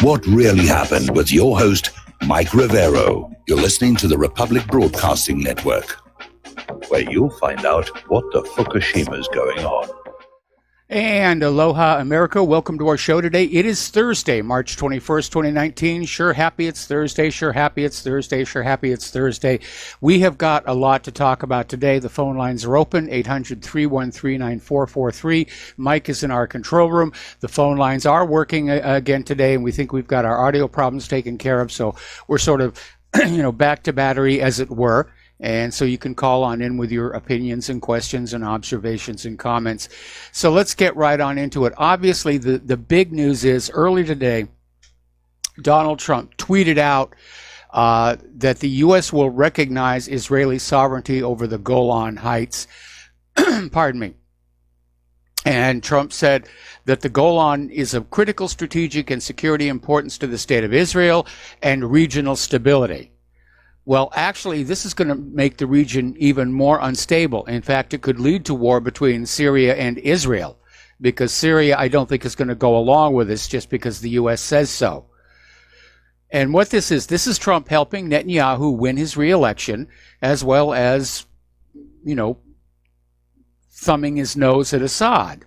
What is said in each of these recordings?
What really happened with your host, Mike Rivero. You're listening to the Republic Broadcasting Network, where you'll find out what the Fukushima's going on. And aloha, America. Welcome to our show today. It is Thursday, March 21st, 2019. Sure happy it's Thursday. Sure happy it's Thursday. Sure happy it's Thursday. We have got a lot to talk about today. The phone lines are open, 800-313-9443. Mike is in our control room. The phone lines are working again today, and we think we've got our audio problems taken care of. So we're sort of, back to battery, as it were. And so you can call on in with your opinions and questions and observations and comments. So let's get right on into it. Obviously, the big news is early today, Donald Trump tweeted out that the U.S. will recognize Israeli sovereignty over the Golan Heights. Pardon me. And Trump said that the Golan is of critical strategic and security importance to the state of Israel and regional stability. Well, actually, this is going to make the region even more unstable. In fact, it could lead to war between Syria and Israel, because Syria, I don't think, is going to go along with this just because the U.S. says so. And what this is Trump helping Netanyahu win his re-election, as well as, thumbing his nose at Assad.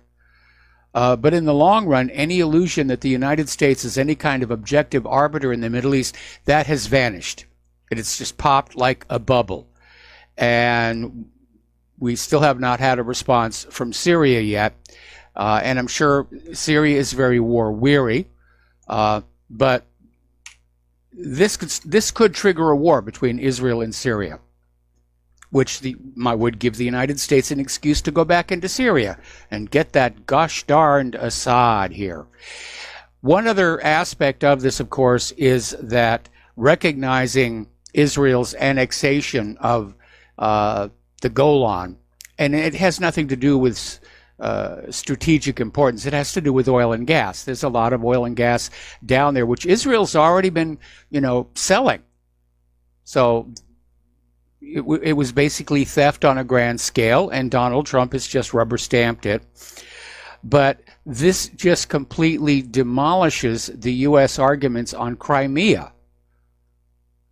But in the long run, any illusion that the United States is any kind of objective arbiter in the Middle East, that has vanished. It's just popped like a bubble. And we still have not had a response from Syria yet. And I'm sure Syria is very war weary. But this could trigger a war between Israel and Syria, which would give the United States an excuse to go back into Syria and get that gosh darned Assad here. One other aspect of this, of course, is that recognizing Israel's annexation of the Golan, and it has nothing to do with strategic importance. It has to do with oil and gas. There's a lot of oil and gas down there, which Israel's already been, selling. So it was basically theft on a grand scale, and Donald Trump has just rubber stamped it. But this just completely demolishes the U.S. arguments on Crimea.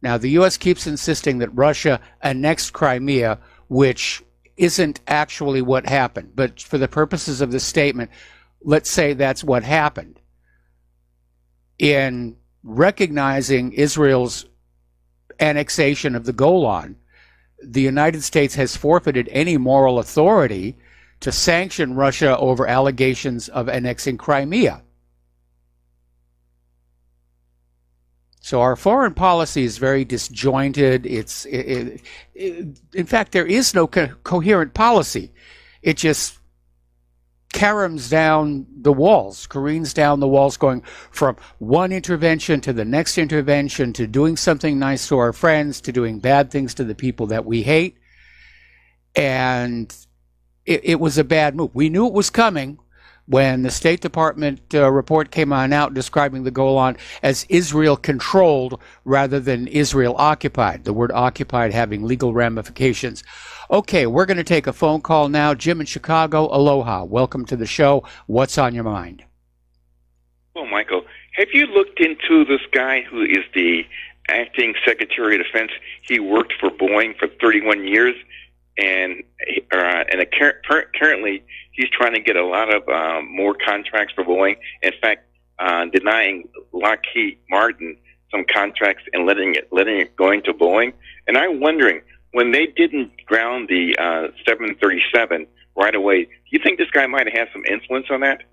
Now, the U.S. keeps insisting that Russia annexed Crimea, which isn't actually what happened. But for the purposes of this statement, let's say that's what happened. In recognizing Israel's annexation of the Golan, the United States has forfeited any moral authority to sanction Russia over allegations of annexing Crimea. So our foreign policy is very disjointed. In fact, there is no coherent policy. It just caroms down the walls, careens down the walls, going from one intervention to the next intervention, to doing something nice to our friends, to doing bad things to the people that we hate. And it was a bad move. We knew it was coming when the State Department report came out describing the Golan as Israel-controlled rather than Israel-occupied, the word occupied having legal ramifications. Okay, we're going to take a phone call now. Jim in Chicago, aloha. Welcome to the show. What's on your mind? Well, Michael, have you looked into this guy who is the acting Secretary of Defense? He worked for Boeing for 31 years, and currently he's trying to get a lot of more contracts for Boeing. In fact, denying Lockheed Martin some contracts and letting it going to Boeing. And I'm wondering, when they didn't ground the 737 right away, do you think this guy might have had some influence on that?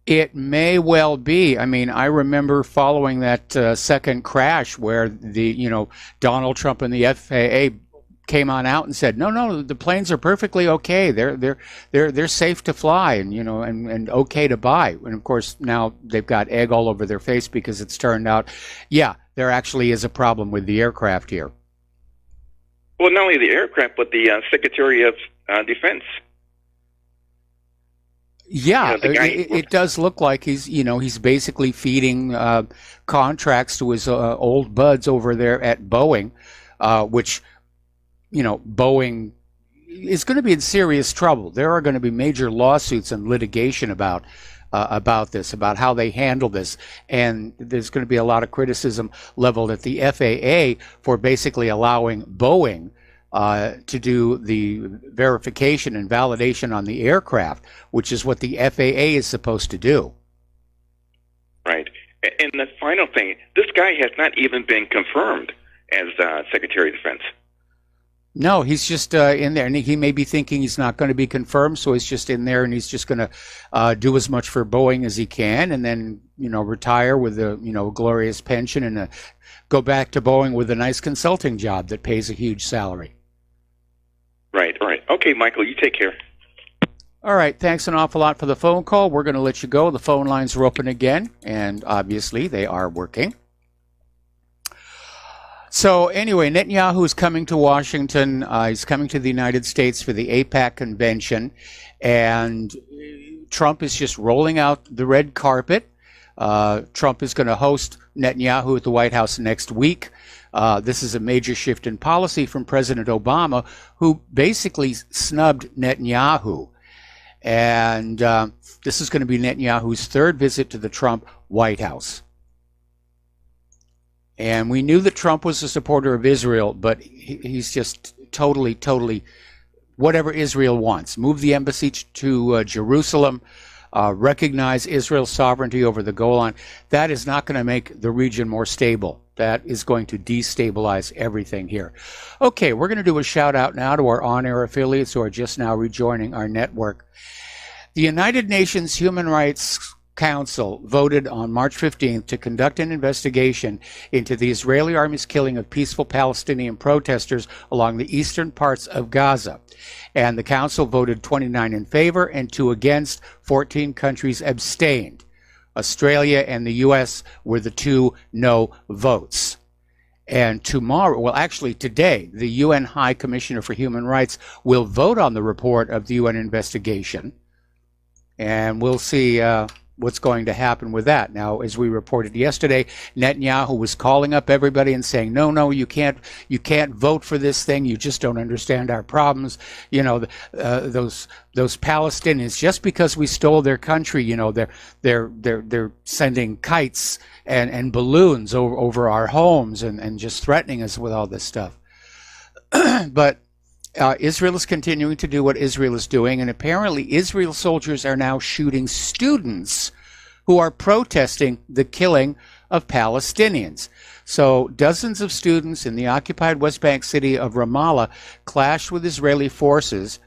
It may well be. I mean, I remember following that second crash where Donald Trump and the FAA came on out and said, no, the planes are perfectly okay. They're safe to fly and okay to buy. And of course, now they've got egg all over their face because it's turned out, there actually is a problem with the aircraft here. Well, not only the aircraft, but the Secretary of Defense. Yeah, it does look like he's basically feeding contracts to his old buds over there at Boeing, which, Boeing is going to be in serious trouble. There are going to be major lawsuits and litigation about about this, about how they handle this. And there's going to be a lot of criticism leveled at the FAA for basically allowing Boeing to do the verification and validation on the aircraft, which is what the FAA is supposed to do. Right. And the final thing, this guy has not even been confirmed as Secretary of Defense. No, he's just in there, and he may be thinking he's not going to be confirmed, so he's just in there, and he's just going to do as much for Boeing as he can, and then retire with a glorious pension and go back to Boeing with a nice consulting job that pays a huge salary. Right. All right. Okay, Michael, you take care. All right. Thanks an awful lot for the phone call. We're going to let you go. The phone lines are open again, and obviously they are working. So anyway, Netanyahu is coming to Washington. He's coming to the United States for the AIPAC convention, and Trump is just rolling out the red carpet. Trump is going to host Netanyahu at the White House next week. This is a major shift in policy from President Obama, who basically snubbed Netanyahu. And this is going to be Netanyahu's third visit to the Trump White House. And we knew that Trump was a supporter of Israel, but he's just totally whatever Israel wants. Move the embassy to Jerusalem, recognize Israel's sovereignty over the Golan. That is not going to make the region more stable. That is going to destabilize everything here. Okay, we're going to do a shout out now to our on-air affiliates who are just now rejoining our network. The United Nations Human Rights Council voted on March 15th to conduct an investigation into the Israeli army's killing of peaceful Palestinian protesters along the eastern parts of Gaza. And the council voted 29 in favor and 2 against. 14 countries abstained. Australia and the U.S. were the 2 no votes. And today, the UN High Commissioner for Human Rights will vote on the report of the UN investigation. And we'll see what's going to happen with that. Now, as we reported yesterday, Netanyahu was calling up everybody and saying, no, you can't vote for this thing. You just don't understand our problems. Those Palestinians, just because we stole their country, they're sending kites and balloons over our homes and just threatening us with all this stuff. But Israel is continuing to do what Israel is doing, and apparently Israel soldiers are now shooting students who are protesting the killing of Palestinians. So dozens of students in the occupied West Bank city of Ramallah clashed with Israeli forces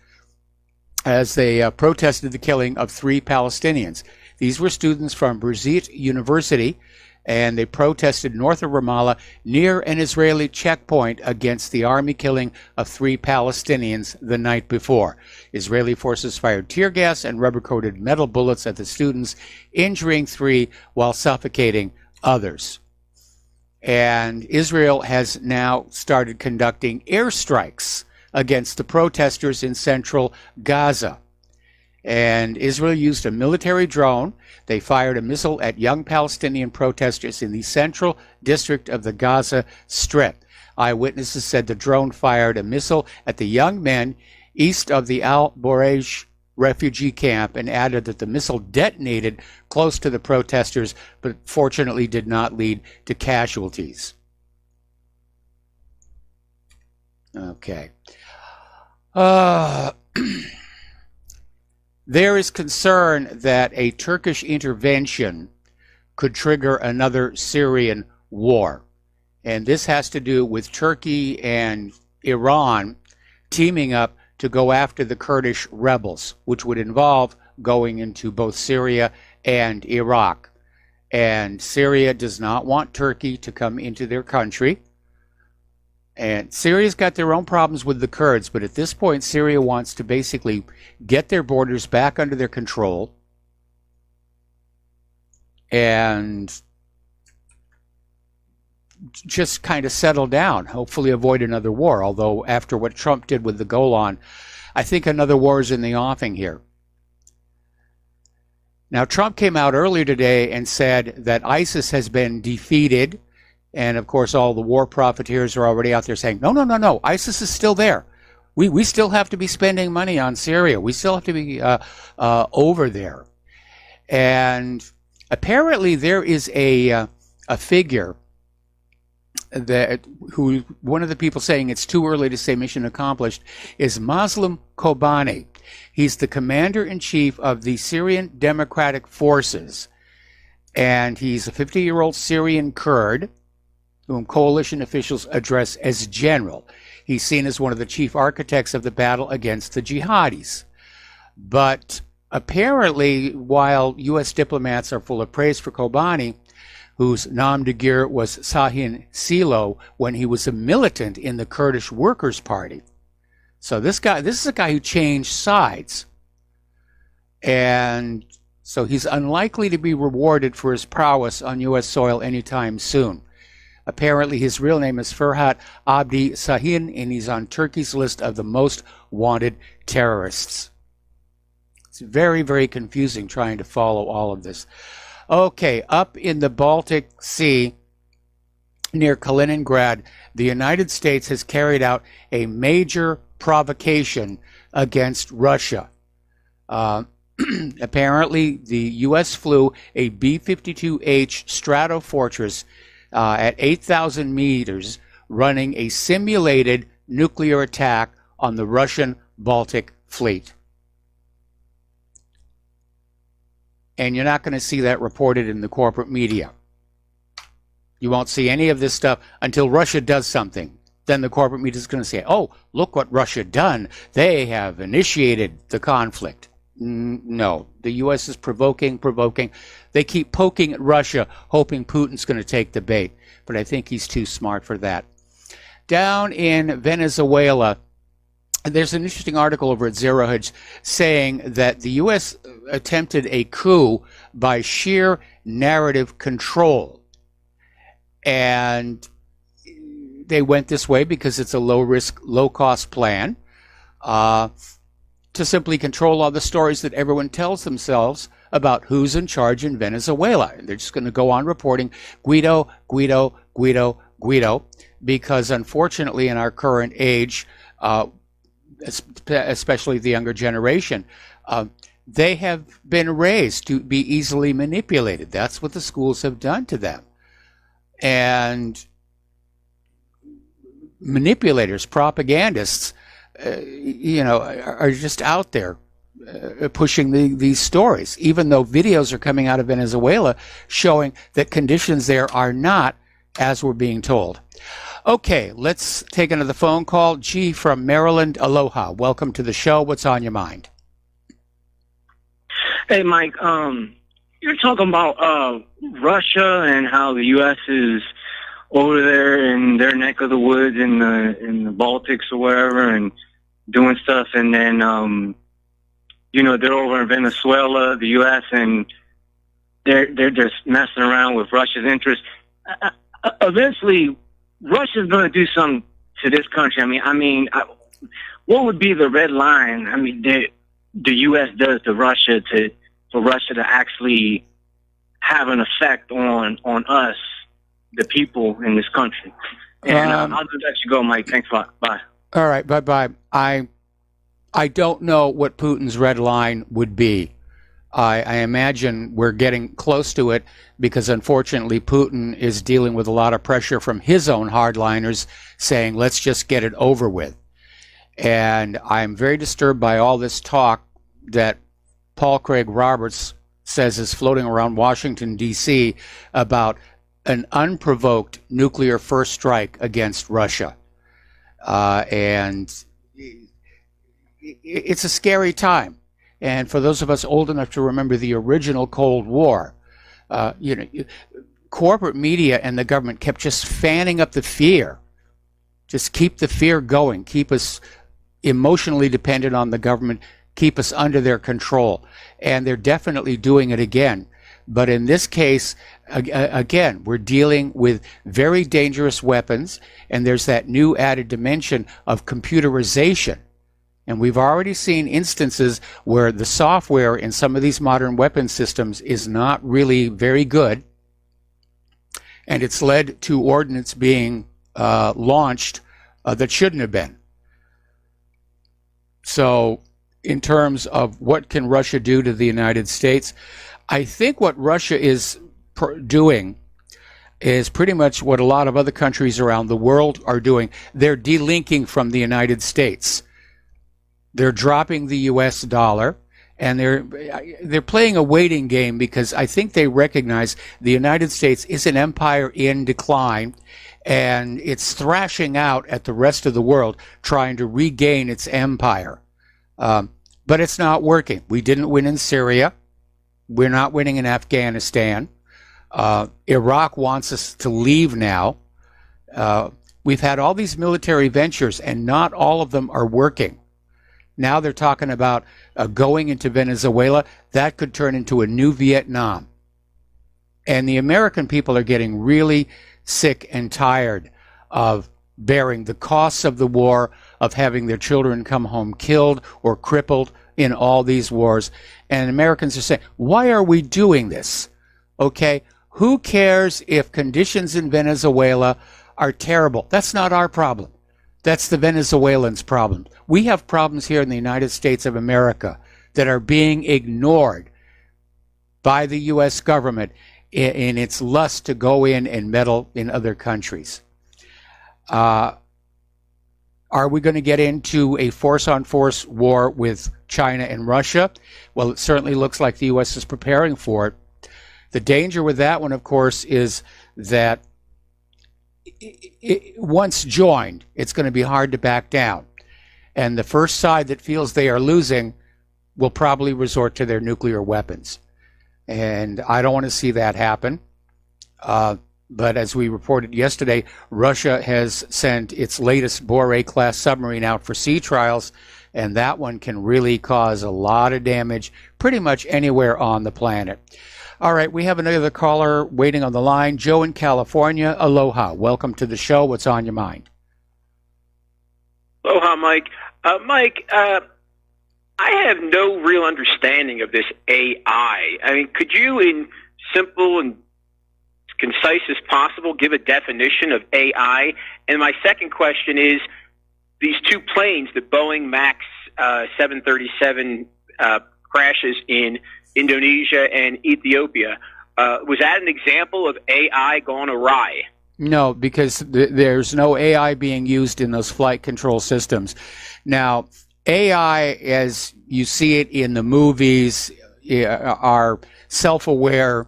as they protested the killing of 3 Palestinians. These were students from Birzeit University, and they protested north of Ramallah near an Israeli checkpoint against the army killing of 3 Palestinians the night before. Israeli forces fired tear gas and rubber-coated metal bullets at the students, injuring 3 while suffocating others. And Israel has now started conducting airstrikes against the protesters in central Gaza. And Israel used a military drone. They fired a missile at young Palestinian protesters in the central district of the Gaza Strip. Eyewitnesses said the drone fired a missile at the young men east of the Al-Borej refugee camp and added that the missile detonated close to the protesters, but fortunately did not lead to casualties. Okay. There is concern that a Turkish intervention could trigger another Syrian war. And this has to do with Turkey and Iran teaming up to go after the Kurdish rebels, which would involve going into both Syria and Iraq. And Syria does not want Turkey to come into their country. And Syria's got their own problems with the Kurds, but at this point, Syria wants to basically get their borders back under their control and just kind of settle down, hopefully avoid another war. Although after what Trump did with the Golan, I think another war is in the offing here. Now, Trump came out earlier today and said that ISIS has been defeated. And, of course, all the war profiteers are already out there saying, no, ISIS is still there. We still have to be spending money on Syria. We still have to be over there. And apparently there is a figure that who one of the people saying it's too early to say mission accomplished is Muslim Kobani. He's the commander-in-chief of the Syrian Democratic Forces, and he's a 50-year-old Syrian Kurd whom coalition officials address as general. He's seen as one of the chief architects of the battle against the jihadis. But apparently, while U.S. diplomats are full of praise for Kobani, whose nom de guerre was Sahin Silo when he was a militant in the Kurdish Workers' Party. So this is a guy who changed sides. And so he's unlikely to be rewarded for his prowess on U.S. soil anytime soon. Apparently his real name is Ferhat Abdi Sahin, and he's on Turkey's list of the most wanted terrorists. It's very, very confusing trying to follow all of this. Okay, up in the Baltic Sea near Kaliningrad, the United States has carried out a major provocation against Russia. Apparently, the U.S. flew a B-52H Stratofortress at 8,000 meters, running a simulated nuclear attack on the Russian Baltic Fleet. And you're not going to see that reported in the corporate media. You won't see any of this stuff until Russia does something. Then the corporate media is going to say, oh, look what Russia done. They have initiated the conflict. No, the U.S. is provoking. They keep poking at Russia, hoping Putin's going to take the bait. But I think he's too smart for that. Down in Venezuela, there's an interesting article over at Zero Hedge saying that the U.S. attempted a coup by sheer narrative control. And they went this way because it's a low-risk, low-cost plan to simply control all the stories that everyone tells themselves about who's in charge in Venezuela. And they're just going to go on reporting Guido, Guido, Guido, Guido, because unfortunately in our current age, especially the younger generation, they have been raised to be easily manipulated. That's what the schools have done to them. And manipulators, propagandists, are just out there pushing these stories, even though videos are coming out of Venezuela showing that conditions there are not as we're being told. Okay, let's take another phone call. G from Maryland, aloha. Welcome to the show. What's on your mind? Hey, Mike. You're talking about Russia and how the U.S. is over there in their neck of the woods in the Baltics or wherever and doing stuff, and then they're over in Venezuela, the U.S., and they're just messing around with Russia's interests. Eventually, Russia's going to do something to this country. What would be the red line? The U.S. does to Russia for Russia to actually have an effect on us, the people in this country. And I'll just let you go, Mike. Thanks a lot. Bye. All right, bye-bye. I don't know what Putin's red line would be. I imagine we're getting close to it because, unfortunately, Putin is dealing with a lot of pressure from his own hardliners saying, let's just get it over with. And I'm very disturbed by all this talk that Paul Craig Roberts says is floating around Washington, D.C. about an unprovoked nuclear first strike against Russia. And it's a scary time. And for those of us old enough to remember the original Cold War, corporate media and the government kept just fanning up the fear. Just keep the fear going. Keep us emotionally dependent on the government. Keep us under their control. And they're definitely doing it again. But in this case, again, we're dealing with very dangerous weapons, and there's that new added dimension of computerization. And we've already seen instances where the software in some of these modern weapon systems is not really very good, and it's led to ordnance being launched that shouldn't have been. So in terms of what can Russia do to the United States, I think what Russia is doing is pretty much what a lot of other countries around the world are doing. They're delinking from the United States. They're dropping the U.S. dollar, and they're playing a waiting game because I think they recognize the United States is an empire in decline, and it's thrashing out at the rest of the world trying to regain its empire. But it's not working. We didn't win in Syria. We're not winning in Afghanistan. Iraq wants us to leave now. We've had all these military ventures, and not all of them are working. Now they're talking about going into Venezuela. That could turn into a new Vietnam. And the American people are getting really sick and tired of bearing the costs of the war, of having their children come home killed or crippled in all these wars. And Americans are saying, why are we doing this? Okay, who cares if conditions in Venezuela are terrible? That's not our problem. That's the Venezuelans' problem. We have problems here in the United States of America that are being ignored by the U.S. government in its lust to go in and meddle in other countries. Are we going to get into a force-on-force war with China and Russia? Well, it certainly looks like the U.S. is preparing for it. The danger with that one, of course, is that once joined, it's going to be hard to back down. And the first side that feels they are losing will probably resort to their nuclear weapons. And I don't want to see that happen. But as we reported yesterday, Russia has sent its latest Boré-class submarine out for sea trials, and that one can really cause a lot of damage pretty much anywhere on the planet. All right, we have another caller waiting on the line. Joe in California. Aloha. Welcome to the show. What's on your mind? Aloha, Mike. Mike, I have no real understanding of this AI. I mean, could you, in simple and concise as possible, give a definition of AI? And my second question is, these two planes, the Boeing MAX 737 crashes in Indonesia and Ethiopia, was that an example of AI gone awry? No, because there's no AI being used in those flight control systems. Now, AI, as you see it in the movies, are self-aware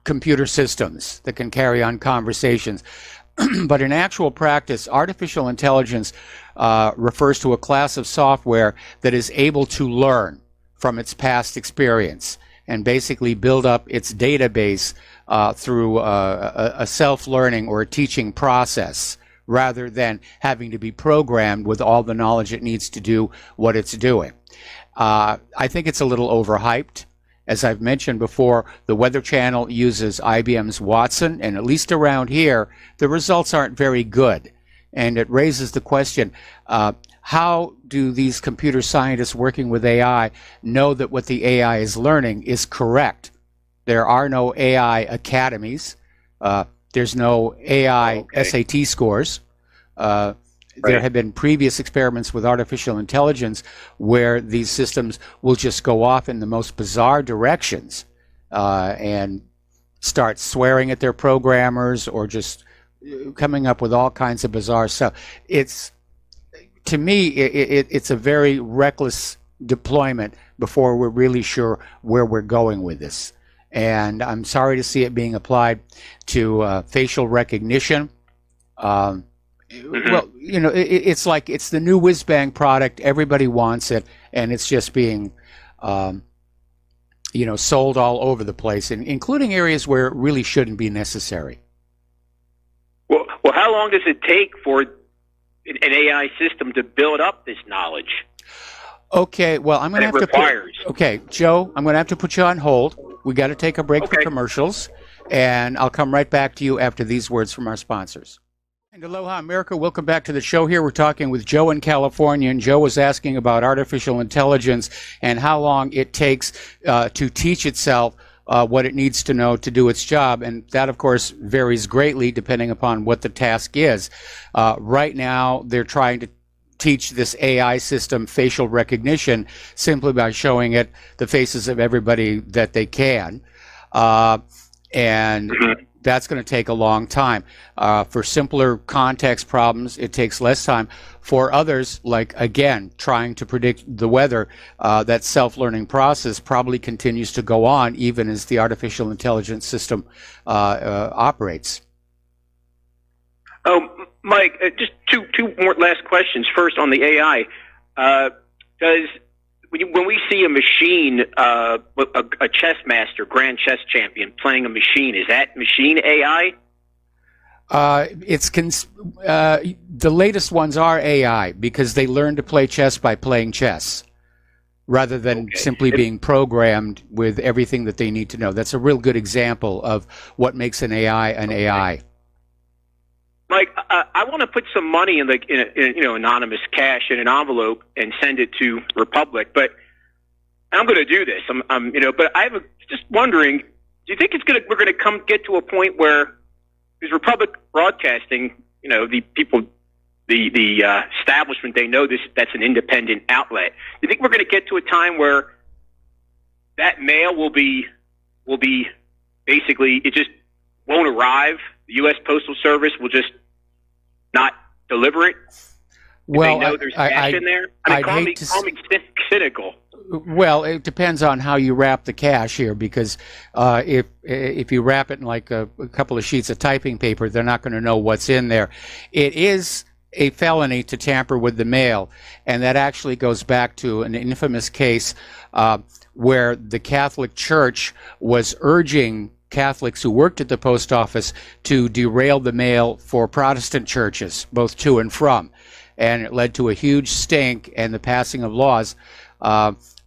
computer systems that can carry on conversations. But in actual practice, artificial intelligence refers to a class of software that is able to learn from its past experience and basically build up its database through a self-learning or a teaching process, rather than having to be programmed with all the knowledge it needs to do what it's doing. I think it's a little overhyped. As I've mentioned before, the Weather Channel uses IBM's Watson, and at least around here, the results aren't very good. And it raises the question, how do these computer scientists working with AI know that what the AI is learning is correct? There are no AI academies. There's no AI SAT scores. There have been previous experiments with artificial intelligence where these systems will just go off in the most bizarre directions and start swearing at their programmers or just coming up with all kinds of bizarre stuff. To me, it's a very reckless deployment before we're really sure where we're going with this. And I'm sorry to see it being applied to facial recognition. Well, you know, it's like it's the new whiz-bang product. Everybody wants it, and it's just being, sold all over the place, including areas where it really shouldn't be necessary. Well, how long does it take for an AI system to build up this knowledge? Okay, well, I'm going to have to. Okay, Joe, I'm going to have to put you on hold. We got to take a break for commercials, and I'll come right back to you after these words from our sponsors. And aloha, America. Welcome back to the show here. We're talking with Joe in California, and Joe was asking about artificial intelligence and how long it takes to teach itself what it needs to know to do its job. And that, of course, varies greatly depending upon what the task is. Right now, they're trying to teach this AI system facial recognition simply by showing it the faces of everybody that they can. And that's going to take a long time. For simpler context problems, it takes less time. For others, like, again, trying to predict the weather, that self-learning process probably continues to go on even as the artificial intelligence system operates. Oh, Mike, just two more last questions. First, on the AI, when we see a machine, a chess master, grand chess champion playing a machine, is that machine AI? The latest ones are AI because they learn to play chess by playing chess rather than simply being programmed with everything that they need to know. That's a real good example of what makes an AI an AI. Mike, I want to put some money in anonymous cash in an envelope and send it to Republic, but I'm going to do this. But just wondering, do you think we're going to get to a point where, because Republic Broadcasting, the people, the establishment, they know that's an independent outlet. Do you think we're going to get to a time where that mail will be basically, it just won't arrive? The U.S. Postal Service will just not deliver it? Well, they know there's cash in there? Call me cynical. Well, it depends on how you wrap the cash here, because if you wrap it in like a couple of sheets of typing paper, they're not going to know what's in there. It is a felony to tamper with the mail, and that actually goes back to an infamous case where the Catholic Church was urging Catholics who worked at the post office to derail the mail for Protestant churches, both to and from. And it led to a huge stink and the passing of laws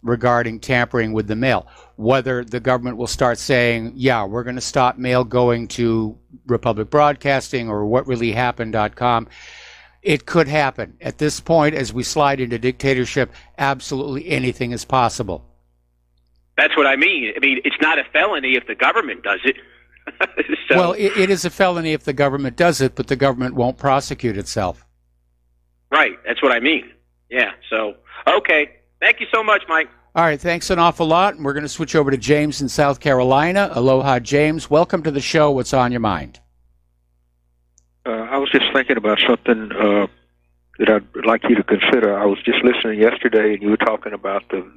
regarding tampering with the mail. Whether the government will start saying, yeah, we're going to stop mail going to Republic Broadcasting or whatreallyhappened.com, it could happen. At this point, as we slide into dictatorship, absolutely anything is possible. That's what I mean. It's not a felony if the government does it. So. Well, it is a felony if the government does it, but the government won't prosecute itself. Right. That's what I mean. Yeah. So, okay. Thank you so much, Mike. All right. Thanks an awful lot. And we're going to switch over to James in South Carolina. Aloha, James. Welcome to the show. What's on your mind? I was just thinking about something that I'd like you to consider. I was just listening yesterday, and you were talking about the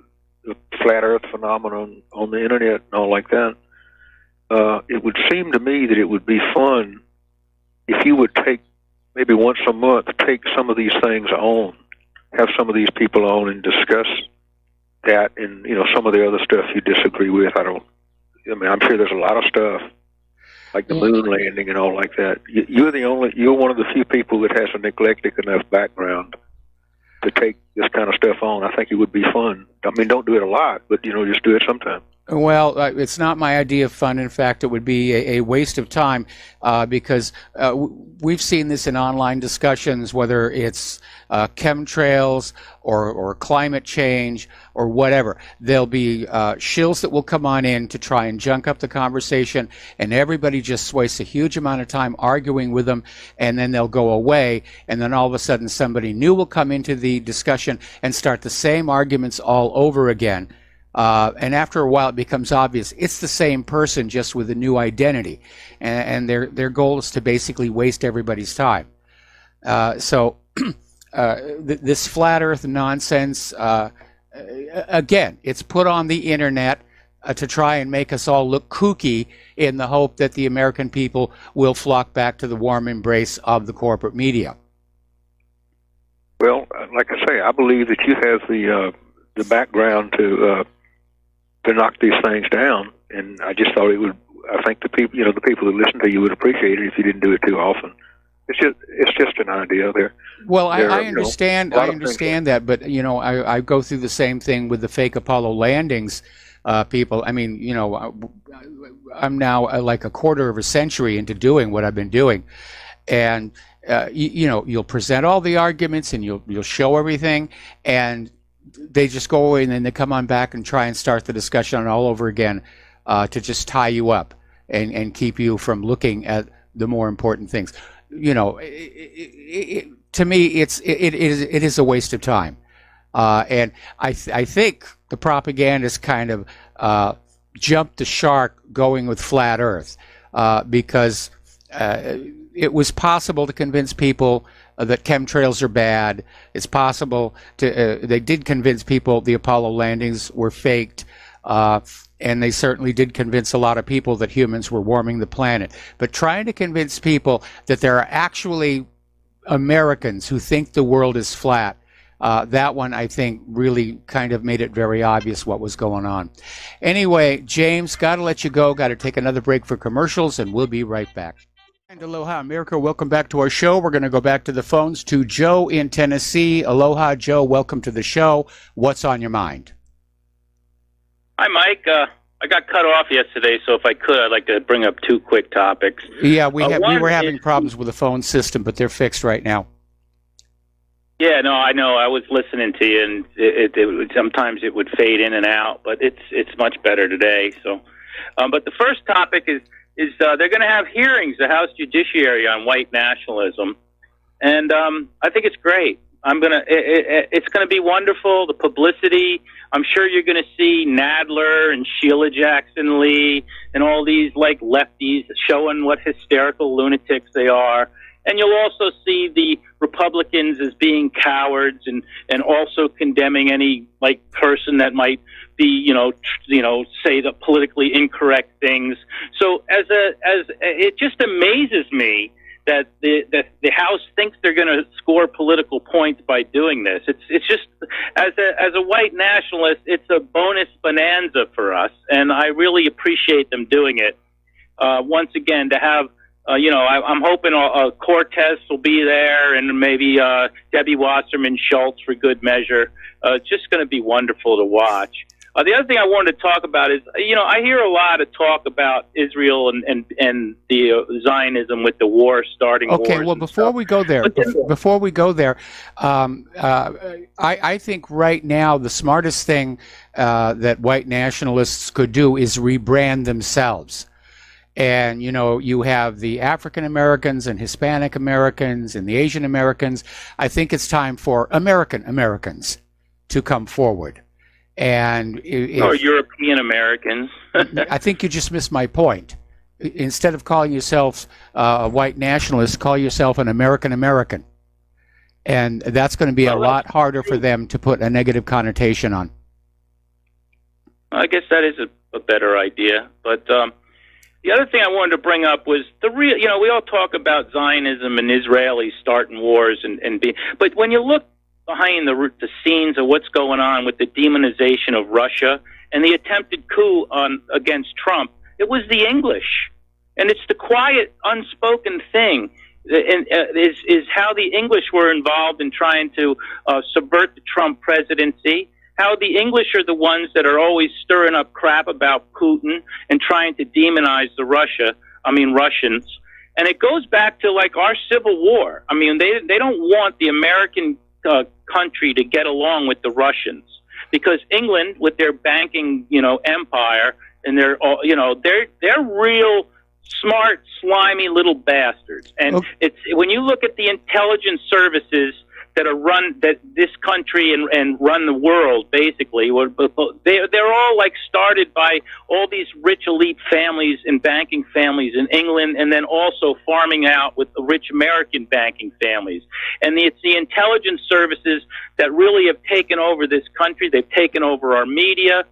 flat Earth phenomenon on the internet and all like that. It would seem to me that it would be fun if you would take, maybe once a month, take some of these things on, have some of these people on and discuss that and, some of the other stuff you disagree with. I'm sure there's a lot of stuff, like the moon landing and all like that. You're one of the few people that has an eclectic enough background to take this kind of stuff on. I think it would be fun. Don't do it a lot, but, just do it sometime. Well, it's not my idea of fun. In fact, it would be a waste of time because we've seen this in online discussions, whether it's chemtrails or climate change or whatever. There'll be shills that will come on in to try and junk up the conversation, and everybody just wastes a huge amount of time arguing with them, and then they'll go away, and then all of a sudden somebody new will come into the discussion and start the same arguments all over again. And after a while, it becomes obvious it's the same person, just with a new identity, and their goal is to basically waste everybody's time. This flat Earth nonsense, again, it's put on the internet to try and make us all look kooky in the hope that the American people will flock back to the warm embrace of the corporate media. Well, like I say, I believe that you have the background to knock these things down, and I just thought it would. I think the people that listen to you would appreciate it if you didn't do it too often. It's just an idea there. Well, I understand. I understand that, but I go through the same thing with the fake Apollo landings. People. I'm now like a quarter of a century into doing what I've been doing, and you'll present all the arguments and you'll show everything, and they just go away, and then they come on back and try and start the discussion all over again to just tie you up and keep you from looking at the more important things. to me, it is a waste of time. And I think the propagandists kind of jumped the shark going with flat Earth because it was possible to convince people that chemtrails are bad. It's possible to they did convince people the Apollo landings were faked, and they certainly did convince a lot of people that humans were warming the planet. But trying to convince people that there are actually Americans who think the world is flat, that one, I think, really kind of made it very obvious what was going on. Anyway, James, got to let you go. Got to take another break for commercials, and we'll be right back. And aloha, America. Welcome back to our show. We're going to go back to the phones to Joe in Tennessee. Aloha, Joe. Welcome to the show. What's on your mind? Hi, Mike. I got cut off yesterday, so if I could, I'd like to bring up two quick topics. Yeah, we were having problems with the phone system, but they're fixed right now. Yeah, no, I know. I was listening to you, and it sometimes it would fade in and out, but it's much better today. So, but the first topic is they're going to have hearings, the House Judiciary, on white nationalism, and I think it's great. It's going to be wonderful. The publicity. I'm sure you're going to see Nadler and Sheila Jackson Lee and all these like lefties showing what hysterical lunatics they are. And you'll also see the Republicans as being cowards and also condemning any like person that might be, you know, say the politically incorrect things. So it just amazes me that the House thinks they're going to score political points by doing this. It's just as a white nationalist, it's a bonus bonanza for us, and I really appreciate them doing it. Once again, to have I'm hoping Cortez will be there, and maybe Debbie Wasserman Schultz for good measure. It's just going to be wonderful to watch. The other thing I wanted to talk about is, I hear a lot of talk about Israel and the Zionism with the war starting. Okay, well, before we go there, I think right now the smartest thing that white nationalists could do is rebrand themselves. And, you have the African Americans and Hispanic Americans and the Asian Americans. I think it's time for Americans to come forward. And or European Americans. I think you just missed my point. Instead of calling yourself a white nationalist, call yourself an American. And that's going to be a lot harder for them to put a negative connotation on. I guess that is a better idea. But the other thing I wanted to bring up was the real, we all talk about Zionism and Israelis starting wars but when you look behind the scenes of what's going on with the demonization of Russia and the attempted coup against Trump, it was the English. And it's the quiet, unspoken thing is how the English were involved in trying to subvert the Trump presidency, how the English are the ones that are always stirring up crap about Putin and trying to demonize Russians. And it goes back to like our Civil War. I mean, they don't want the American country to get along with the Russians because England, with their banking, empire, and they're real smart, slimy little bastards. And it's when you look at the intelligence services that run this country and run the world, basically, they're all like started by all these rich elite families and banking families in England, and then also farming out with the rich American banking families. And it's the intelligence services that really have taken over this country. They've taken over our media.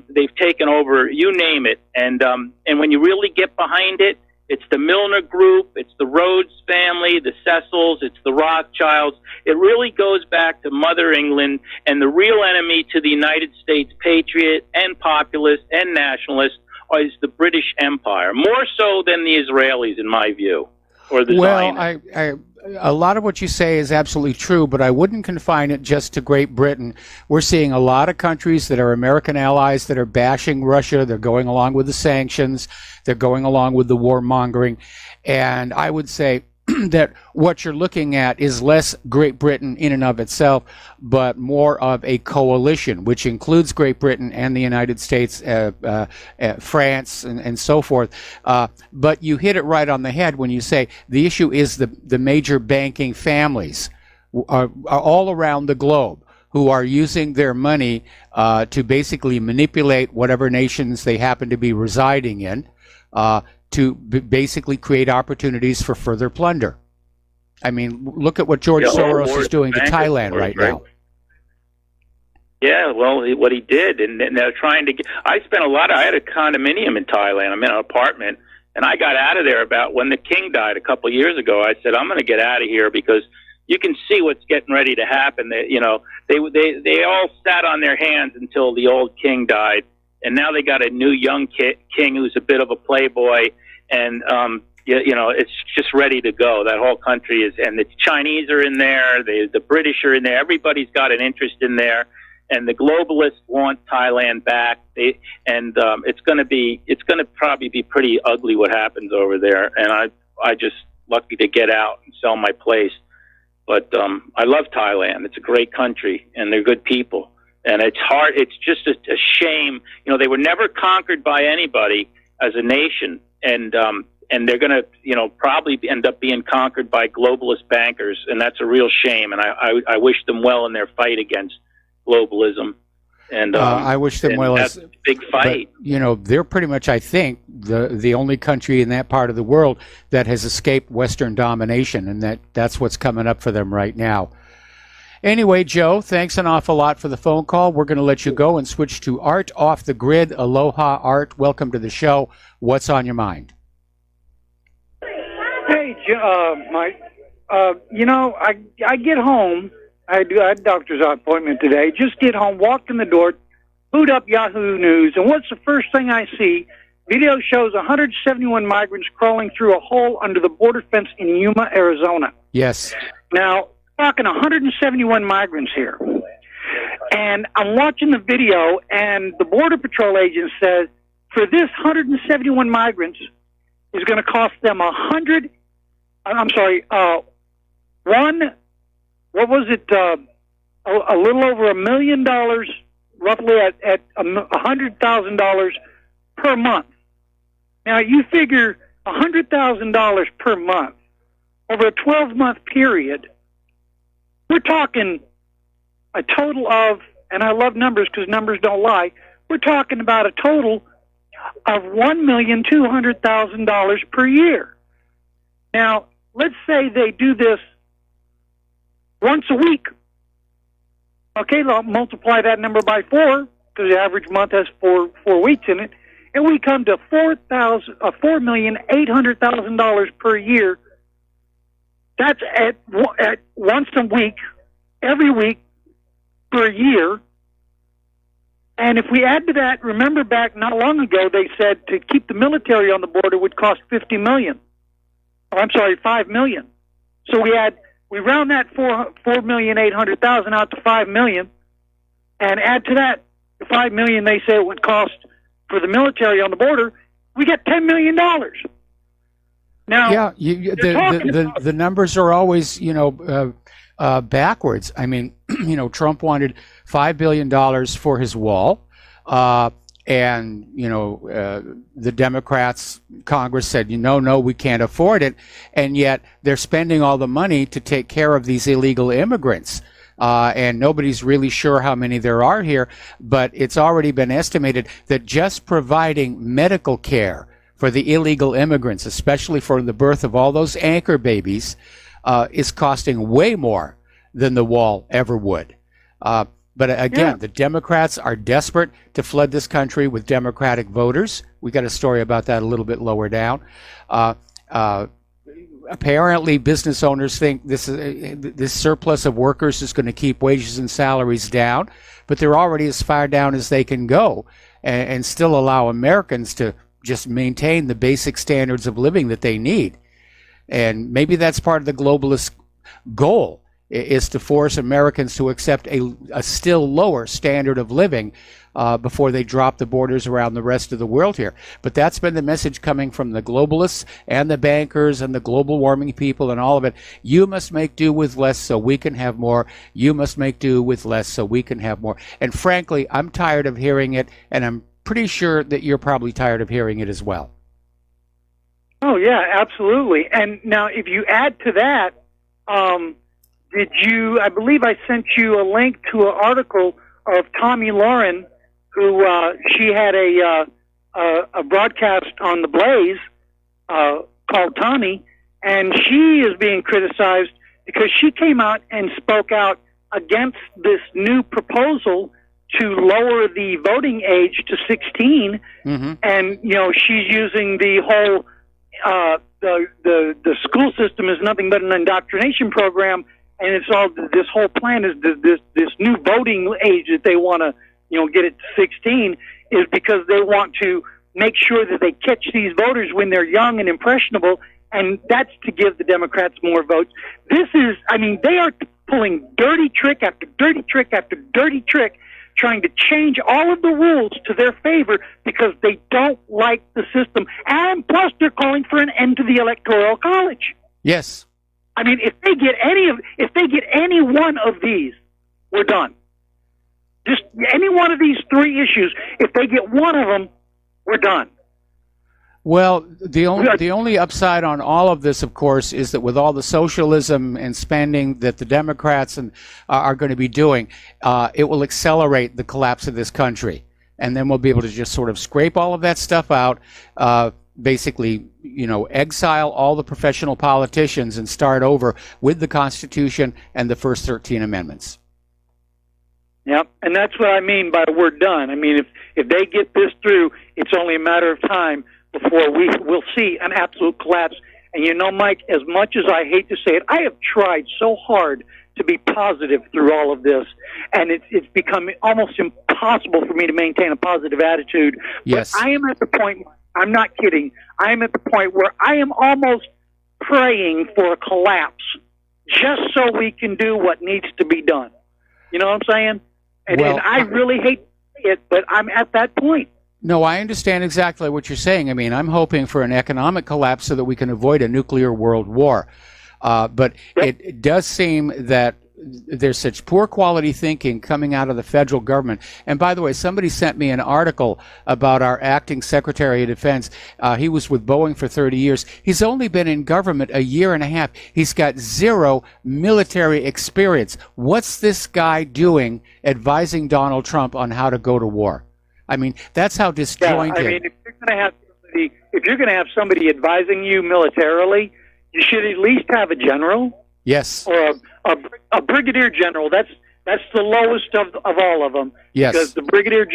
They've taken over, you name it. And when you really get behind it, it's the Milner Group, it's the Rhodes family, the Cecils, it's the Rothschilds. It really goes back to Mother England, and the real enemy to the United States patriot and populist and nationalist is the British Empire, more so than the Israelis, in my view, or the Zionists. A lot of what you say is absolutely true, but I wouldn't confine it just to Great Britain. We're seeing a lot of countries that are American allies that are bashing Russia. They're going along with the sanctions. They're going along with the warmongering. And I would say that what you're looking at is less Great Britain in and of itself, but more of a coalition, which includes Great Britain and the United States, France, and so forth. But you hit it right on the head when you say the issue is the major banking families are all around the globe who are using their money to basically manipulate whatever nations they happen to be residing in, to basically create opportunities for further plunder. I mean, look at what George Soros is doing to Thailand right now. Yeah, well, what he did, and they're trying to get. I had a condominium in Thailand. I'm in an apartment, and I got out of there about when the king died a couple of years ago. I said, I'm going to get out of here because you can see what's getting ready to happen. They all sat on their hands until the old king died. And now they got a new young king who's a bit of a playboy, and it's just ready to go. That whole country is, and the Chinese are in there, the British are in there. Everybody's got an interest in there, and the globalists want Thailand back. It's going to probably be pretty ugly what happens over there. And I just lucky to get out and sell my place. But I love Thailand. It's a great country, and they're good people. And it's hard. It's just a shame. They were never conquered by anybody as a nation, and they're going to, probably end up being conquered by globalist bankers, and that's a real shame. And I wish them well in their fight against globalism. And I wish them well. That's a big fight. But, they're pretty much, I think, the only country in that part of the world that has escaped Western domination, and that's what's coming up for them right now. Anyway, Joe, thanks an awful lot for the phone call. We're going to let you go and switch to Art off the grid. Aloha, Art. Welcome to the show. What's on your mind? Hey, Mike. I get home. I had a doctor's appointment today. Just get home, walked in the door, boot up Yahoo News, and what's the first thing I see? Video shows 171 migrants crawling through a hole under the border fence in Yuma, Arizona. Yes. Now, talking 171 migrants here. And I'm watching the video, and the Border Patrol agent says for this 171 migrants is going to cost them a little over $1 million, roughly at $100,000 per month. Now, you figure $100,000 per month over a 12-month period. We're talking a total of, and I love numbers because numbers don't lie, we're talking about a total of $1,200,000 per year. Now, let's say they do this once a week. Okay, they'll multiply that number by 4, because the average month has four weeks in it, and we come to $4,800,000 per year. That's at once a week, every week, per year. And if we add to that, remember back not long ago, they said to keep the military on the border would cost $5 million. So we round that $4,800,000 out to $5 million, and add to that the $5 million they say it would cost for the military on the border. We get $10 million. Now, yeah, the numbers are always, backwards. I mean, Trump wanted $5 billion for his wall, and the Democrats, Congress said, no, we can't afford it, and yet they're spending all the money to take care of these illegal immigrants. And nobody's really sure how many there are here, but it's already been estimated that just providing medical care for the illegal immigrants, especially for the birth of all those anchor babies, is costing way more than the wall ever would. But again, the Democrats are desperate to flood this country with Democratic voters. We got a story about that a little bit lower down. Apparently, business owners think this surplus of workers is going to keep wages and salaries down, but they're already as far down as they can go, and still allow Americans to just maintain the basic standards of living that they need. And maybe that's part of the globalist goal, is to force Americans to accept a still lower standard of living before they drop the borders around the rest of the world here. But that's been the message coming from the globalists and the bankers and the global warming people and all of it. You must make do with less so we can have more. You must make do with less so we can have more. And frankly, I'm tired of hearing it, and I'm pretty sure that you're probably tired of hearing it as well. Oh, yeah, absolutely. And now if you add to that, I believe I sent you a link to an article of Tommy Lauren, who she had a broadcast on the Blaze called Tommy, and she is being criticized because she came out and spoke out against this new proposal to lower the voting age to 16, and she's using the whole the school system is nothing but an indoctrination program. And it's all, this whole plan is this new voting age that they want to, get it to 16 is because they want to make sure that they catch these voters when they're young and impressionable, and that's to give the Democrats more votes. This is, they are pulling dirty trick after dirty trick after dirty trick, trying to change all of the rules to their favor because they don't like the system. And plus they're calling for an end to the Electoral College. Yes. If they get any one of these, we're done. Just any one of these three issues, if they get one of them, we're done. Well, the only upside on all of this, of course, is that with all the socialism and spending that the Democrats are going to be doing, it will accelerate the collapse of this country. And then we'll be able to just sort of scrape all of that stuff out, basically, exile all the professional politicians and start over with the Constitution and the first 13 amendments. Yep, and that's what I mean by we're done. If they get this through, it's only a matter of time before we'll see an absolute collapse. And Mike, as much as I hate to say it, I have tried so hard to be positive through all of this, and it's become almost impossible for me to maintain a positive attitude. Yes. But I am at the point, I'm not kidding, I am at the point where I am almost praying for a collapse just so we can do what needs to be done. You know what I'm saying? And I really hate to say it, but I'm at that point. No, I understand exactly what you're saying. I'm hoping for an economic collapse so that we can avoid a nuclear world war. But it does seem that there's such poor quality thinking coming out of the federal government. And by the way, somebody sent me an article about our acting Secretary of Defense. He was with Boeing for 30 years. He's only been in government a year and a half. He's got zero military experience. What's this guy doing advising Donald Trump on how to go to war? That's how disjointed. if you're going to have somebody advising you militarily, you should at least have a general. Yes. Or a brigadier general. That's the lowest of all of them. Yes. Because the brigadier,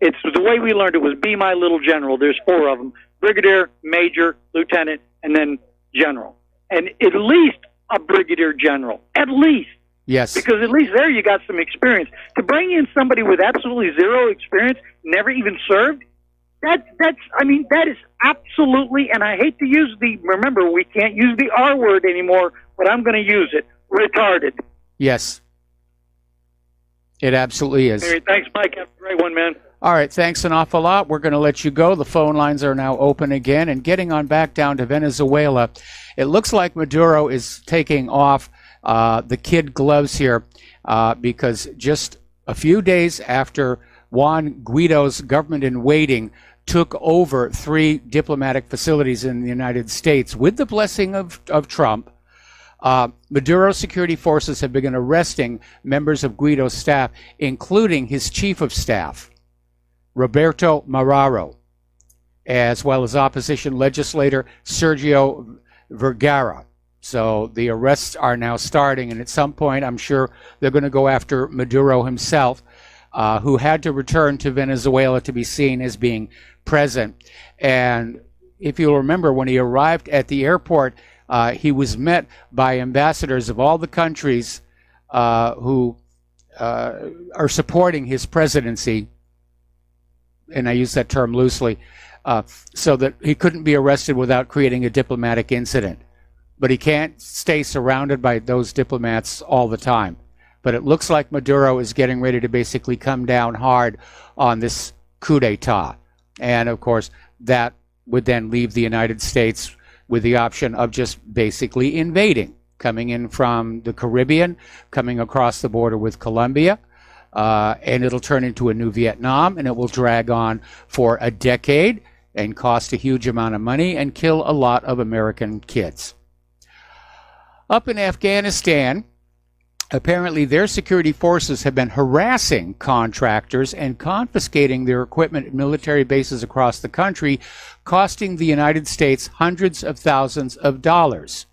it's the way we learned it was be my little general. There's four of them: brigadier, major, lieutenant, and then general. And at least a brigadier general. At least. Yes. Because at least there you got some experience. To bring in somebody with absolutely zero experience, never even served, that is absolutely, and I hate to use remember, we can't use the R word anymore, but I'm going to use it, retarded. Yes. It absolutely is. Hey, thanks, Mike. Have a great one, man. All right, thanks an awful lot. We're going to let you go. The phone lines are now open again. And getting on back down to Venezuela, it looks like Maduro is taking off the kid gloves here because just a few days after Juan Guaido's government in waiting took over 3 diplomatic facilities in the United States with the blessing of Trump, Maduro's security forces have begun arresting members of Guaido's staff, including his chief of staff, Roberto Marrero, as well as opposition legislator Sergio Vergara. So the arrests are now starting, and at some point I'm sure they're going to go after Maduro himself, who had to return to Venezuela to be seen as being present. And if you'll remember, when he arrived at the airport, he was met by ambassadors of all the countries who are supporting his presidency, and I use that term loosely, so that he couldn't be arrested without creating a diplomatic incident. but he can't stay surrounded by those diplomats all the time. But it looks like Maduro is getting ready to basically come down hard on this coup d'etat. And of course, that would then leave the United States with the option of just basically invading, coming in from the Caribbean, coming across the border with Colombia, and it'll turn into a new Vietnam, and it will drag on for a decade and cost a huge amount of money and kill a lot of American kids. Up in Afghanistan, apparently their security forces have been harassing contractors and confiscating their equipment at military bases across the country, costing the United States hundreds of thousands of dollars.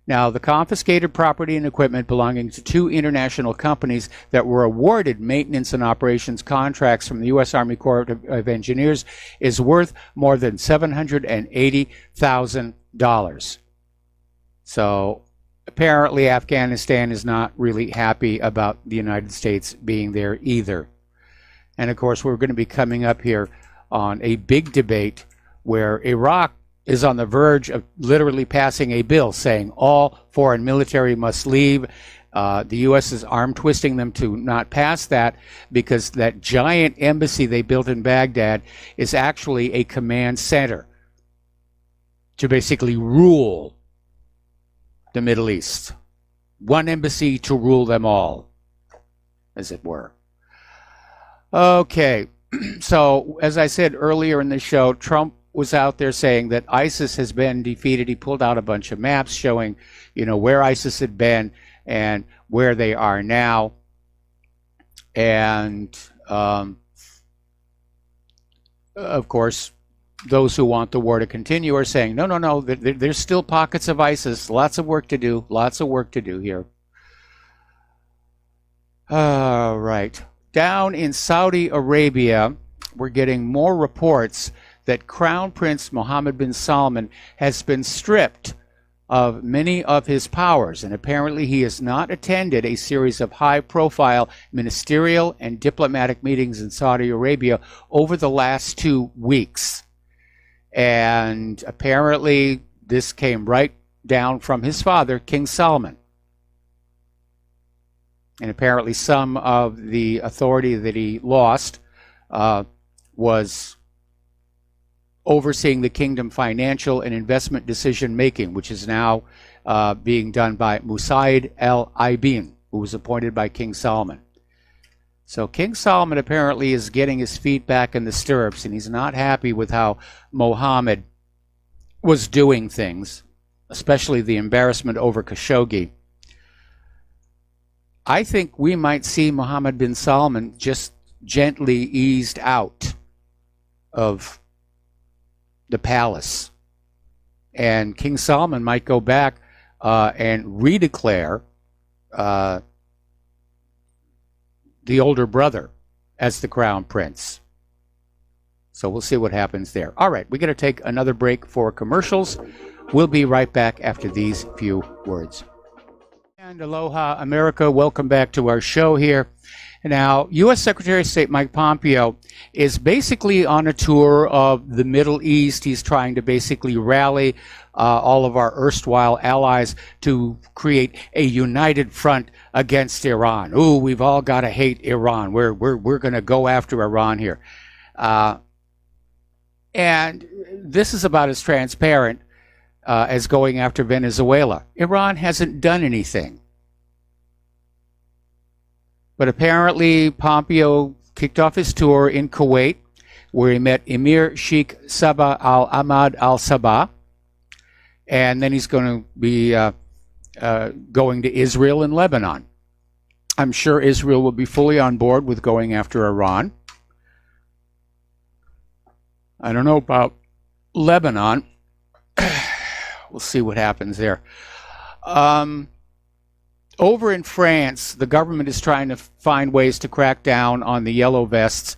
Now, the confiscated property and equipment belonging to two international companies that were awarded maintenance and operations contracts from the U.S. Army Corps of Engineers is worth more than $780,000. So apparently Afghanistan is not really happy about the United States being there either. And of course, we're going to be coming up here on a big debate where Iraq is on the verge of literally passing a bill saying all foreign military must leave. The U.S. is arm twisting them to not pass that because that giant embassy they built in Baghdad is actually a command center to basically rule the Middle East. One embassy to rule them all, as it were. Okay, so as I said earlier in the show, Trump was out there saying that ISIS has been defeated. He pulled out a bunch of maps showing, where ISIS had been and where they are now. And, of course, those who want the war to continue are saying, no, there's still pockets of ISIS. Lots of work to do here. All right. Down in Saudi Arabia, we're getting more reports that Crown Prince Mohammed bin Salman has been stripped of many of his powers, and apparently he has not attended a series of high-profile ministerial and diplomatic meetings in Saudi Arabia over the last 2 weeks. And apparently this came right down from his father, King Salman. And apparently some of the authority that he lost was overseeing the kingdom financial and investment decision making, which is now being done by Musaid al-Ibn, who was appointed by King Salman. So King Salman apparently is getting his feet back in the stirrups, and he's not happy with how Mohammed was doing things, especially the embarrassment over Khashoggi. I think we might see Mohammed bin Salman just gently eased out of the palace. And King Salman might go back and redeclare the older brother as the crown prince. So we'll see what happens there. All right, we're going to take another break for commercials. We'll be right back after these few words. And aloha, America. Welcome back to our show here. Now, U.S. Secretary of State Mike Pompeo is basically on a tour of the Middle East. He's trying to basically rally all of our erstwhile allies to create a united front against Iran. Ooh, we've all got to hate Iran. We're going to go after Iran here. And this is about as transparent as going after Venezuela. Iran hasn't done anything. But apparently Pompeo kicked off his tour in Kuwait, where he met Emir Sheikh Sabah al-Ahmad al-Sabah. And then he's going to be going to Israel and Lebanon. I'm sure Israel will be fully on board with going after Iran. I don't know about Lebanon. We'll see what happens there. Over in France, the government is trying to find ways to crack down on the yellow vests.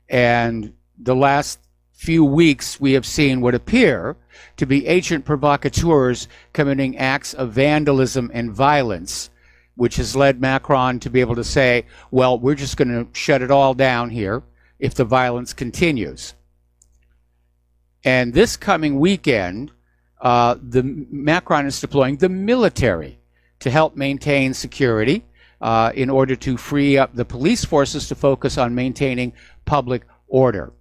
And the last few weeks, we have seen what appear to be agent provocateurs committing acts of vandalism and violence, which has led Macron to be able to say, well, we're just going to shut it all down here if the violence continues. And this coming weekend, Macron is deploying the military to help maintain security in order to free up the police forces to focus on maintaining public order.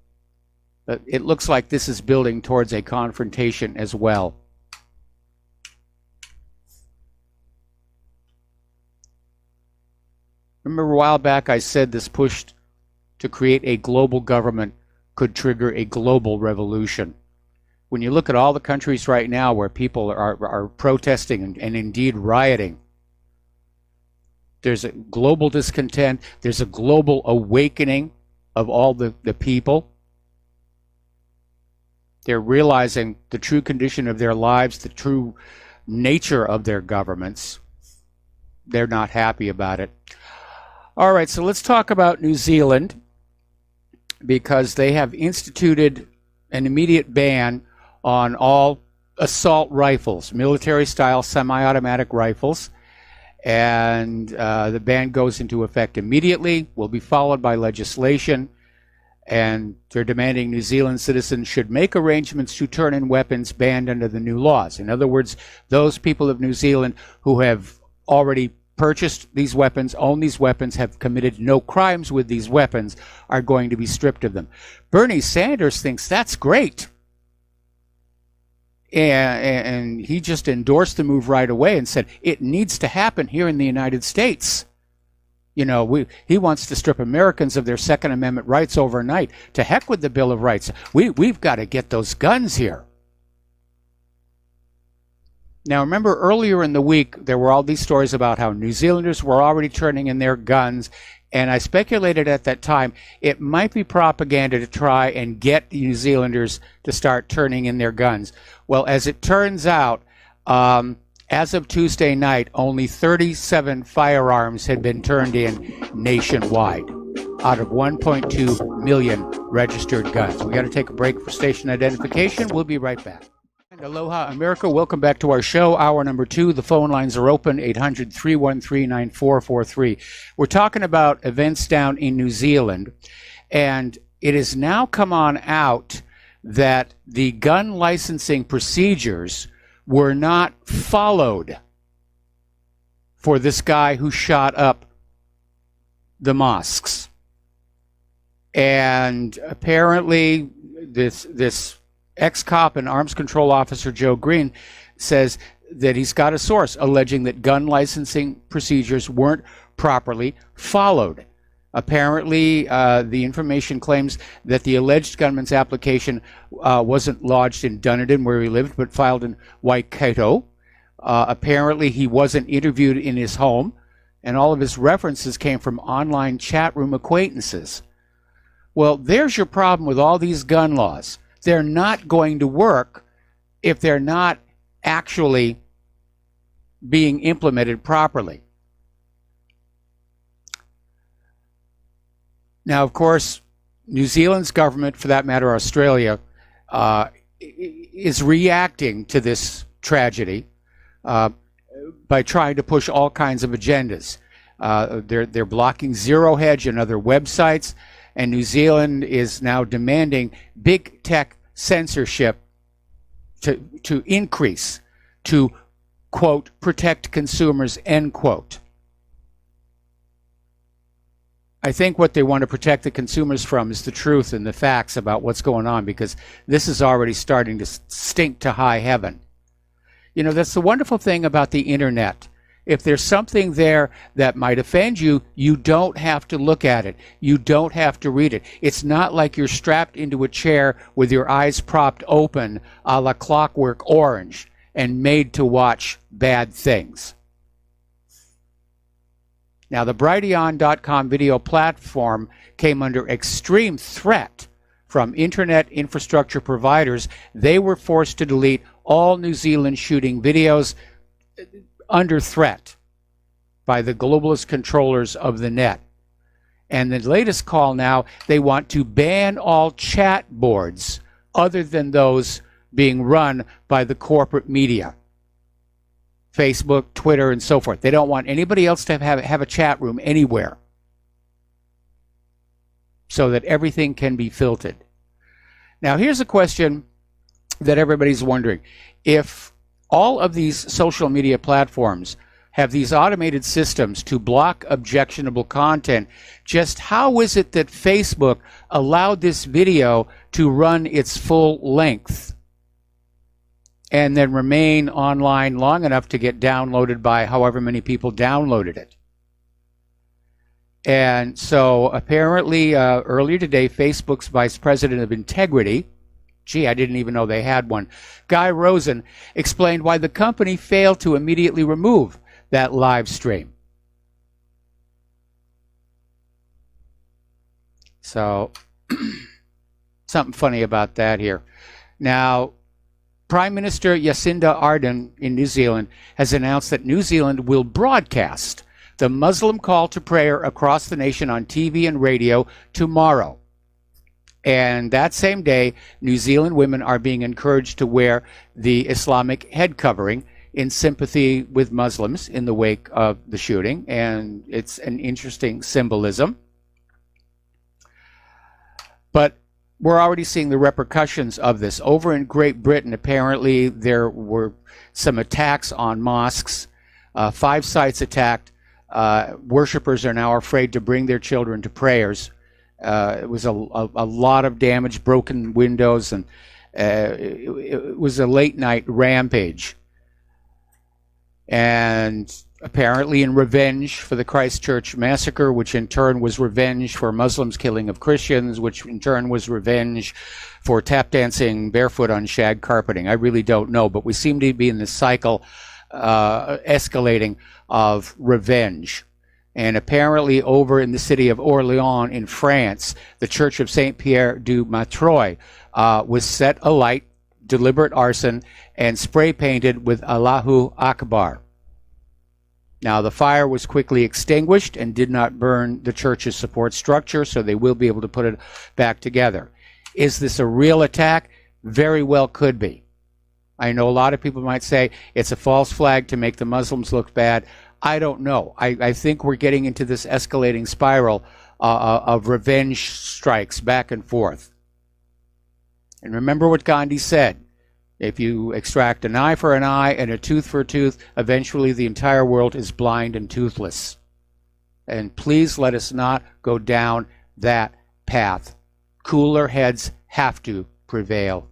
It looks like this is building towards a confrontation as well. Remember a while back I said this push to create a global government could trigger a global revolution. When you look at all the countries right now where people are protesting and indeed rioting, there's a global discontent, there's a global awakening of all the people. They're realizing the true condition of their lives, the true nature of their governments. They're not happy about it. All right, so let's talk about New Zealand, because they have instituted an immediate ban on all assault rifles, military-style semi-automatic rifles, and the ban goes into effect immediately, will be followed by legislation, and they're demanding New Zealand citizens should make arrangements to turn in weapons banned under the new laws. In other words, those people of New Zealand who have already purchased these weapons, own these weapons, have committed no crimes with these weapons, are going to be stripped of them. Bernie Sanders thinks that's great. And he just endorsed the move right away and said it needs to happen here in the United States. You know, he wants to strip Americans of their Second Amendment rights overnight. To heck with the Bill of Rights. We've got to get those guns here. Now, remember earlier in the week, there were all these stories about how New Zealanders were already turning in their guns, and I speculated at that time it might be propaganda to try and get New Zealanders to start turning in their guns. Well, as it turns out, as of Tuesday night, only 37 firearms had been turned in nationwide out of 1.2 million registered guns. We got to take a break for station identification. We'll be right back. Aloha, America. Welcome back to our show, hour number 2. The phone lines are open, 800-313-9443. We're talking about events down in New Zealand, and it has now come on out that the gun licensing procedures were not followed for this guy who shot up the mosques. And apparently this ex-cop and arms control officer Joe Green says that he's got a source alleging that gun licensing procedures weren't properly followed. Apparently, the information claims that the alleged gunman's application wasn't lodged in Dunedin, where he lived, but filed in Waikato. Apparently, he wasn't interviewed in his home, and all of his references came from online chat room acquaintances. Well, there's your problem with all these gun laws. They're not going to work if they're not actually being implemented properly. Now, of course, New Zealand's government, for that matter, Australia, is reacting to this tragedy by trying to push all kinds of agendas. They're blocking Zero Hedge and other websites, and New Zealand is now demanding big tech censorship to increase, to, quote, protect consumers, end quote. I think what they want to protect the consumers from is the truth and the facts about what's going on, because this is already starting to stink to high heaven. You know, that's the wonderful thing about the internet. If there's something there that might offend you, you don't have to look at it. You don't have to read it. It's not like you're strapped into a chair with your eyes propped open a la Clockwork Orange and made to watch bad things. Now, the Brighteon.com video platform came under extreme threat from internet infrastructure providers. They were forced to delete all New Zealand shooting videos under threat by the globalist controllers of the net. And the latest call now, they want to ban all chat boards other than those being run by the corporate media. Facebook, Twitter, and so forth. They don't want anybody else to have a chat room anywhere, so that everything can be filtered. Now, here's a question that everybody's wondering. If all of these social media platforms have these automated systems to block objectionable content, just how is it that Facebook allowed this video to run its full length and then remain online long enough to get downloaded by however many people downloaded it? And so apparently earlier today, Facebook's Vice President of Integrity, gee, I didn't even know they had one, Guy Rosen, explained why the company failed to immediately remove that live stream. So, something funny about that here. Now, Prime Minister Jacinda Ardern in New Zealand has announced that New Zealand will broadcast the Muslim call to prayer across the nation on TV and radio tomorrow. And that same day, New Zealand women are being encouraged to wear the Islamic head covering in sympathy with Muslims in the wake of the shooting, and it's an interesting symbolism. But we're already seeing the repercussions of this. Over in Great Britain, apparently there were some attacks on mosques, 5 sites attacked. Worshippers are now afraid to bring their children to prayers. It was a lot of damage, broken windows, and it was a late night rampage. And apparently in revenge for the Christchurch massacre, which in turn was revenge for Muslims' killing of Christians, which in turn was revenge for tap dancing barefoot on shag carpeting. I really don't know, but we seem to be in this cycle escalating of revenge. And apparently over in the city of Orléans in France, the Church of Saint Pierre du Matroi was set alight, deliberate arson, and spray painted with Allahu Akbar. Now, the fire was quickly extinguished and did not burn the church's support structure, so they will be able to put it back together. Is this a real attack? Very well could be. I know a lot of people might say it's a false flag to make the Muslims look bad. I don't know. I think we're getting into this escalating spiral of revenge strikes back and forth. And remember what Gandhi said. If you extract an eye for an eye and a tooth for a tooth, eventually the entire world is blind and toothless. And please let us not go down that path. Cooler heads have to prevail.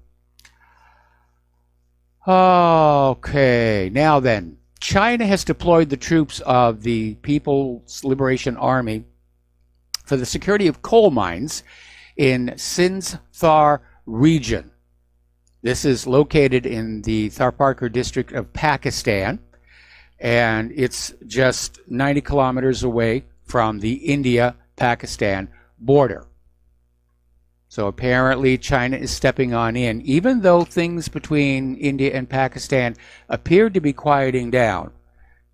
Okay, now then. China has deployed the troops of the People's Liberation Army for the security of coal mines in Sinzthar region. This is located in the Tharparkar district of Pakistan, and it's just 90 kilometers away from the India-Pakistan border. So apparently China is stepping on in, even though things between India and Pakistan appeared to be quieting down.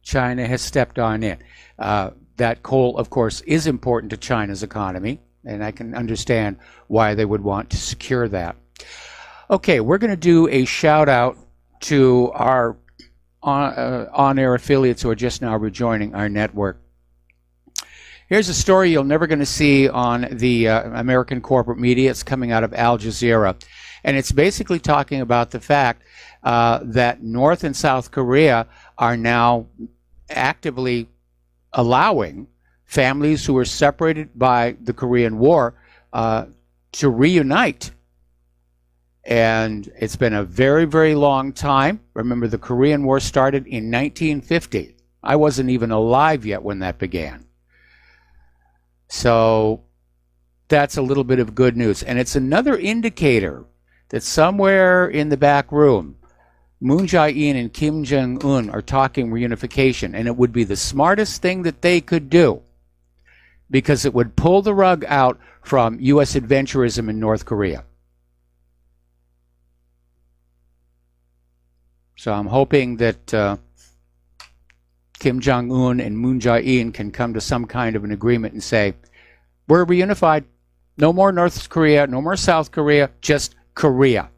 China has stepped on in. That coal, of course, is important to China's economy, and I can understand why they would want to secure that. Okay, we're going to do a shout out to our on-air affiliates who are just now rejoining our network. Here's a story you're never going to see on the American corporate media. It's coming out of Al Jazeera. And it's basically talking about the fact that North and South Korea are now actively allowing families who were separated by the Korean War to reunite. And it's been a very, very long time. Remember, the Korean War started in 1950. I wasn't even alive yet when that began. So that's a little bit of good news. And it's another indicator that somewhere in the back room, Moon Jae-in and Kim Jong-un are talking reunification. And it would be the smartest thing that they could do, because it would pull the rug out from U.S. adventurism in North Korea. So I'm hoping that Kim Jong-un and Moon Jae-in can come to some kind of an agreement and say, we're reunified. No more North Korea, no more South Korea, just Korea.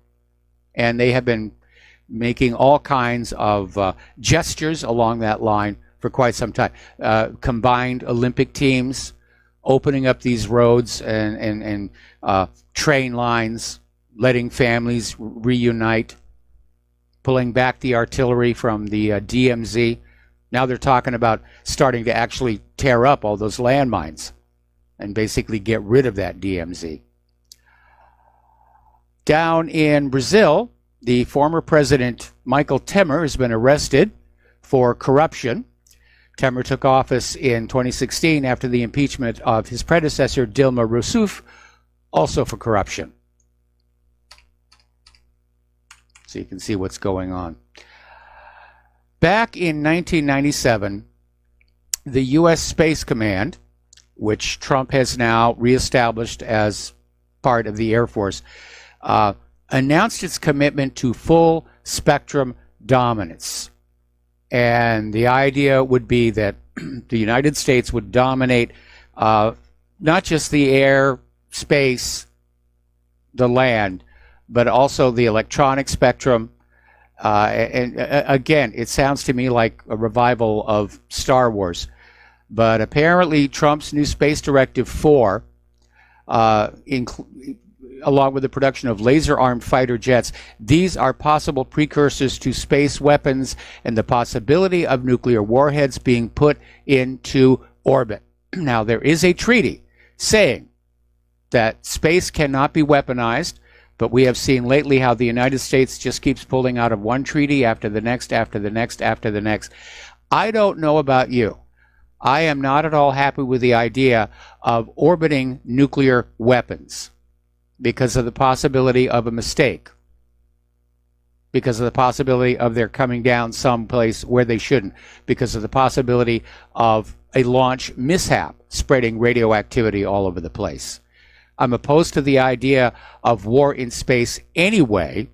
And they have been making all kinds of gestures along that line for quite some time. Combined Olympic teams, opening up these roads and train lines, letting families reunite, pulling back the artillery from the DMZ. Now they're talking about starting to actually tear up all those landmines and basically get rid of that DMZ. Down in Brazil, the former president, Michael Temer, has been arrested for corruption. Temer took office in 2016 after the impeachment of his predecessor, Dilma Rousseff, also for corruption. So you can see what's going on. Back in 1997, the U.S. Space Command, which Trump has now reestablished as part of the Air Force, announced its commitment to full spectrum dominance. And the idea would be that the United States would dominate not just the air, space, the land, but also the electronic spectrum. And again, it sounds to me like a revival of Star Wars. But apparently Trump's new Space Directive 4, along with the production of laser-armed fighter jets, these are possible precursors to space weapons and the possibility of nuclear warheads being put into orbit. Now, there is a treaty saying that space cannot be weaponized, but we have seen lately how the United States just keeps pulling out of one treaty after the next, after the next, after the next. I don't know about you. I am not at all happy with the idea of orbiting nuclear weapons because of the possibility of a mistake, because of the possibility of their coming down someplace where they shouldn't, because of the possibility of a launch mishap spreading radioactivity all over the place. I'm opposed to the idea of war in space anyway,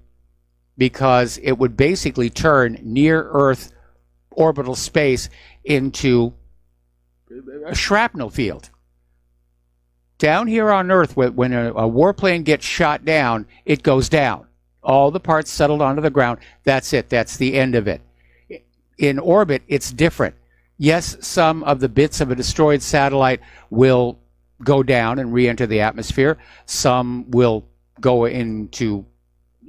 because it would basically turn near-Earth orbital space into a shrapnel field. Down here on Earth, when a warplane gets shot down, it goes down. All the parts settled onto the ground. That's it. That's the end of it. In orbit, it's different. Yes, some of the bits of a destroyed satellite will go down and re-enter the atmosphere. Some will go into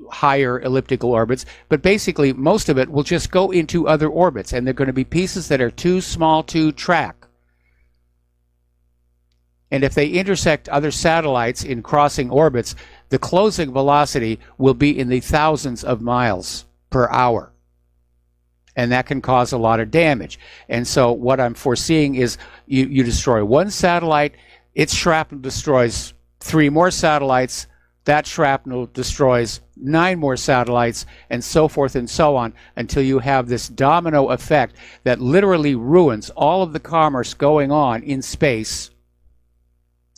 higher elliptical orbits. But basically, most of it will just go into other orbits. And they're going to be pieces that are too small to track. And if they intersect other satellites in crossing orbits, the closing velocity will be in the thousands of miles per hour. And that can cause a lot of damage. And so what I'm foreseeing is you destroy one satellite, its shrapnel destroys 3 more satellites, that shrapnel destroys 9 more satellites, and so forth and so on, until you have this domino effect that literally ruins all of the commerce going on in space,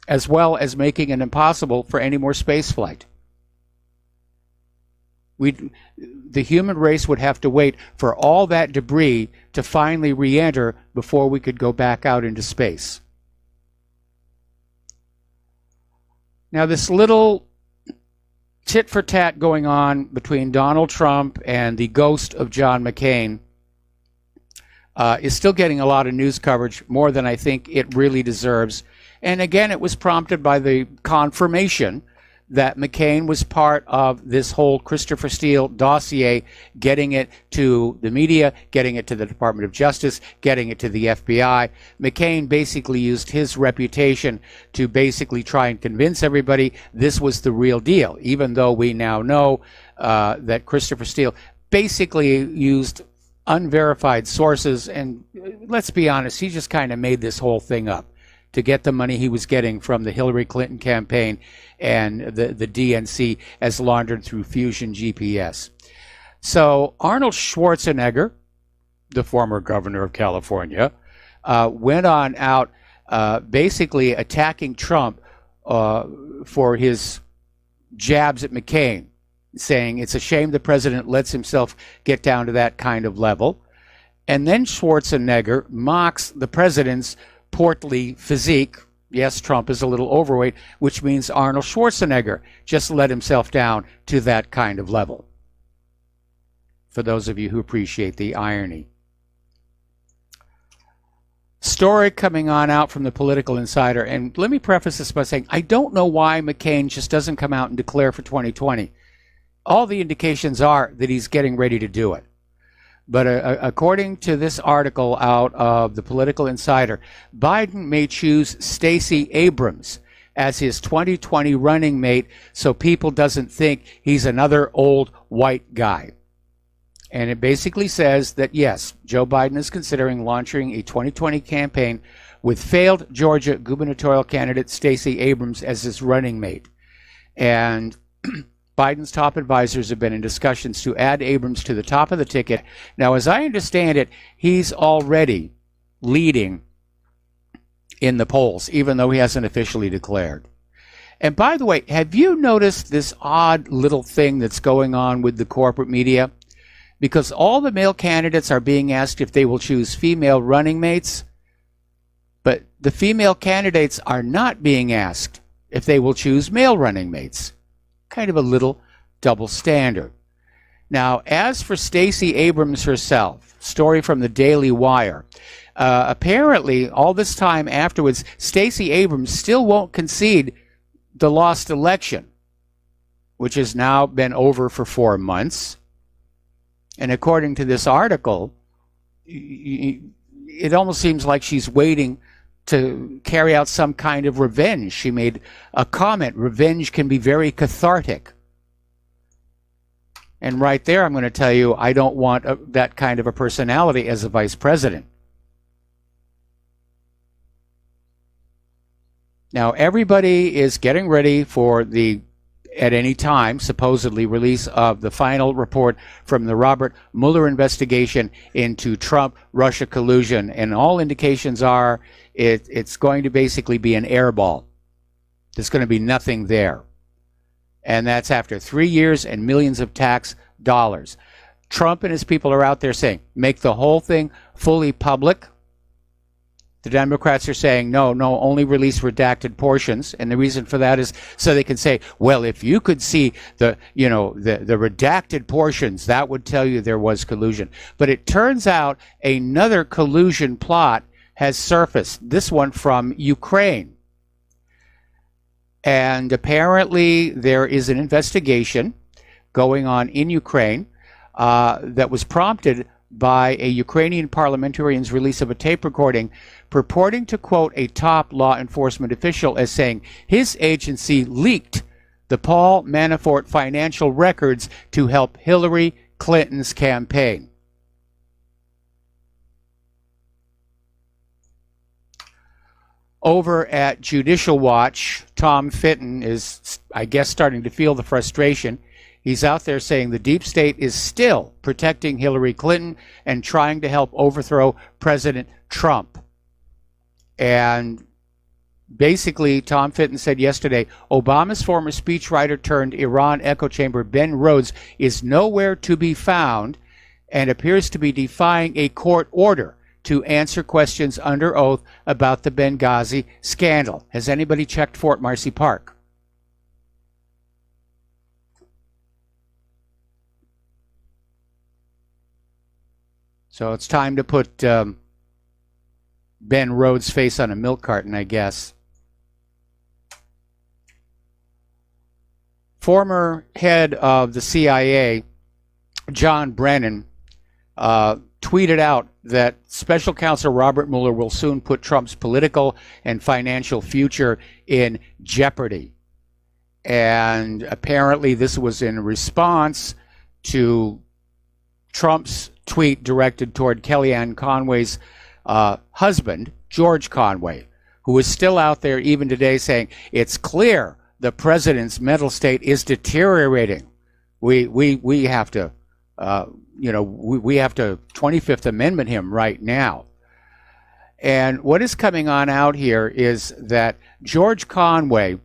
as well as making it impossible for any more space flight. The human race would have to wait for all that debris to finally re-enter before we could go back out into space. Now, this little tit for tat going on between Donald Trump and the ghost of John McCain is still getting a lot of news coverage, more than I think it really deserves. And again, it was prompted by the confirmation that McCain was part of this whole Christopher Steele dossier, getting it to the media, getting it to the Department of Justice, getting it to the FBI. McCain basically used his reputation to basically try and convince everybody this was the real deal, even though we now know that Christopher Steele basically used unverified sources, and let's be honest, he just kind of made this whole thing up to get the money he was getting from the Hillary Clinton campaign and the DNC as laundered through Fusion GPS. So Arnold Schwarzenegger, the former governor of California, went on out basically attacking Trump for his jabs at McCain, saying it's a shame the president lets himself get down to that kind of level. And then Schwarzenegger mocks the president's portly physique. Yes, Trump is a little overweight, which means Arnold Schwarzenegger just let himself down to that kind of level. For those of you who appreciate the irony. story coming on out from the Political Insider, and let me preface this by saying I don't know why McCain just doesn't come out and declare for 2020. All the indications are that he's getting ready to do it. But according to this article out of the Political Insider, Biden may choose Stacey Abrams as his 2020 running mate so people doesn't think he's another old white guy. And it basically says that, yes, Joe Biden is considering launching a 2020 campaign with failed Georgia gubernatorial candidate Stacey Abrams as his running mate. And Biden's top advisors have been in discussions to add Abrams to the top of the ticket. Now, as I understand it, he's already leading in the polls, even though he hasn't officially declared. And by the way, have you noticed this odd little thing that's going on with the corporate media? Because all the male candidates are being asked if they will choose female running mates, but the female candidates are not being asked if they will choose male running mates. Kind of a little double standard. Now, as for Stacey Abrams herself, story from the Daily Wire, apparently all this time afterwards, Stacey Abrams still won't concede the lost election, which has now been over for 4 months. And according to this article, it almost seems like she's waiting to carry out some kind of revenge. She made a comment, revenge can be very cathartic. And right there, I'm going to tell you, I don't want that kind of a personality as a vice president. Now, everybody is getting ready for the, at any time, supposedly, release of the final report from the Robert Mueller investigation into Trump-Russia collusion. And all indications are it's going to basically be an airball. There's going to be nothing there. And that's after 3 years and millions of tax dollars. Trump and his people are out there saying, make the whole thing fully public. The Democrats are saying, no, only release redacted portions. And the reason for that is so they can say, well, if you could see the redacted portions, that would tell you there was collusion. But it turns out another collusion plot has surfaced, this one from Ukraine. And apparently there is an investigation going on in Ukraine that was prompted by a Ukrainian parliamentarian's release of a tape recording purporting to quote a top law enforcement official as saying his agency leaked the Paul Manafort financial records to help Hillary Clinton's campaign. Over at Judicial Watch, Tom Fitton is, I guess, starting to feel the frustration. He's out there saying the deep state is still protecting Hillary Clinton and trying to help overthrow President Trump. And basically, Tom Fitton said yesterday, Obama's former speechwriter turned Iran echo chamber Ben Rhodes is nowhere to be found and appears to be defying a court order to answer questions under oath about the Benghazi scandal. Has anybody checked Fort Marcy Park? So it's time to put Ben Rhodes' face on a milk carton, I guess. Former head of the CIA, John Brennan, tweeted out that Special Counsel Robert Mueller will soon put Trump's political and financial future in jeopardy. And apparently this was in response to Trump's tweet directed toward Kellyanne Conway's husband, George Conway, who is still out there even today saying, it's clear the president's mental state is deteriorating. We have to, we have to 25th Amendment him right now. And what is coming on out here is that George Conway,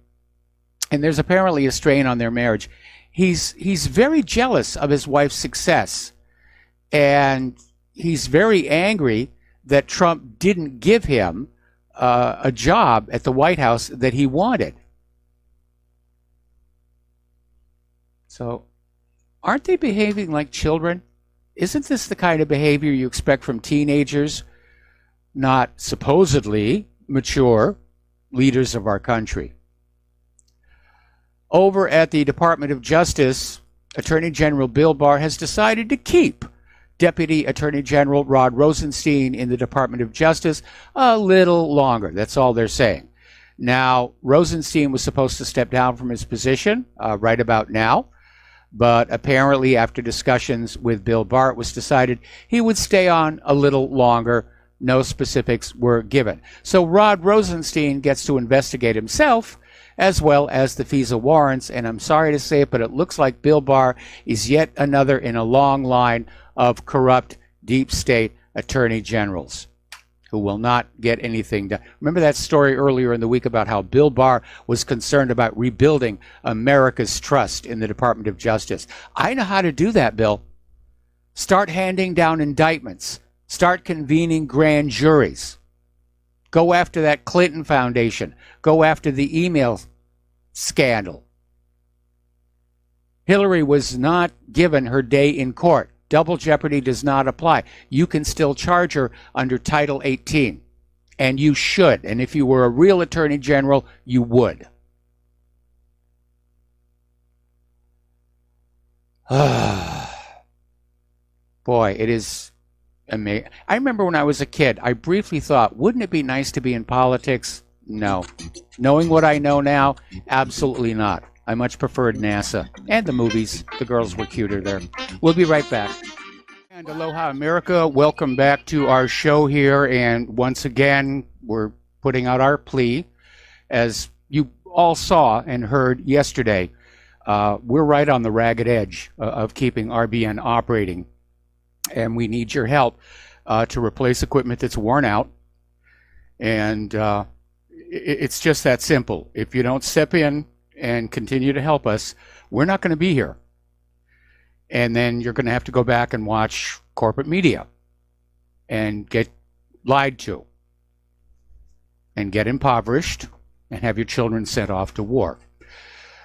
and there's apparently a strain on their marriage, he's very jealous of his wife's success. And he's very angry that Trump didn't give him a job at the White House that he wanted. So, aren't they behaving like children? Isn't this the kind of behavior you expect from teenagers not supposedly mature leaders of our country. Over at the Department of Justice, Attorney General Bill Barr has decided to keep Deputy Attorney General Rod Rosenstein in the Department of Justice a little longer. That's all they're saying. Now, Rosenstein was supposed to step down from his position right about now, but apparently after discussions with Bill Barr, it was decided he would stay on a little longer. No specifics were given. So Rod Rosenstein gets to investigate himself as well as the FISA warrants, and I'm sorry to say it, but it looks like Bill Barr is yet another in a long line of corrupt deep state attorney generals who will not get anything done. Remember that story earlier in the week about how Bill Barr was concerned about rebuilding America's trust in the Department of Justice? I know how to do that, Bill. Start handing down indictments. Start convening grand juries. Go after that Clinton Foundation. Go after the email scandal. Hillary was not given her day in court. Double jeopardy does not apply. You can still charge her under Title 18. And you should. And if you were a real attorney general, you would. Boy, it is amazing. I remember when I was a kid, I briefly thought, wouldn't it be nice to be in politics? No. Knowing what I know now, absolutely not. I much preferred NASA and the movies. The girls were cuter there. We'll be right back. And aloha, America. Welcome back to our show here. And once again, we're putting out our plea. As you all saw and heard yesterday, we're right on the ragged edge of keeping RBN operating. And we need your help to replace equipment that's worn out. And it's just that simple. If you don't step in and continue to help us, we're not going to be here. And then you're going to have to go back and watch corporate media and get lied to and get impoverished and have your children sent off to war.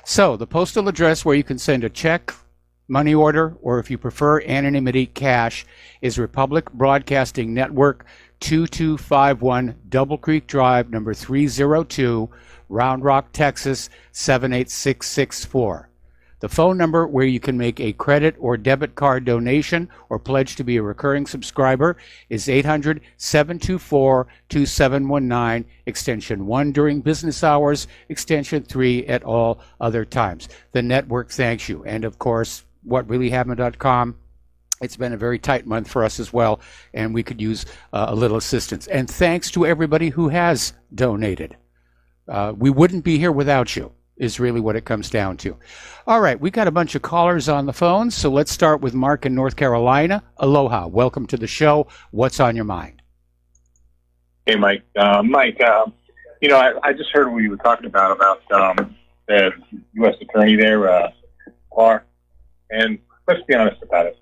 So the postal address where you can send a check, money order, or if you prefer anonymity, cash, is Republic Broadcasting Network, 2251 Double Creek Drive, number 302, Round Rock, Texas, 78664. The phone number where you can make a credit or debit card donation or pledge to be a recurring subscriber is 800-724-2719, extension 1 during business hours, extension 3 at all other times. The network thanks you. And of course, whatreallyhappened.com. It's been a very tight month for us as well, and we could use a little assistance. And thanks to everybody who has donated. We wouldn't be here without you, is really what it comes down to. All right, we got a bunch of callers on the phone, so let's start with Mark in North Carolina. Aloha, welcome to the show. What's on your mind? Hey, Mike. I just heard what you were talking about the U.S. attorney there, Barr, and let's be honest about it.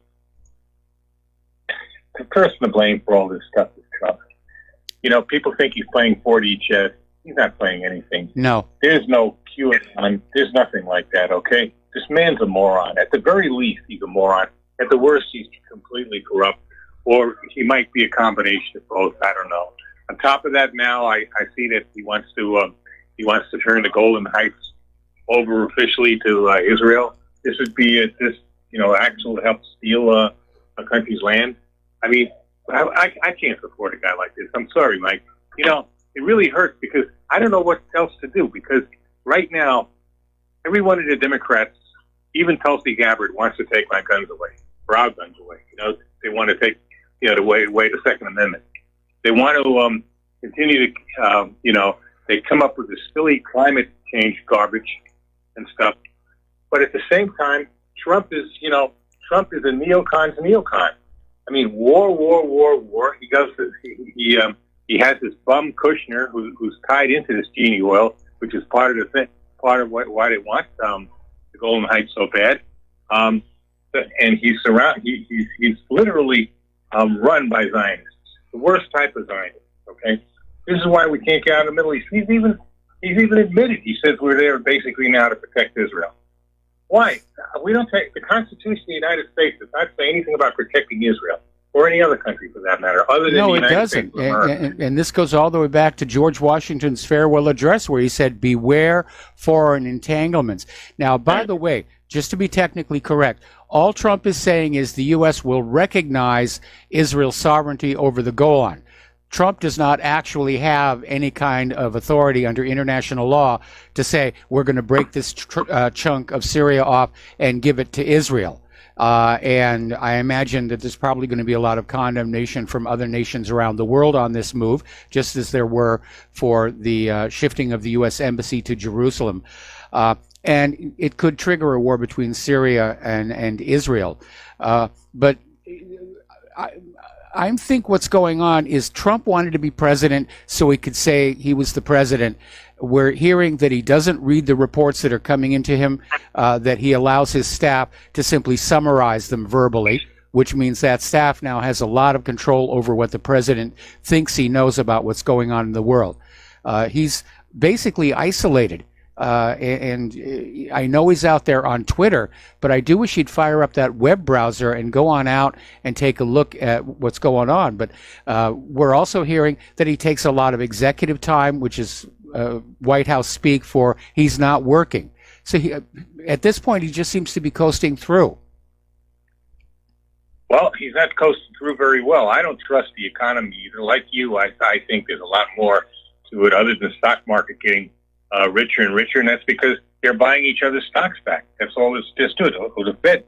The person to blame for all this stuff is Trump. People think he's playing 4D chess. He's not playing anything. No. There's no QAnon. There's nothing like that, okay? This man's a moron. At the very least, he's a moron. At the worst, he's completely corrupt. Or he might be a combination of both. I don't know. On top of that, now I see that he wants to turn the Golden Heights over officially to Israel. This would be actual help steal a country's land. I mean, I can't support a guy like this. I'm sorry, Mike. It really hurts because I don't know what else to do, because right now, every one of the Democrats, even Tulsi Gabbard, wants to take my guns away, or our guns away. They want to take, away the Second Amendment. They want to continue to, they come up with this silly climate change garbage and stuff. But at the same time, Trump is a neocon's neocon. I mean, war. He goes to, he has this bum Kushner who's tied into this genie oil, which is part of why they want the Golden Heights so bad. And he's literally run by Zionists, the worst type of Zionists. Okay, this is why we can't get out of the Middle East. He's even admitted. He says we're there basically now to protect Israel. Why? We don't take the Constitution of the United States does not say anything about protecting Israel. or any other country for that matter, other than No, the it United doesn't. States of America. And this goes all the way back to George Washington's farewell address, where he said, "Beware foreign entanglements." Now, by the way, just to be technically correct, all Trump is saying is the U.S. will recognize Israel's sovereignty over the Golan. Trump does not actually have any kind of authority under international law to say we're going to break this chunk of Syria off and give it to Israel. And I imagine that there's probably going to be a lot of condemnation from other nations around the world on this move, just as there were for the shifting of the U.S. Embassy to Jerusalem. And it could trigger a war between Syria and Israel. But I think what's going on is Trump wanted to be president so he could say he was the president. We're hearing that he doesn't read the reports that are coming into him, that he allows his staff to simply summarize them verbally, which means that staff now has a lot of control over what the president thinks he knows about what's going on in the world. He's basically isolated. And I know he's out there on Twitter, but I do wish he'd fire up that web browser and go on out and take a look at what's going on. But we're also hearing that he takes a lot of executive time, which is White House speak for he's not working. So at this point, he just seems to be coasting through. Well, he's not coasting through very well. I don't trust the economy either. Like you, I think there's a lot more to it other than the stock market getting richer and richer, and that's because they're buying each other's stocks back. That's all it's just to it. Or the Fed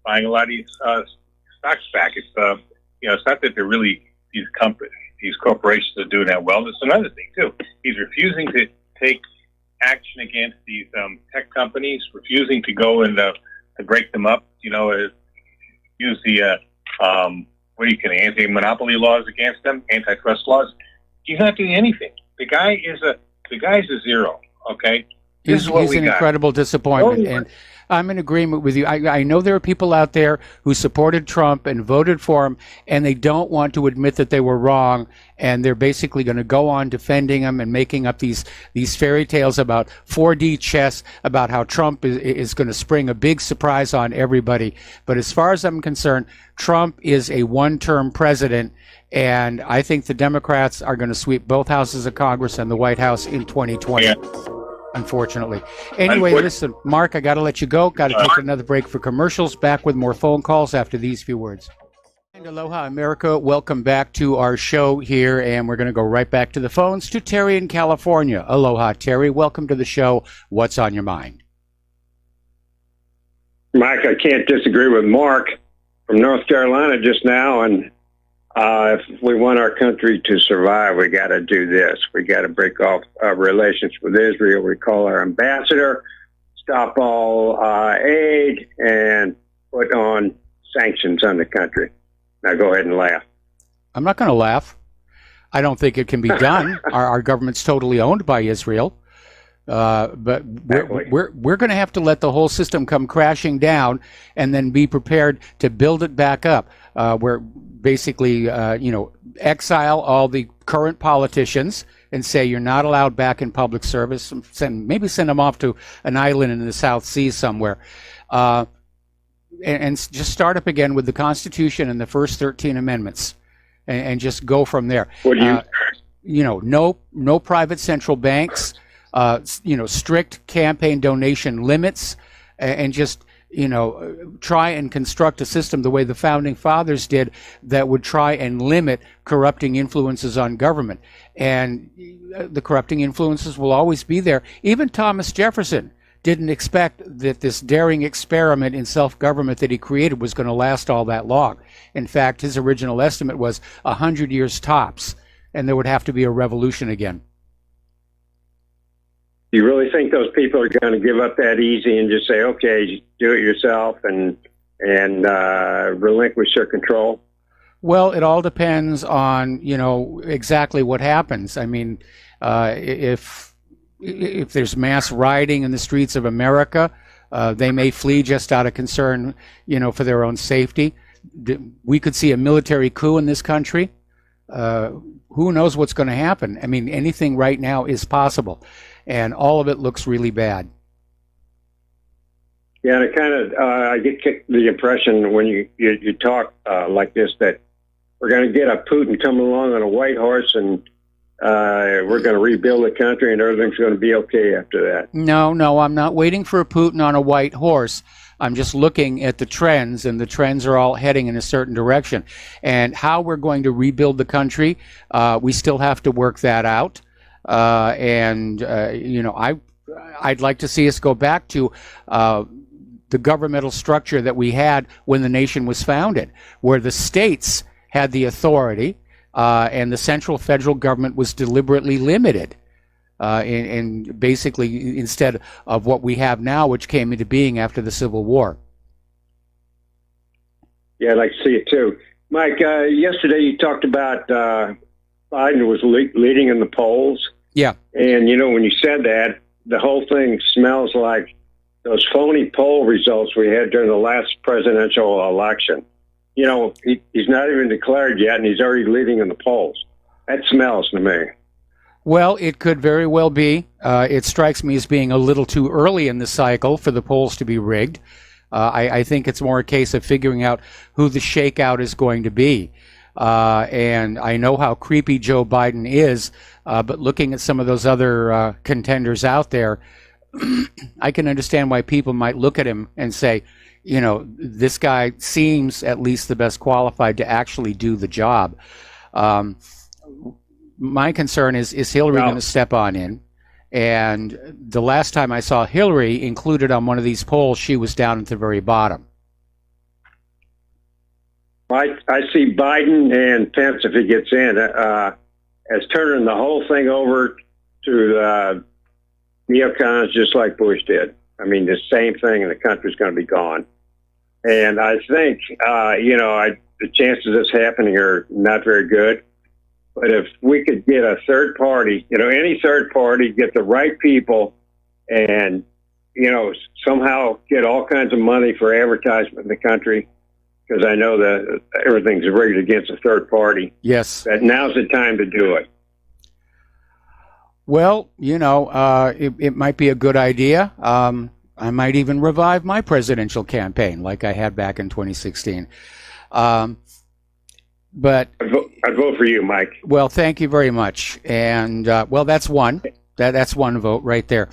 buying a lot of these stocks back. It's it's not that they're really these corporations are doing that well. There's another thing too. He's refusing to take action against these tech companies, refusing to go and to break them up. Use the anti-monopoly laws against them, antitrust laws. He's not doing anything. The guy's a zero. Okay, He's an incredible disappointment, and I'm in agreement with you. I know there are people out there who supported Trump and voted for him, and they don't want to admit that they were wrong, and they're basically going to go on defending him and making up these fairy tales about 4D chess, about how Trump is going to spring a big surprise on everybody. But as far as I'm concerned, Trump is a one-term president, and I think the Democrats are going to sweep both houses of Congress and the White House in 2020. Yeah. Unfortunately. Anyway, listen, Mark, I got to let you go. Got to take another break for commercials. Back with more phone calls after these few words. And aloha, America. Welcome back to our show here, and we're going to go right back to the phones to Terry in California. Aloha, Terry. Welcome to the show. What's on your mind? Mike, I can't disagree with Mark from North Carolina just now, and if we want our country to survive, we got to do this. We got to break off relations with Israel, recall our ambassador, stop all aid, and put on sanctions on the country. Now go ahead and laugh. I'm not going to laugh. I don't think it can be done. Our government's totally owned by Israel. But we're going to have to let the whole system come crashing down and then be prepared to build it back up. We're basically, exile all the current politicians and say you're not allowed back in public service. Maybe send them off to an island in the South Seas somewhere. And just start up again with the Constitution and the first 13 amendments and just go from there. What do you? No private central banks. Strict campaign donation limits, and just, try and construct a system the way the founding fathers did that would try and limit corrupting influences on government. And the corrupting influences will always be there. Even Thomas Jefferson didn't expect that this daring experiment in self-government that he created was going to last all that long. In fact, his original estimate was 100 years tops, and there would have to be a revolution again. You really think those people are going to give up that easy and just say, okay, do it yourself and relinquish their control? Well, it all depends on, exactly what happens. I mean, if there's mass rioting in the streets of America, they may flee just out of concern, for their own safety. We could see a military coup in this country. Who knows what's going to happen? I mean, anything right now is possible. And all of it looks really bad. Yeah, and it kind of I get the impression when you talk like this that we're going to get a Putin coming along on a white horse and we're going to rebuild the country and everything's going to be okay after that. No, I'm not waiting for a Putin on a white horse. I'm just looking at the trends, and the trends are all heading in a certain direction. And how we're going to rebuild the country, we still have to work that out. I'd like to see us go back to the governmental structure that we had when the nation was founded, where the states had the authority and the central federal government was deliberately limited. And basically, instead of what we have now, which came into being after the Civil War. Yeah, I'd like to see it too. Mike, yesterday you talked about Biden was leading in the polls. Yeah. And, when you said that, the whole thing smells like those phony poll results we had during the last presidential election. He's not even declared yet, and he's already leading in the polls. That smells to me. Well, it could very well be. It strikes me as being a little too early in the cycle for the polls to be rigged. I think it's more a case of figuring out who the shakeout is going to be. And I know how creepy Joe Biden is, but looking at some of those other contenders out there, I can understand why people might look at him and say, this guy seems at least the best qualified to actually do the job. My concern is Hillary going to step on in? And the last time I saw Hillary included on one of these polls, she was down at the very bottom. I see Biden and Pence, if he gets in, as turning the whole thing over to neocons, just like Bush did. I mean, the same thing, and the country's going to be gone. And I think, the chances of this happening are not very good. But if we could get a third party, any third party, get the right people and, somehow get all kinds of money for advertisement in the country, because I know that everything's rigged against a third party. Yes. That now's the time to do it. Well, it might be a good idea. I might even revive my presidential campaign like I had back in 2016. But I'd vote for you, Mike. Well, thank you very much. And that's one. That's one vote right there.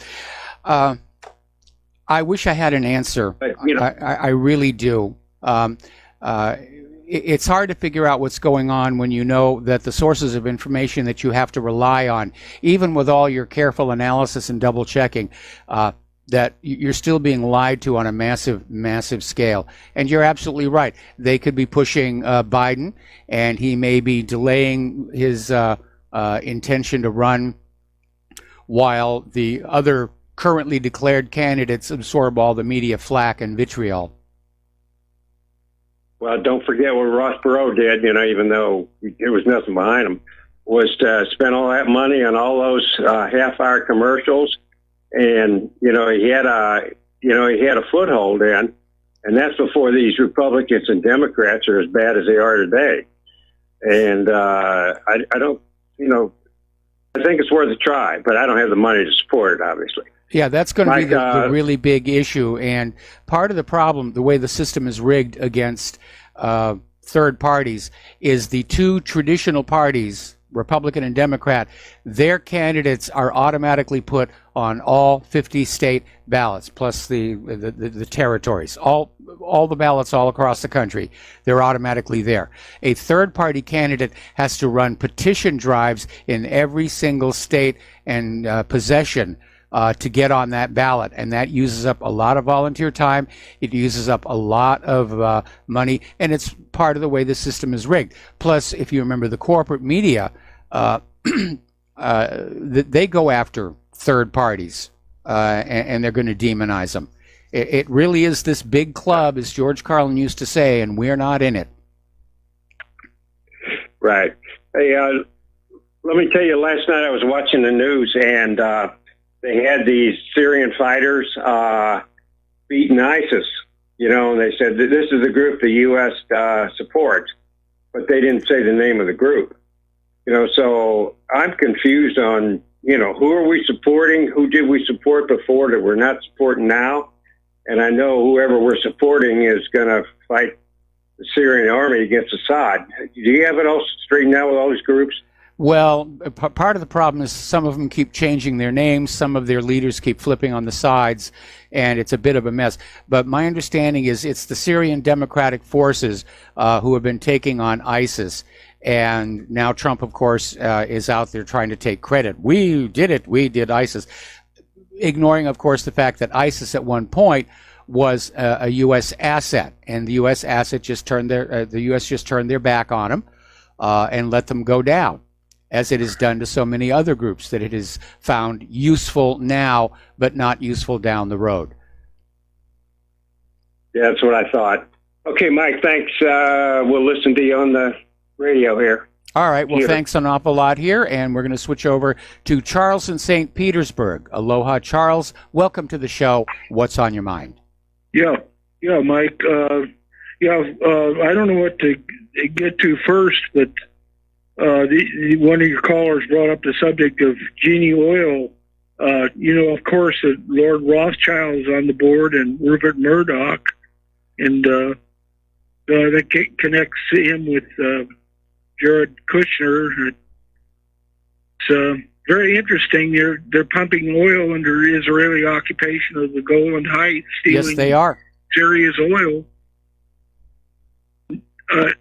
I wish I had an answer. But, I really do. It's hard to figure out what's going on when you know that the sources of information that you have to rely on, even with all your careful analysis and double checking, that you're still being lied to on a massive, massive scale. And you're absolutely right. They could be pushing Biden, and he may be delaying his intention to run while the other currently declared candidates absorb all the media flack and vitriol. Well, don't forget what Ross Perot did, even though there was nothing behind him, was to spend all that money on all those half-hour commercials. And, he had a foothold in, and that's before these Republicans and Democrats are as bad as they are today. And I don't, I think it's worth a try, but I don't have the money to support it, obviously. Yeah, that's going to be the really big issue. And part of the problem, the way the system is rigged against third parties, is the two traditional parties, Republican and Democrat, their candidates are automatically put on all 50 state ballots, plus the territories, all the ballots all across the country. They're automatically there. A third party candidate has to run petition drives in every single state and possession to get on that ballot, and that uses up a lot of volunteer time. It uses up a lot of money, and it's part of the way the system is rigged. Plus, if you remember, the corporate media, they go after third parties, and they're going to demonize them. It really is this big club, as George Carlin used to say, and we're not in it. Right. Hey, let me tell you, last night I was watching the news, and they had these Syrian fighters beating ISIS, and they said that this is the group the U.S. supports, but they didn't say the name of the group. So I'm confused on, who are we supporting? Who did we support before that we're not supporting now? And I know whoever we're supporting is going to fight the Syrian army against Assad. Do you have it all straightened out with all these groups? Well, part of the problem is some of them keep changing their names, some of their leaders keep flipping on the sides, and it's a bit of a mess. But my understanding is it's the Syrian Democratic Forces who have been taking on ISIS. And now Trump, of course, is out there trying to take credit. We did it. We did ISIS. Ignoring, of course, the fact that ISIS at one point was a U.S. asset, and the U.S. asset just turned the U.S. just turned their back on them and let them go down, as it has done to so many other groups that it has found useful now, but not useful down the road. Yeah, that's what I thought. Okay, Mike, thanks. We'll listen to you on the radio here. All right, well, thanks an awful lot here, and we're going to switch over to Charles in St. Petersburg. Aloha, Charles. Welcome to the show. What's on your mind? Yeah, Mike. I don't know what to get to first, but one of your callers brought up the subject of Genie Oil. Of course, Lord Rothschild is on the board and Rupert Murdoch, and that connects him with Jared Kushner. It's very interesting. They're pumping oil under Israeli occupation of the Golan Heights, stealing yes, they are. Syria's oil.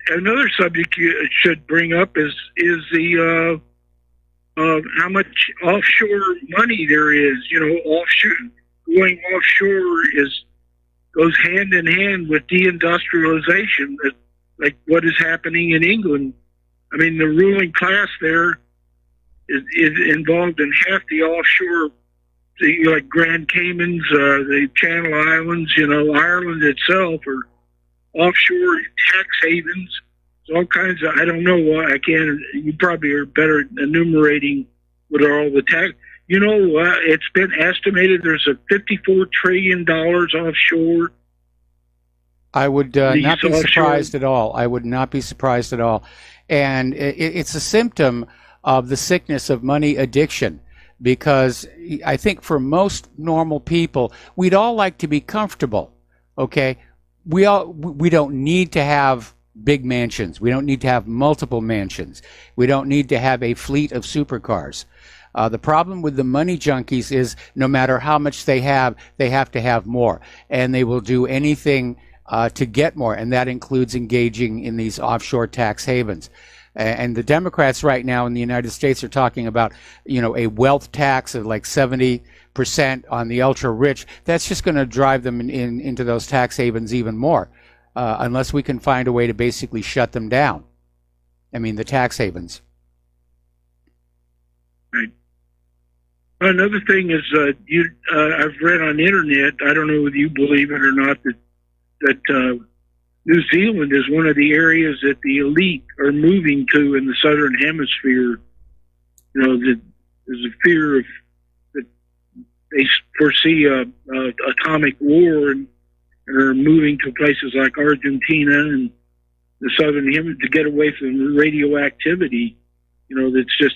Another subject you should bring up is the how much offshore money there is. Going offshore goes hand in hand with deindustrialization. Like what is happening in England. I mean, the ruling class there is involved in half the offshore, like Grand Caymans, the Channel Islands, Ireland itself, or offshore tax havens. All kinds of, I don't know why I can't, you probably are better at enumerating what are all the tax. It's been estimated there's a $54 trillion offshore. I would not be surprised at all. I would not be surprised at all. And it's a symptom of the sickness of money addiction, because I think for most normal people, we'd all like to be comfortable, okay? We don't need to have big mansions. We don't need to have multiple mansions. We don't need to have a fleet of supercars. The problem with the money junkies is no matter how much they have to have more, and they will do anything to get more, and that includes engaging in these offshore tax havens. And the Democrats right now in the United States are talking about, a wealth tax of like 70% on the ultra rich. That's just going to drive them into those tax havens even more, unless we can find a way to basically shut them down. I mean, the tax havens. Right. Another thing is, I've read on the internet, I don't know whether you believe it or not, that New Zealand is one of the areas that the elite are moving to in the Southern Hemisphere. That there's a fear of that they foresee a atomic war and are moving to places like Argentina and the Southern Hemisphere to get away from the radioactivity. That's just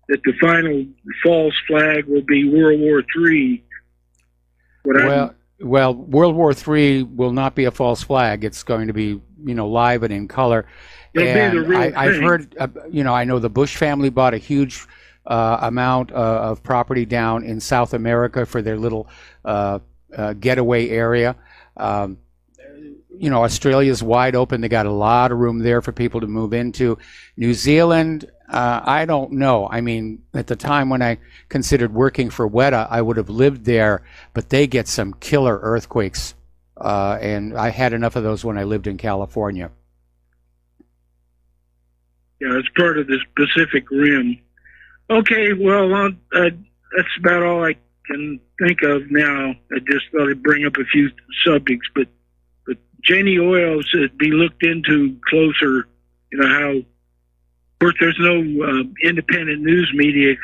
that the final false flag will be World War III. Well, World War III will not be a false flag. It's going to be, live and in color. And I've heard, I know the Bush family bought a huge amount of property down in South America for their little getaway area. Australia's wide open. They got a lot of room there for people to move into. New Zealand, I don't know. I mean, at the time when I considered working for WETA, I would have lived there, but they get some killer earthquakes. And I had enough of those when I lived in California. Yeah, it's part of this Pacific Rim. Okay, well, that's about all I can think of now. I just thought I'd bring up a few subjects, but Genie Oil should be looked into closer. How, of course, there's no independent news media,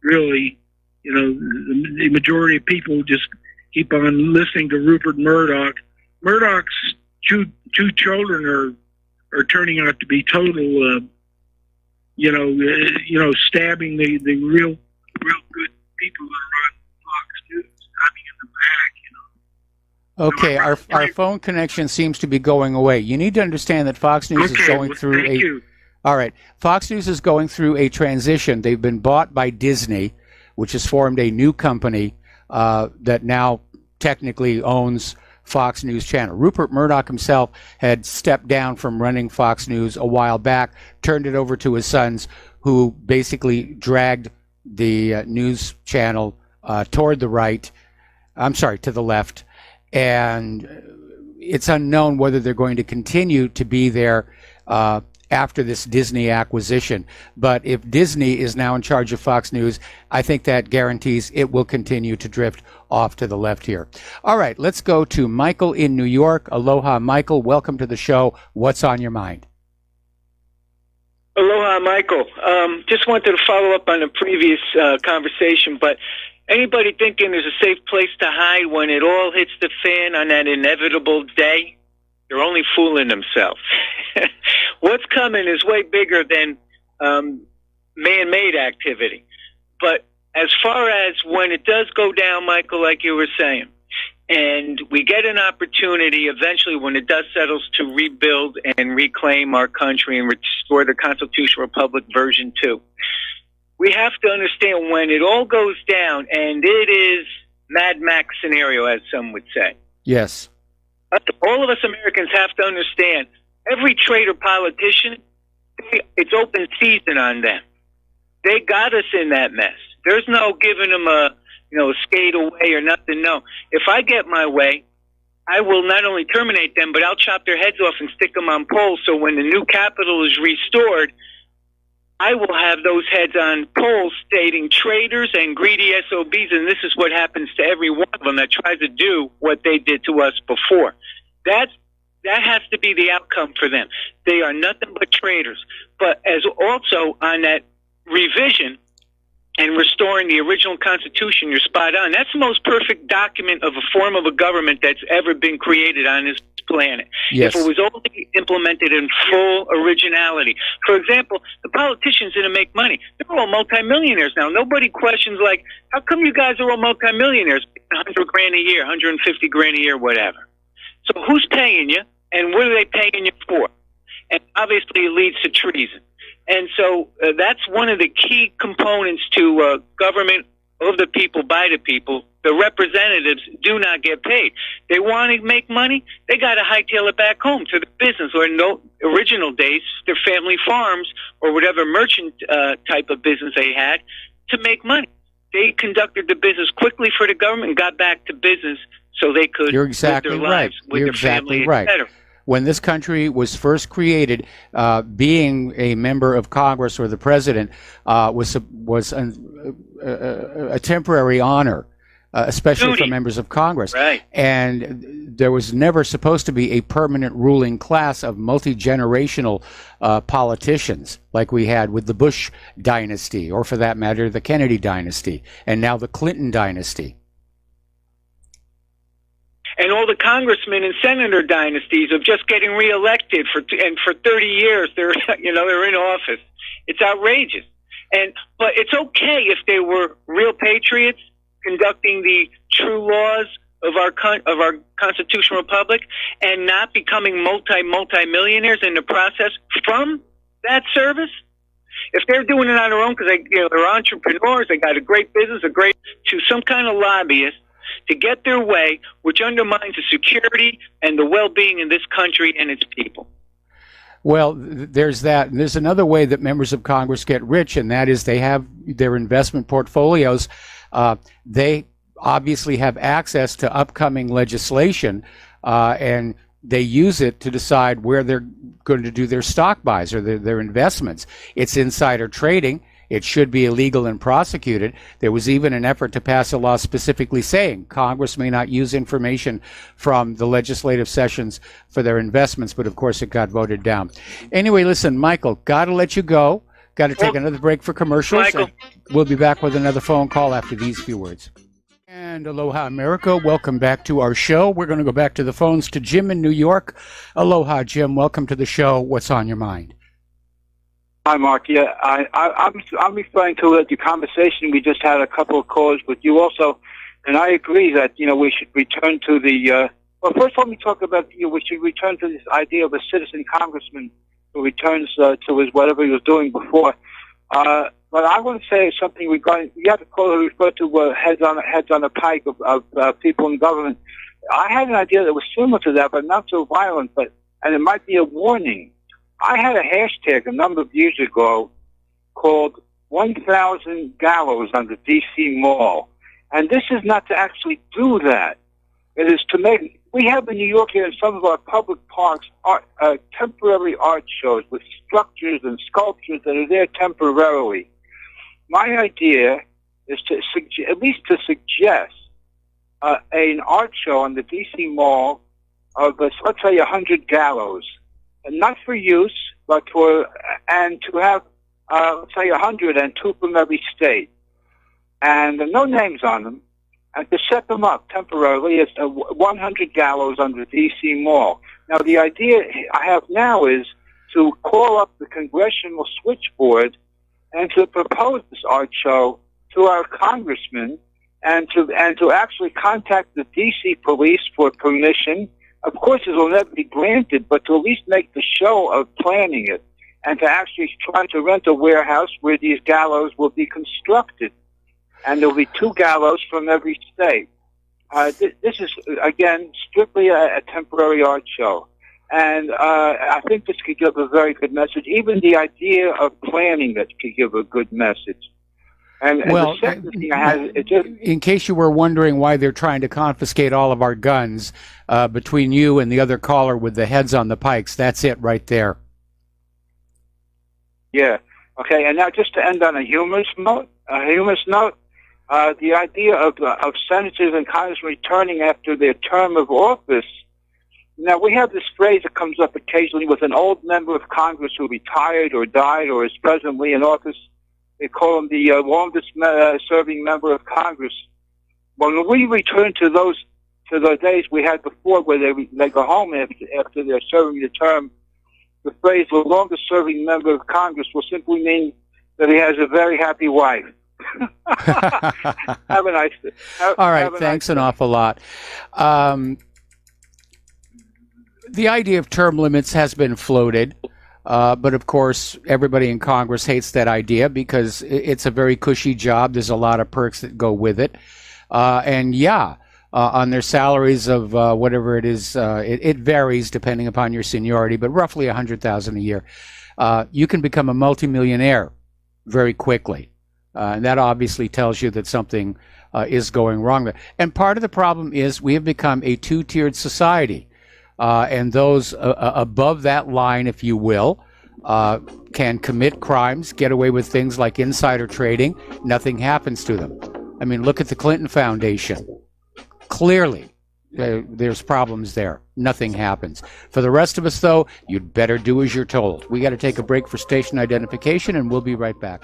really. The majority of people just keep on listening to Rupert Murdoch. Murdoch's two children are turning out to be total, stabbing the real good people that are on Fox News, stabbing in the back. Okay, our phone connection seems to be going away. You need to understand that Fox News is going through All right, Fox News is going through a transition. They've been bought by Disney, which has formed a new company that now technically owns Fox News Channel. Rupert Murdoch himself had stepped down from running Fox News a while back, turned it over to his sons, who basically dragged the news channel to the left. And it's unknown whether they're going to continue to be there after this Disney acquisition. But if Disney is now in charge of Fox News, I think that guarantees it will continue to drift off to the left here. All right, let's go to Michael in New York. Aloha, Michael. Welcome to the show. What's on your mind? Aloha, Michael. Just wanted to follow up on the previous conversation, but anybody thinking there's a safe place to hide when it all hits the fan on that inevitable day? They're only fooling themselves. What's coming is way bigger than man-made activity. But as far as when it does go down, Michael, like you were saying, and we get an opportunity eventually when it does settle to rebuild and reclaim our country and restore the Constitutional Republic version 2, we have to understand when it all goes down, and it is Mad Max scenario, as some would say. Yes. All of us Americans have to understand, every traitor politician, it's open season on them. They got us in that mess. There's no giving them a skate away or nothing. No. If I get my way, I will not only terminate them, but I'll chop their heads off and stick them on poles. So when the new Capitol is restored, I will have those heads on poles stating traitors and greedy SOBs, and this is what happens to every one of them that tries to do what they did to us before. That has to be the outcome for them. They are nothing but traitors. But as also on that revision and restoring the original Constitution, you're spot on. That's the most perfect document of a form of a government that's ever been created on this planet. Yes. If it was only implemented in full originality. For example, the politicians didn't make money. They're all multimillionaires now. Nobody questions, like, how come you guys are all multimillionaires? $100,000 a year, $150,000 a year, whatever. So who's paying you, and what are they paying you for? And obviously it leads to treason. And so that's one of the key components to government of the people, by the people. The representatives do not get paid. They want to make money, they got to hightail it back home to the business, or in no original days, their family farms or whatever merchant type of business they had to make money. They conducted the business quickly for the government and got back to business so they could live their lives with their family, etc. When this country was first created, being a member of Congress or the president was a temporary honor, especially for members of Congress. Right. And there was never supposed to be a permanent ruling class of multi-generational politicians like we had with the Bush dynasty, or for that matter, the Kennedy dynasty, and now the Clinton dynasty. And all the congressmen and senator dynasties of just getting reelected for 30 years, they're in office. It's outrageous. But it's okay if they were real patriots conducting the true laws of our constitutional republic and not becoming multi-millionaires in the process from that service. If they're doing it on their own because they're entrepreneurs, they got a great business, to some kind of lobbyist to get their way, which undermines the security and the well-being of this country and its people. Well, there's that. And there's another way that members of Congress get rich, and that is they have their investment portfolios. They obviously have access to upcoming legislation, and they use it to decide where they're going to do their stock buys or their investments. It's insider trading. It should be illegal and prosecuted. There was even an effort to pass a law specifically saying Congress may not use information from the legislative sessions for their investments, but of course it got voted down. Anyway, listen, Michael, got to let you go. Got to take another break for commercials. Michael. We'll be back with another phone call after these few words. And aloha, America. Welcome back to our show. We're going to go back to the phones to Jim in New York. Aloha, Jim. Welcome to the show. What's on your mind? Hi, Mark. Yeah, I'm referring to the conversation we just had a couple of calls with you also, and I agree that we should return to the Well, first let me talk about, we should return to this idea of a citizen congressman who returns to his whatever he was doing before. But I want to say something regarding, you have to call it, refer to heads on a pike of people in government. I had an idea that was similar to that, but not so violent, and it might be a warning. I had a hashtag a number of years ago called 1,000 Gallows on the D.C. Mall. And this is not to actually do that. It is to make, we have in New York here in some of our public parks temporary art shows with structures and sculptures that are there temporarily. My idea is to at least to suggest an art show on the D.C. Mall of, let's say, 100 gallows. And not for use, but and to have, let's say, 100 and two from every state. And no names on them, and to set them up temporarily as 100 gallows on the D.C. Mall. Now, the idea I have now is to call up the congressional switchboard and to propose this art show to our congressmen and to actually contact the D.C. police for permission. Of course, it will never be granted, but to at least make the show of planning it and to actually try to rent a warehouse where these gallows will be constructed. And there will be two gallows from every state. This is, again, strictly a temporary art show. And I think this could give a very good message. Even the idea of planning it could give a good message. And well, the second thing I had, in case you were wondering why they're trying to confiscate all of our guns, between you and the other caller with the heads on the pikes, that's it right there. Yeah. Okay. And now, just to end on a humorous note, the idea of senators and congressmen returning after their term of office. Now, we have this phrase that comes up occasionally with an old member of Congress who retired or died or is presently in office. They call him the longest serving member of Congress. When we return to the days we had before where they go home after they're serving the term, the phrase the longest serving member of Congress will simply mean that he has a very happy wife. Have a nice day. All right, thanks an awful lot. The idea of term limits has been floated, but of course everybody in Congress hates that idea because it's a very cushy job. There's a lot of perks that go with it. And on their salaries of whatever it is, it varies depending upon your seniority, but roughly $100,000 a year. You can become a multimillionaire very quickly. And that obviously tells you that something is going wrong there. And part of the problem is we have become a two-tiered society. And those above that line, if you will, can commit crimes, get away with things like insider trading. Nothing happens to them. I mean, look at the Clinton Foundation. Clearly, there's problems there. Nothing happens. For the rest of us, though, you'd better do as you're told. We got to take a break for station identification, and we'll be right back.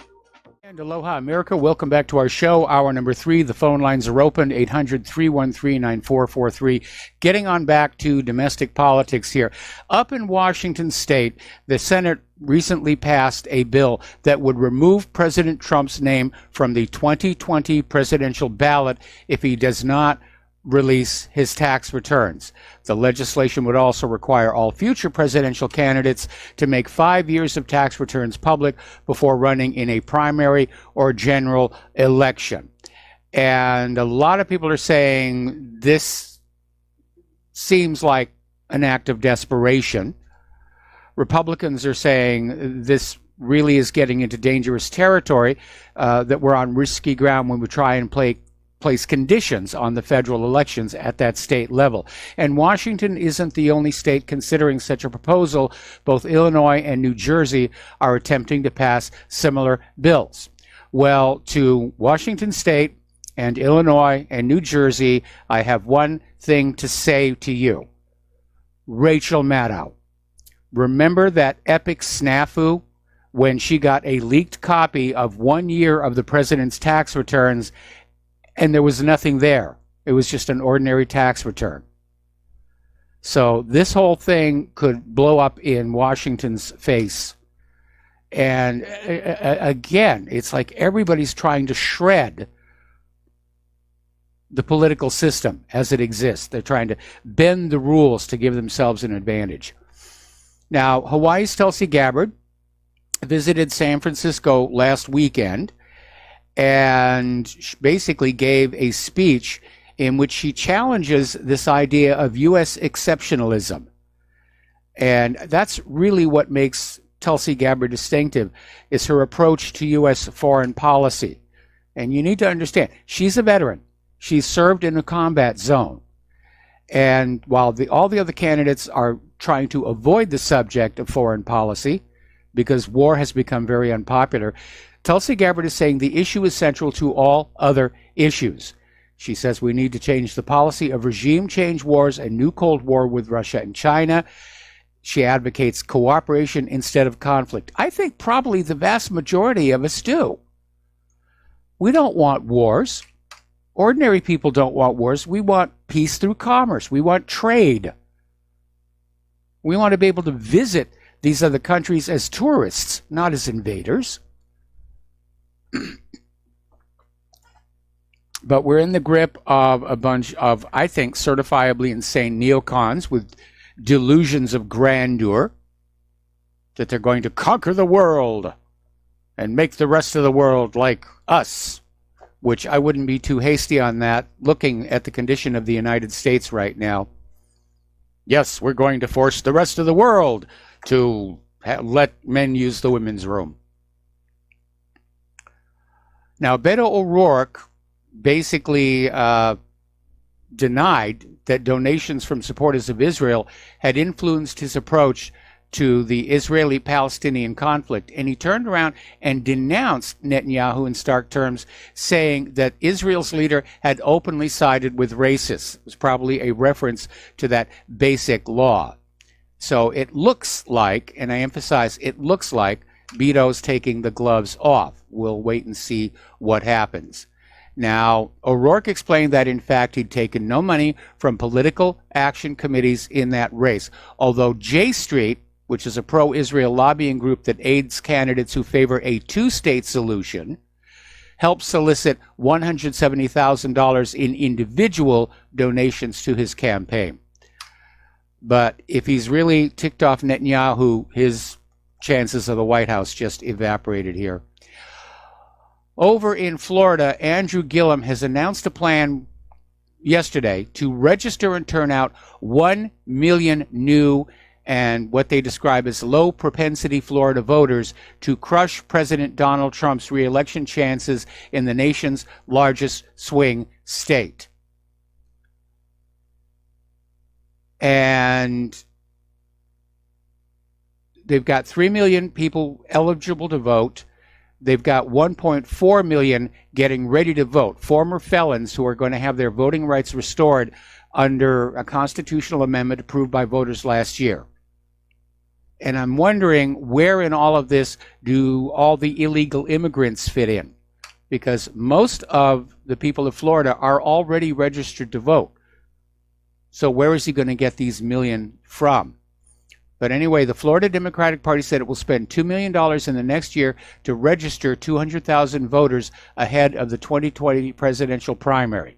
And aloha, America. Welcome back to our show. Hour number 3. The phone lines are open, 800-313-9443. Getting on back to domestic politics here. Up in Washington State, the Senate recently passed a bill that would remove President Trump's name from the 2020 presidential ballot if he does not release his tax returns. The legislation would also require all future presidential candidates to make 5 years of tax returns public before running in a primary or general election. And a lot of people are saying this seems like an act of desperation. Republicans are saying this really is getting into dangerous territory, that we're on risky ground when we try and place conditions on the federal elections at that state level. And Washington isn't the only state considering such a proposal. Both Illinois and New Jersey are attempting to pass similar bills. Well, to Washington State and Illinois and New Jersey, I have one thing to say to you. Rachel Maddow, remember that epic snafu when she got a leaked copy of 1 year of the president's tax returns and there was nothing there? It was just an ordinary tax return. So this whole thing could blow up in Washington's face. And again, it's like everybody's trying to shred the political system as it exists. They're trying to bend the rules to give themselves an advantage. Now, Hawaii's Tulsi Gabbard visited San Francisco last weekend and basically gave a speech in which she challenges this idea of U.S. exceptionalism. And that's really what makes Tulsi Gabbard distinctive, is her approach to U.S. foreign policy. And you need to understand, she's a veteran. She's served in a combat zone. And while all the other candidates are trying to avoid the subject of foreign policy, because war has become very unpopular, Tulsi Gabbard is saying the issue is central to all other issues. She says we need to change the policy of regime change wars and new Cold War with Russia and China. She advocates cooperation instead of conflict. I think probably the vast majority of us do. We don't want wars. Ordinary people don't want wars. We want peace through commerce. We want trade. We want to be able to visit these other countries as tourists, not as invaders. But we're in the grip of a bunch of, I think, certifiably insane neocons with delusions of grandeur that they're going to conquer the world and make the rest of the world like us, which I wouldn't be too hasty on that, looking at the condition of the United States right now. Yes, we're going to force the rest of the world to let men use the women's room. Now, Beto O'Rourke basically denied that donations from supporters of Israel had influenced his approach to the Israeli-Palestinian conflict. And he turned around and denounced Netanyahu in stark terms, saying that Israel's leader had openly sided with racists. It was probably a reference to that basic law. So it looks like, and I emphasize, it looks like Beto's taking the gloves off. We'll wait and see what happens. Now, O'Rourke explained that, in fact, he'd taken no money from political action committees in that race, although J Street, which is a pro-Israel lobbying group that aids candidates who favor a two-state solution, helped solicit $170,000 in individual donations to his campaign. But if he's really ticked off Netanyahu, his chances of the White House just evaporated here. Over in Florida, Andrew Gillum has announced a plan yesterday to register and turn out 1 million new and what they describe as low propensity Florida voters to crush President Donald Trump's re-election chances in the nation's largest swing state. And they've got 3 million people eligible to vote. They've got 1.4 million getting ready to vote, former felons who are going to have their voting rights restored under a constitutional amendment approved by voters last year. And I'm wondering, where in all of this do all the illegal immigrants fit in? Because most of the people of Florida are already registered to vote. So where is he going to get these million from? But anyway, the Florida Democratic Party said it will spend $2 million in the next year to register 200,000 voters ahead of the 2020 presidential primary.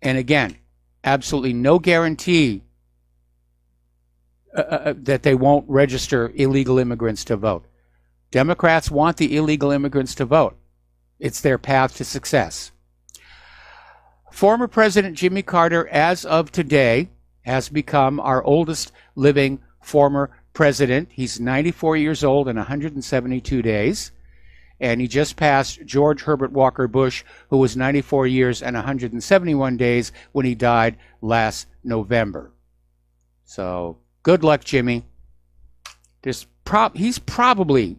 And again, absolutely no guarantee that they won't register illegal immigrants to vote. Democrats want the illegal immigrants to vote. It's their path to success. Former President Jimmy Carter, as of today, has become our oldest living former president. He's 94 years old and 172 days. And he just passed George Herbert Walker Bush, who was 94 years and 171 days when he died last November. So good luck, Jimmy. He's probably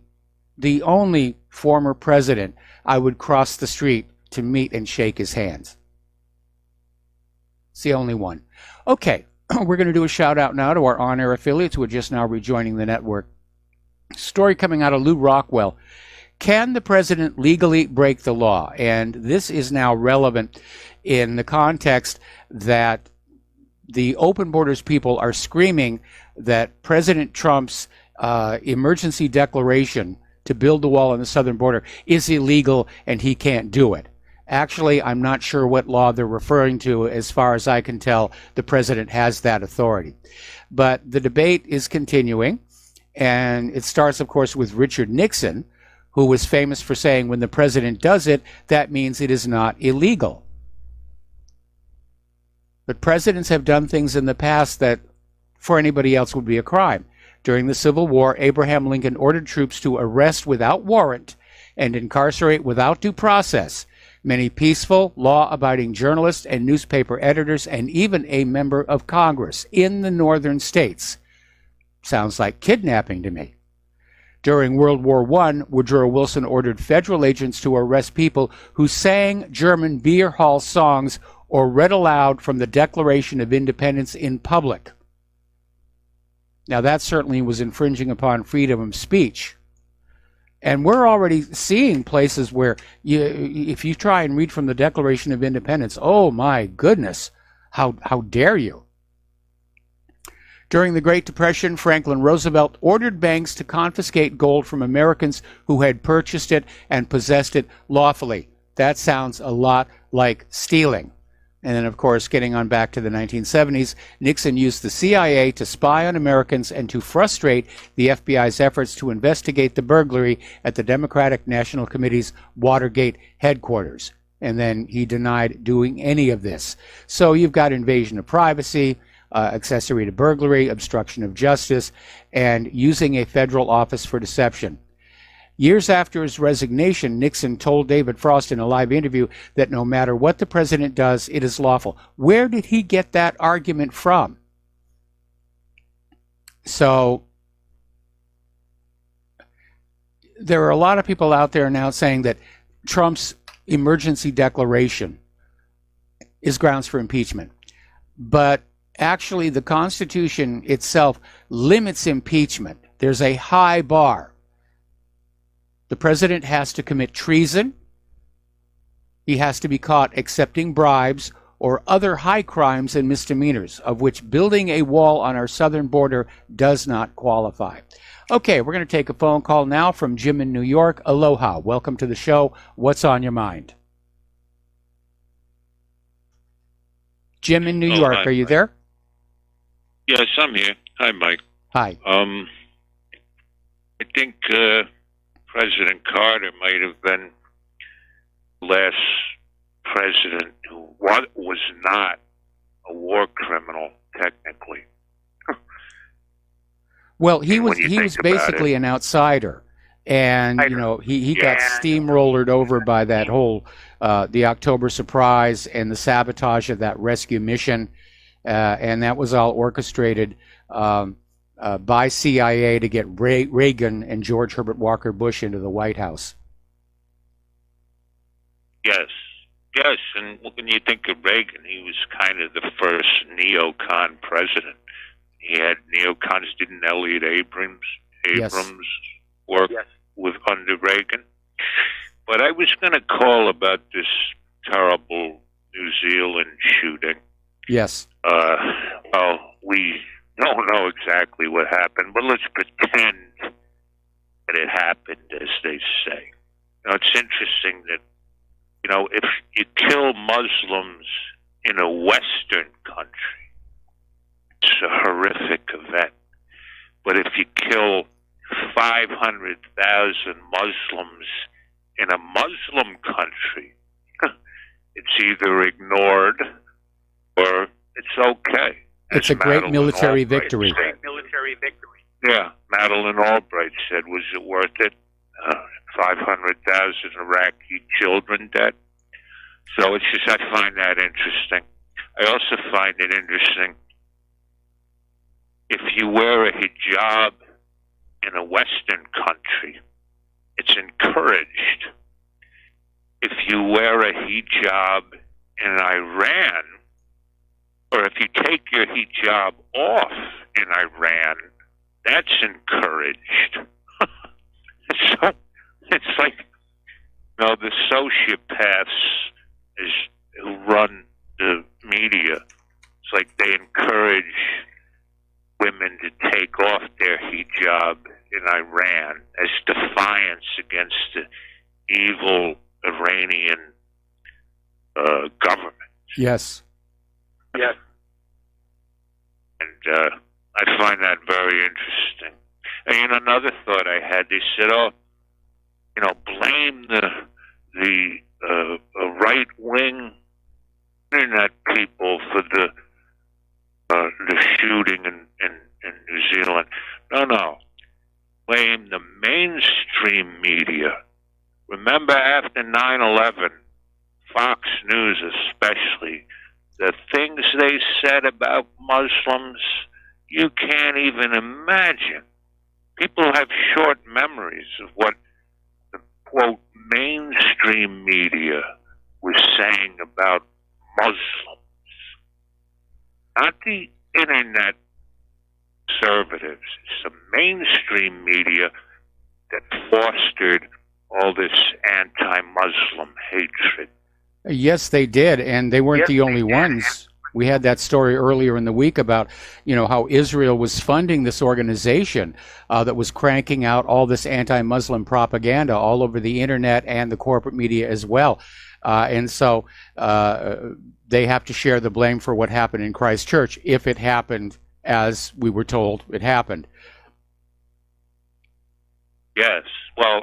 the only former president I would cross the street to meet and shake his hands. It's the only one. Okay. We're going to do a shout out now to our on-air affiliates who are just now rejoining the network. Story coming out of Lou Rockwell. Can the president legally break the law? And this is now relevant in the context that the open borders people are screaming that President Trump's emergency declaration to build the wall on the southern border is illegal and he can't do it. Actually, I'm not sure what law they're referring to. As far as I can tell, the president has that authority. But the debate is continuing, and it starts, of course, with Richard Nixon, who was famous for saying, when the president does it, that means it is not illegal. But presidents have done things in the past that for anybody else would be a crime. During the Civil War, Abraham Lincoln ordered troops to arrest without warrant and incarcerate without due process many peaceful, law-abiding journalists and newspaper editors, and even a member of Congress in the northern states. Sounds like kidnapping to me. During World War I, Woodrow Wilson ordered federal agents to arrest people who sang German beer hall songs or read aloud from the Declaration of Independence in public. Now, that certainly was infringing upon freedom of speech. And we're already seeing places where if you try and read from the Declaration of Independence, oh my goodness, how dare you? During the Great Depression, Franklin Roosevelt ordered banks to confiscate gold from Americans who had purchased it and possessed it lawfully. That sounds a lot like stealing. And then, of course, getting on back to the 1970s, Nixon used the CIA to spy on Americans and to frustrate the FBI's efforts to investigate the burglary at the Democratic National Committee's Watergate headquarters. And then he denied doing any of this. So you've got invasion of privacy, accessory to burglary, obstruction of justice, and using a federal office for deception. Years after his resignation, Nixon told David Frost in a live interview that no matter what the president does, it is lawful. Where did he get that argument from? So there are a lot of people out there now saying that Trump's emergency declaration is grounds for impeachment. But actually, the Constitution itself limits impeachment. There's a high bar. The president has to commit treason. He has to be caught accepting bribes or other high crimes and misdemeanors, of which building a wall on our southern border does not qualify. Okay, we're going to take a phone call now from Jim in New York. Aloha. Welcome to the show. What's on your mind? Jim in New York, hi, are you Mike. there? Yes, I'm here. Hi, Mike. Hi. I think President Carter might have been the last president who was not a war criminal, technically. Well, he was about basically an outsider, and he got steamrolled over by that whole the October surprise and the sabotage of that rescue mission, and that was all orchestrated by CIA to get Reagan and George Herbert Walker Bush into the White House. Yes, and when you think of Reagan, he was kind of the first neocon president. He had neocons. Didn't Elliot Abrams work with under Reagan? But I was going to call about this terrible New Zealand shooting. Yes. Well, we don't know exactly what happened, but let's pretend that it happened, as they say. It's interesting that, if you kill Muslims in a Western country, it's a horrific event. But if you kill 500,000 Muslims in a Muslim country, it's either ignored or it's okay. It's a great military victory. Yeah, Madeleine Albright said, was it worth it? 500,000 Iraqi children dead. So it's just, I find that interesting. I also find it interesting, if you wear a hijab in a Western country, it's encouraged. If you wear a hijab in Iran, or if you take your hijab off in Iran, that's encouraged. So it's like, the sociopaths who run the media, it's like they encourage women to take off their hijab in Iran as defiance against the evil Iranian government. Yes. Yes. And I find that very interesting. And another thought I had, they said, "Oh, blame the right wing internet people for the shooting in New Zealand." No. Blame the mainstream media. Remember, after 9/11, Fox News especially, the things they said about Muslims, you can't even imagine. People have short memories of what the, quote, mainstream media was saying about Muslims. Not the internet conservatives. It's the mainstream media that fostered all this anti-Muslim hatred. Yes, they did, and they weren't the only ones. We had that story earlier in the week about, how Israel was funding this organization that was cranking out all this anti-Muslim propaganda all over the internet and the corporate media as well. And so they have to share the blame for what happened in Christchurch if it happened as we were told it happened. Yes. Well,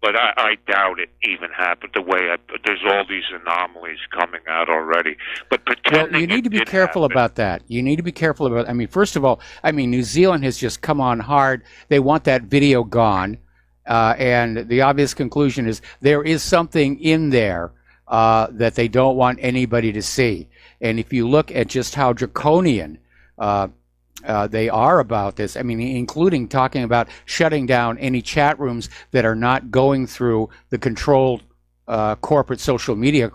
but I doubt it even happened the way there's all these anomalies coming out already. But pretending you need to be careful about that. You need to be careful about. First of all, New Zealand has just come on hard. They want that video gone, and the obvious conclusion is there is something in there that they don't want anybody to see. And if you look at just how draconian they are about this, including talking about shutting down any chat rooms that are not going through the controlled corporate social media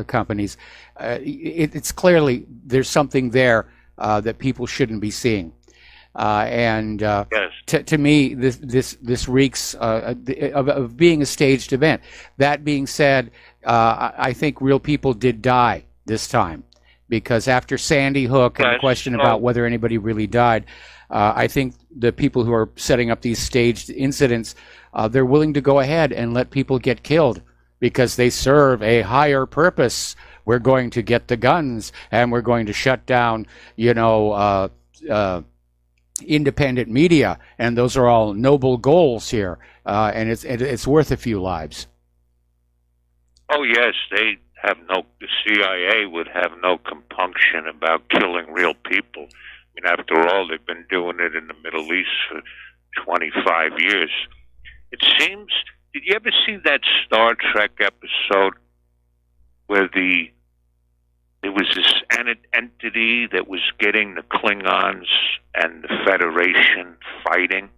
companies, it's clearly there's something there that people shouldn't be seeing. Yes. To me, this reeks of being a staged event. That being said, I think real people did die this time. Because after Sandy Hook and the question about whether anybody really died, I think the people who are setting up these staged incidents, they're willing to go ahead and let people get killed because they serve a higher purpose. We're going to get the guns and we're going to shut down, independent media, and those are all noble goals here, and it's worth a few lives. Oh yes, the CIA would have no compunction about killing real people. After all, they've been doing it in the Middle East for 25 years. It seems, did you ever see that Star Trek episode where there was this entity that was getting the Klingons and the Federation fighting?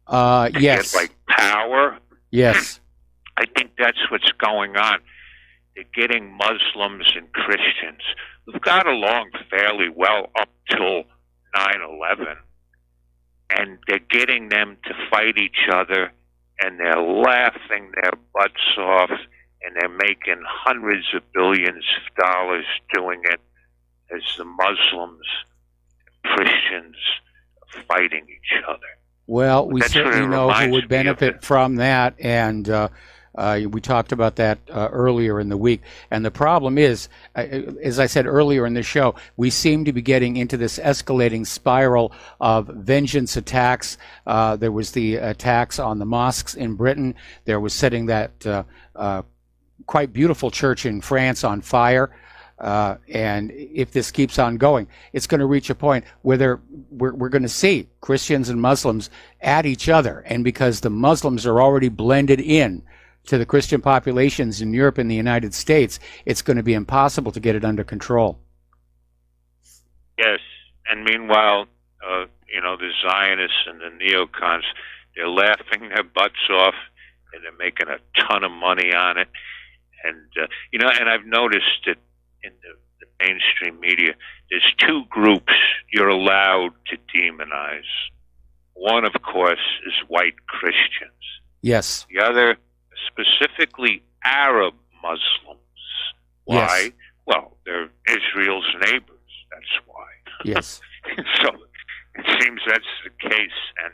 Yes. Get, power? Yes. I think that's what's going on. They're getting Muslims and Christians who've got along fairly well up till 9/11, and they're getting them to fight each other, and they're laughing their butts off, and they're making hundreds of billions of dollars doing it as the Muslims and Christians are fighting each other. Well, we certainly know who would benefit from that, and we talked about that earlier in the week. And the problem is, as I said earlier in the show, we seem to be getting into this escalating spiral of vengeance attacks. There was the attacks on the mosques in Britain. There was setting that quite beautiful church in France on fire. And if this keeps on going, it's going to reach a point where we're going to see Christians and Muslims at each other. And because the Muslims are already blended in to the Christian populations in Europe and the United States, it's going to be impossible to get it under control. Yes, and meanwhile, the Zionists and the neocons, they're laughing their butts off, and they're making a ton of money on it. And, and I've noticed that in the mainstream media, there's two groups you're allowed to demonize. One, of course, is white Christians. Yes. The other, specifically Arab Muslims. Why? Yes. Well, they're Israel's neighbors. That's why. Yes. So it seems that's the case. And,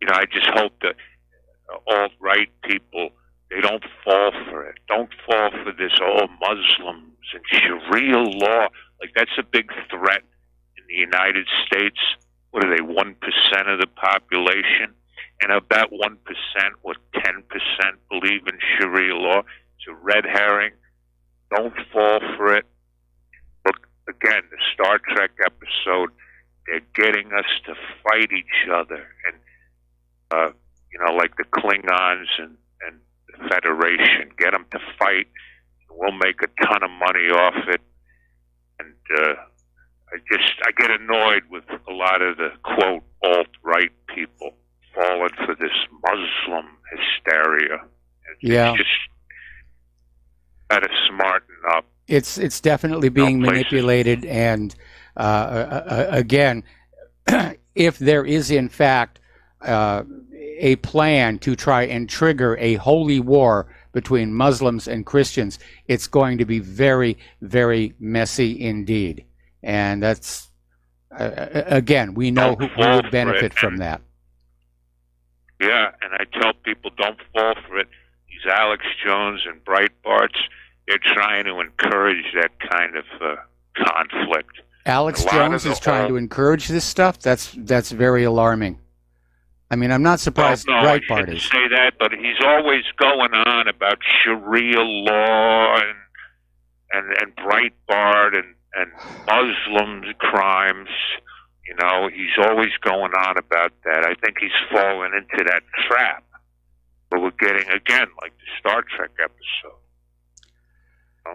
I just hope that alt-right people they don't fall for it. Don't fall for this, Muslims and Sharia law. Like, that's a big threat in the United States. What are they, 1% of the population? And of that 1%, what, 10% believe in Sharia law? It's a red herring. Don't fall for it. Look, again, the Star Trek episode, they're getting us to fight each other. And, like the Klingons and the Federation, get them to fight. We'll make a ton of money off it. And I get annoyed with a lot of the, quote, alt-right people falling for this Muslim hysteria. Yeah. It's just gotta smarten up. It's definitely being manipulated, and again, if there is in fact a plan to try and trigger a holy war between Muslims and Christians, it's going to be very, very messy indeed. And that's, again, we know who would benefit from that. Yeah, and I tell people, don't fall for it. These Alex Jones and Breitbarts, they're trying to encourage that kind of conflict. Alex Jones is trying to encourage this stuff? That's very alarming. I mean, I'm not surprised Breitbart is. Say that, but he's always going on about Sharia law and Breitbart and Muslim crimes. He's always going on about that. I think he's fallen into that trap. But we're getting, again, like the Star Trek episode.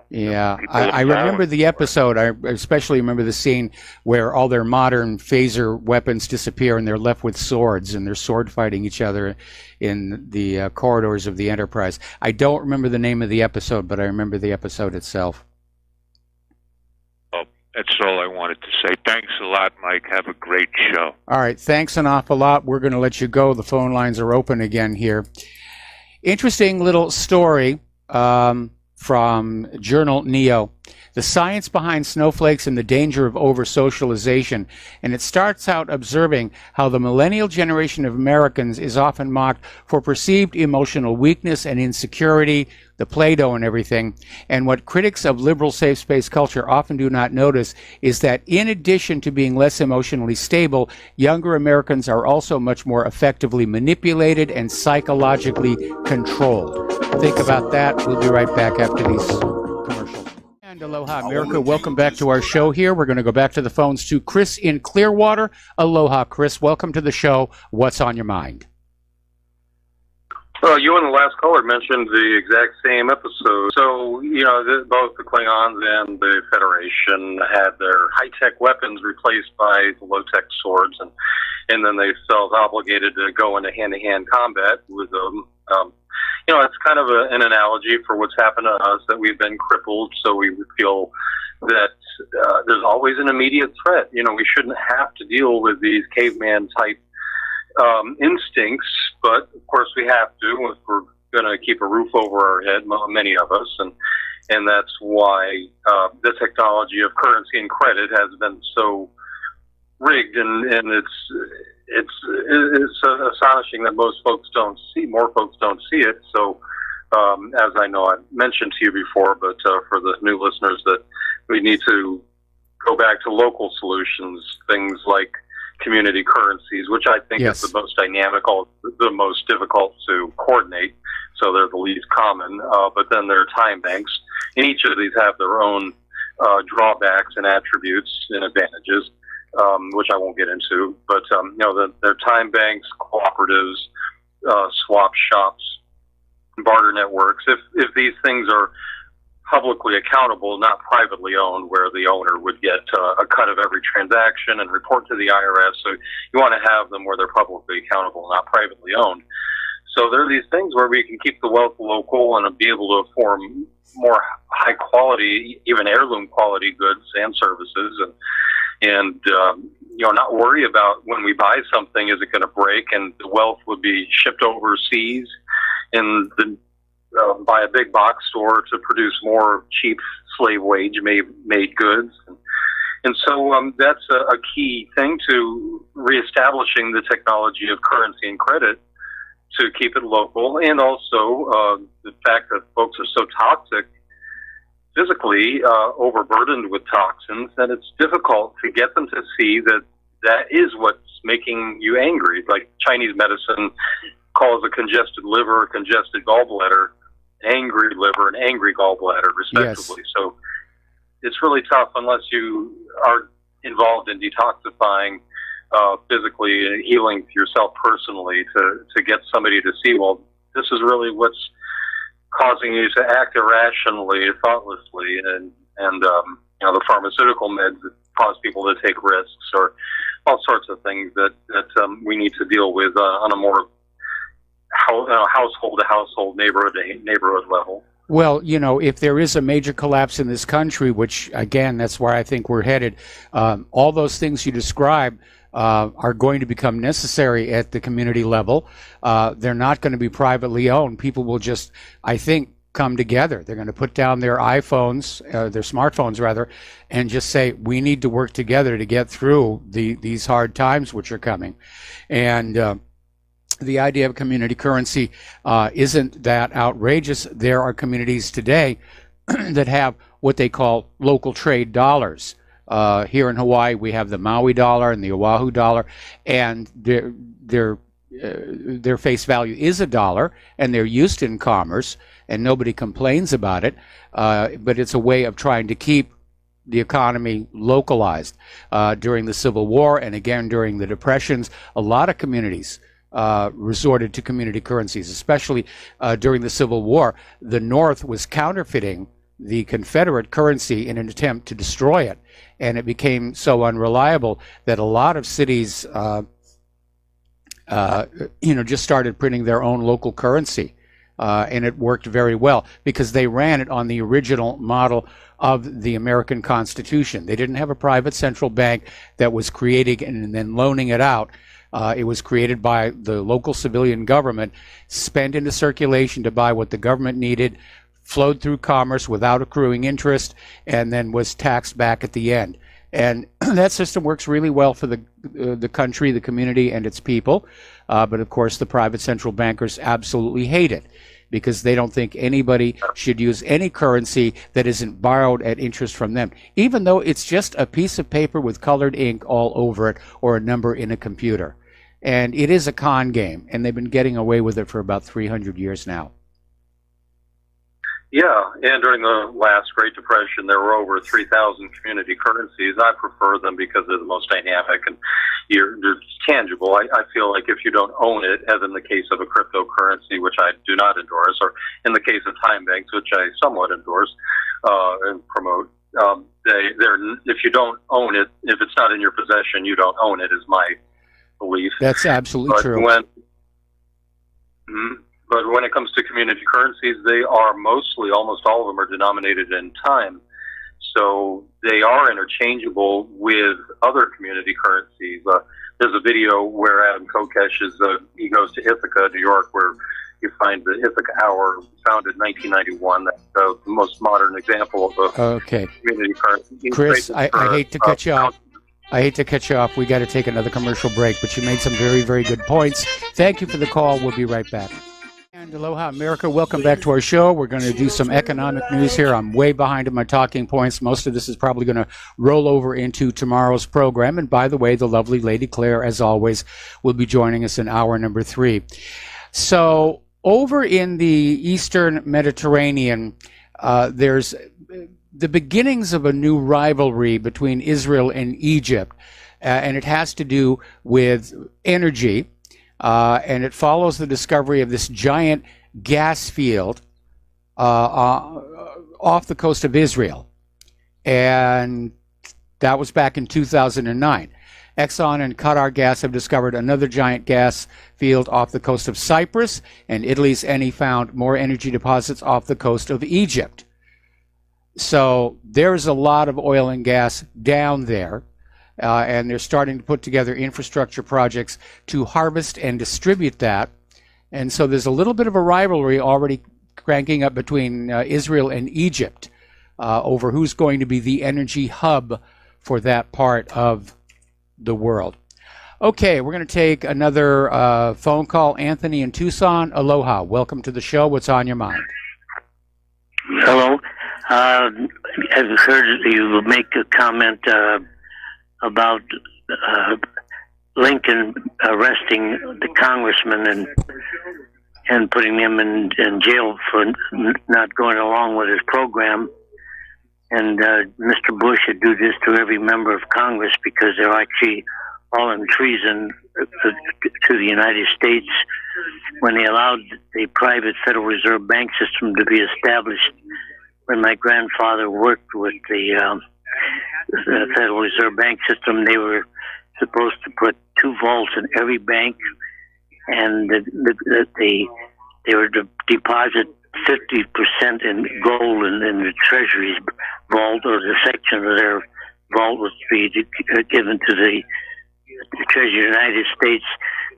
Yeah, I remember the episode. I especially remember the scene where all their modern phaser weapons disappear and they're left with swords, and they're sword fighting each other in the corridors of the Enterprise. I don't remember the name of the episode, but I remember the episode itself. Well, that's all I wanted to say. Thanks a lot, Mike. Have a great show. All right, thanks an awful lot. We're going to let you go. The phone lines are open again here. Interesting little story. From Journal Neo, the science behind snowflakes and the danger of over-socialization. And it starts out observing how the millennial generation of Americans is often mocked for perceived emotional weakness and insecurity, the Play-Doh and everything. And what critics of liberal safe space culture often do not notice is that in addition to being less emotionally stable, younger Americans are also much more effectively manipulated and psychologically controlled. Think about that. We'll be right back after these commercials. And aloha, America. Welcome back to our show here. We're going to go back to the phones to Chris in Clearwater. Aloha, Chris. Welcome to the show. What's on your mind? Well, you and the last caller mentioned the exact same episode. So, both the Klingons and the Federation had their high-tech weapons replaced by the low-tech swords, and then they felt obligated to go into hand-to-hand combat with them. It's kind of an analogy for what's happened to us, that we've been crippled, so we feel that there's always an immediate threat. We shouldn't have to deal with these caveman-type instincts, but of course we have to if we're going to keep a roof over our head, many of us, and that's why the technology of currency and credit has been so rigged, and it's astonishing that more folks don't see it. So, as I know I've mentioned to you before, but for the new listeners, that we need to go back to local solutions, things like community currencies, which I think is the most dynamic, the most difficult to coordinate. So they're the least common, but then there are time banks, and each of these have their own drawbacks and attributes and advantages, which I won't get into. But they're time banks, cooperatives, swap shops, barter networks. If these things are publicly accountable, not privately owned, where the owner would get a cut of every transaction and report to the IRS. So you want to have them where they're publicly accountable, not privately owned. So there are these things where we can keep the wealth local and be able to form more high quality, even heirloom quality goods and services, and not worry about when we buy something, is it going to break, and the wealth would be shipped overseas and by a big box store to produce more cheap slave wage made goods. And so that's a key thing to reestablishing the technology of currency and credit, to keep it local, and also the fact that folks are so toxic, physically overburdened with toxins, that it's difficult to get them to see that that is what's making you angry. Like Chinese medicine calls a congested liver, a congested gallbladder, angry liver, and angry gallbladder, respectively. Yes. So it's really tough unless you are involved in detoxifying physically and healing yourself personally to get somebody to see, well, this is really what's causing you to act irrationally, thoughtlessly, and the pharmaceutical meds that cause people to take risks, or all sorts of things that we need to deal with on a more household to household, neighborhood to neighborhood level. Well, if there is a major collapse in this country, which, again, that's where I think we're headed, all those things you describe are going to become necessary at the community level. They're not going to be privately owned. People will just, I think, come together. They're going to put down their iPhones, their smartphones rather, and just say, we need to work together to get through these hard times which are coming. And the idea of community currency isn't that outrageous. There are communities today that have what they call local trade dollars. Here in Hawaii, we have the Maui dollar and the Oahu dollar, and their face value is $1, and they're used in commerce, and nobody complains about it. But it's a way of trying to keep the economy localized. During the Civil War and again during the Depressions, a lot of communities resorted to community currencies, especially during the Civil War. The North was counterfeiting the Confederate currency in an attempt to destroy it, and it became so unreliable that a lot of cities just started printing their own local currency, and it worked very well because they ran it on the original model of the American Constitution. They didn't have a private central bank that was creating and then loaning it out. It was created by the local civilian government, spent into circulation to buy what the government needed, flowed through commerce without accruing interest, and then was taxed back at the end. And that system works really well for the country, the community, and its people. But of course, the private central bankers absolutely hate it because they don't think anybody should use any currency that isn't borrowed at interest from them, even though it's just a piece of paper with colored ink all over it or a number in a computer. And it is a con game, and they've been getting away with it for about 300 years now. Yeah, and during the last Great Depression, there were over 3,000 community currencies. I prefer them because they're the most dynamic and they're tangible. I feel like if you don't own it, as in the case of a cryptocurrency, which I do not endorse, or in the case of time banks, which I somewhat endorse and promote, if you don't own it, if it's not in your possession, you don't own it, is my belief. That's absolutely true. But when it comes to community currencies, they are mostly, almost all of them are denominated in time. So they are interchangeable with other community currencies. There's a video where Adam Kokesh he goes to Ithaca, New York, where you find the Ithaca Hour, founded in 1991. That's the most modern example of a community currency. Chris, I hate to cut you off. I hate to cut you off. We got to take another commercial break, but you made some very, very good points. Thank you for the call. We'll be right back. And aloha, America. Welcome back to our show. We're going to do some economic news here. I'm way behind in my talking points. Most of this is probably going to roll over into tomorrow's program. And by the way, the lovely Lady Claire, as always, will be joining us in hour number 3. So over in the Eastern Mediterranean, there's the beginnings of a new rivalry between Israel and Egypt. And it has to do with energy. And it follows the discovery of this giant gas field off the coast of Israel. And that was back in 2009. Exxon and Qatar Gas have discovered another giant gas field off the coast of Cyprus, and Italy's Eni found more energy deposits off the coast of Egypt. So there's a lot of oil and gas down there. And they're starting to put together infrastructure projects to harvest and distribute that. And so there's a little bit of a rivalry already cranking up between Israel and Egypt over who's going to be the energy hub for that part of the world. Okay, we're going to take another phone call. Anthony in Tucson. Aloha. Welcome to the show. What's on your mind? Hello. I've heard you make a comment about Lincoln arresting the congressman and putting him in jail for not going along with his program. And Mr. Bush should do this to every member of Congress because they're actually all in treason to the United States when they allowed the private Federal Reserve bank system to be established. When my grandfather worked with the Federal Reserve bank system, they were supposed to put 2 vaults in every bank, and they were to deposit 50% in gold in the Treasury's vault, or the section of their vault was to be given to the Treasury of the United States,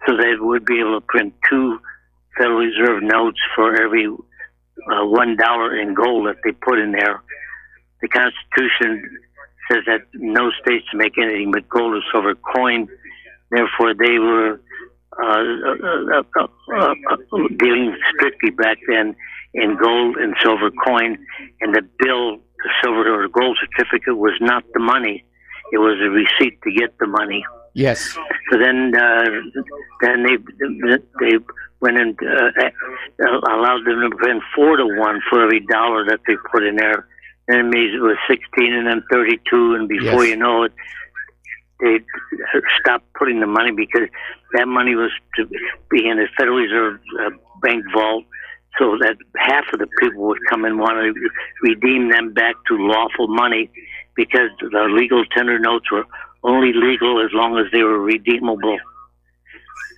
so they would be able to print 2 Federal Reserve notes for every $1 in gold that they put in there. The Constitution says that no states make anything but gold or silver coin. Therefore, they were dealing strictly back then in gold and silver coin, and the bill, the silver or gold certificate, was not the money; it was a receipt to get the money. Yes. So then they went and allowed them to print 4 to 1 for every $1 that they put in there. And it was 16 and then 32, and before you know it, they stopped putting the money because that money was to be in the Federal Reserve bank vault, so that half of the people would come and want to redeem them back to lawful money, because the legal tender notes were only legal as long as they were redeemable.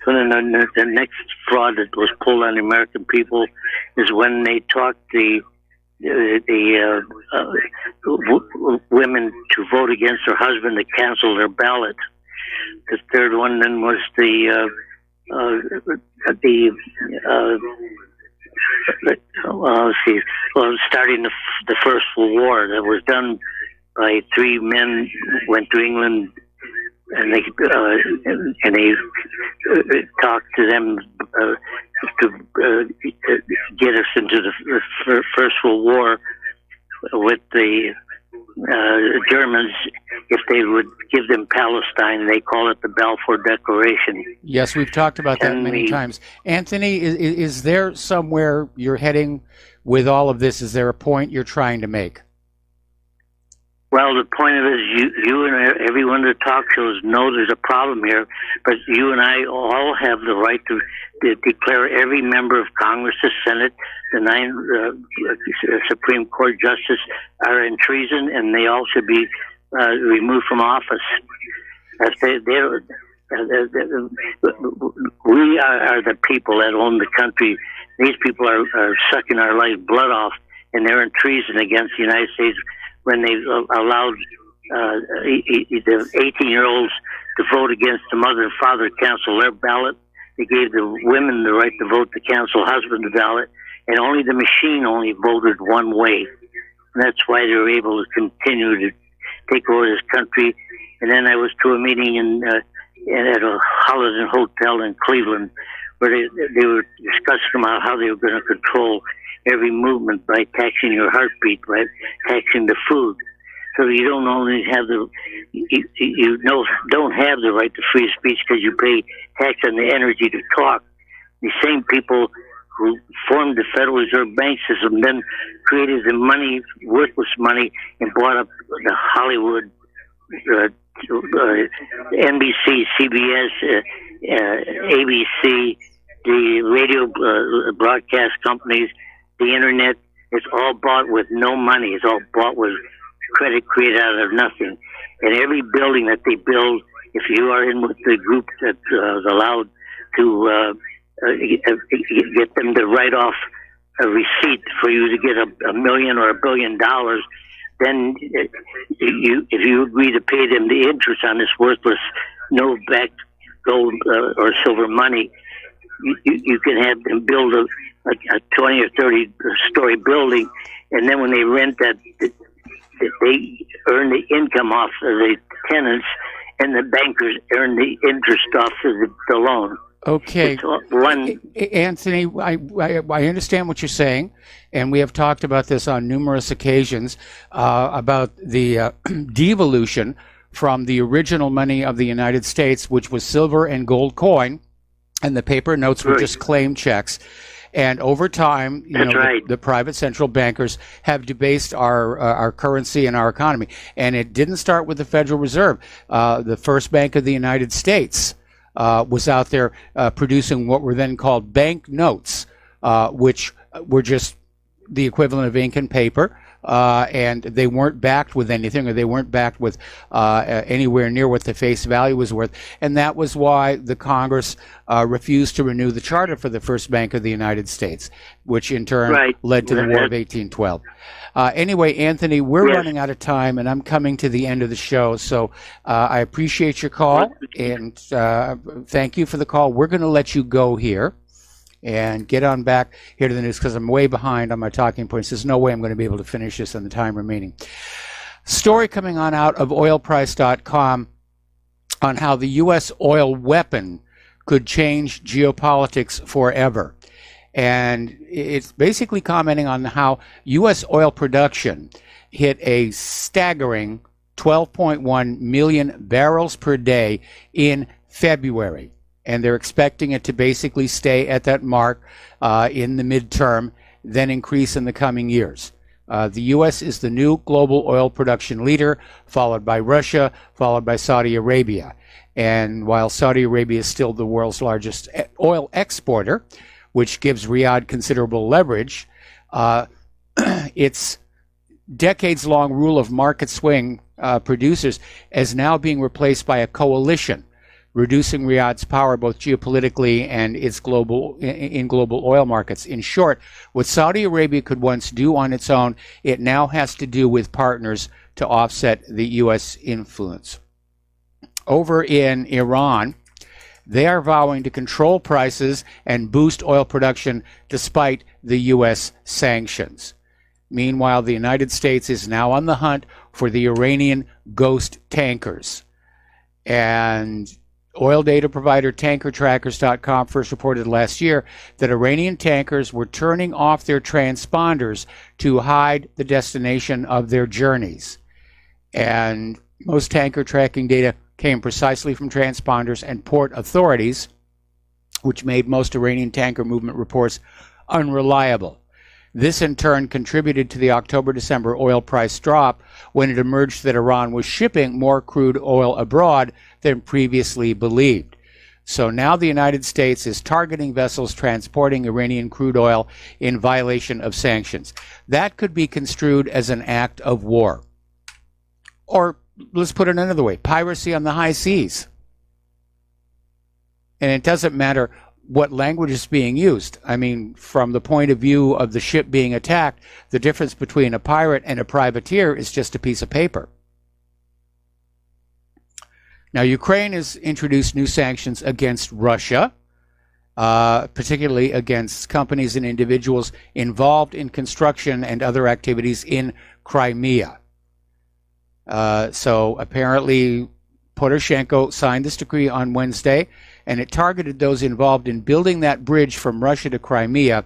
So then the next fraud that was pulled on the American people is when they talked the women to vote against their husband to cancel their ballot. The third one then was starting the First World War. That was done by 3 men, went to England, and they talked to them to get us into the First World War with the Germans if they would give them Palestine. They call it the Balfour Declaration. Yes, we've talked about that many times. Anthony, is there somewhere you're heading with all of this? Is there a point you're trying to make? Well, the point of it is you and everyone that talk shows know there's a problem here, but you and I all have the right to declare every member of Congress, the Senate, the 9 Supreme Court justices are in treason, and they all should be removed from office. We are the people that own the country. These people are sucking our life blood off, and they're in treason against the United States when they allowed the 18-year-olds to vote against the mother and father to cancel their ballot. They gave the women the right to vote to cancel husband's ballot, and only the machine only voted one way. And that's why they were able to continue to take over this country. And then I was to a meeting at a Holiday Hotel in Cleveland where they were discussing about how they were going to control every movement by taxing your heartbeat, by taxing the food. So you don't only have don't have the right to free speech because you pay tax on the energy to talk. The same people who formed the Federal Reserve bank system then created the money, worthless money, and bought up the Hollywood, NBC, CBS, ABC, the radio broadcast companies, the internet. It's all bought with no money. It's all bought with credit created out of nothing. And every building that they build, if you are in with the group that's allowed to get them to write off a receipt for you to get a million or $1 billion, then if you agree to pay them the interest on this worthless, no backed gold or silver money, you can have them build a 20 or 30 story building, and then when they rent that, they earn the income off of the tenants, and the bankers earn the interest off of the loan. Okay. It's one. Anthony, I understand what you're saying, and we have talked about this on numerous occasions about the devolution from the original money of the United States, which was silver and gold coin, and the paper notes were just claim checks. And over time, the private central bankers have debased our currency and our economy. And it didn't start with the Federal Reserve. The first bank of the United States was out there producing what were then called bank notes, which were just the equivalent of ink and paper. And they weren't backed with anything, or they weren't backed with anywhere near what the face value was worth. And that was why the Congress refused to renew the charter for the first bank of the United States, which in turn led to the War of 1812. Anyway, Anthony, we're running out of time, and I'm coming to the end of the show. So I appreciate your call, and thank you for the call. We're going to let you go here and get on back here to the news, because I'm way behind on my talking points. There's no way I'm going to be able to finish this in the time remaining. Story coming on out of oilprice.com on how the U.S. oil weapon could change geopolitics forever. And it's basically commenting on how U.S. oil production hit a staggering 12.1 million barrels per day in February. And they're expecting it to basically stay at that mark in the midterm, then increase in the coming years. The U.S. is the new global oil production leader, followed by Russia, followed by Saudi Arabia. And while Saudi Arabia is still the world's largest oil exporter, which gives Riyadh considerable leverage, its decades-long rule of market swing producers is now being replaced by a coalition, reducing Riyadh's power both geopolitically and its global oil markets. In short, what Saudi Arabia could once do on its own, it now has to do with partners to offset the U.S. influence. Over in Iran, they are vowing to control prices and boost oil production despite the U.S. sanctions. Meanwhile, the United States is now on the hunt for the Iranian ghost tankers. And oil data provider tankertrackers.com first reported last year that Iranian tankers were turning off their transponders to hide the destination of their journeys. And most tanker tracking data came precisely from transponders and port authorities, which made most Iranian tanker movement reports unreliable. This in turn contributed to the October-December oil price drop when it emerged that Iran was shipping more crude oil abroad than previously believed. So now the United States is targeting vessels transporting Iranian crude oil in violation of sanctions. That could be construed as an act of war. Or let's put it another way, piracy on the high seas. And it doesn't matter what language is being used. I mean, from the point of view of the ship being attacked, the difference between a pirate and a privateer is just a piece of paper. Now, Ukraine has introduced new sanctions against Russia, particularly against companies and individuals involved in construction and other activities in Crimea. So apparently Poroshenko signed this decree on Wednesday, and it targeted those involved in building that bridge from Russia to Crimea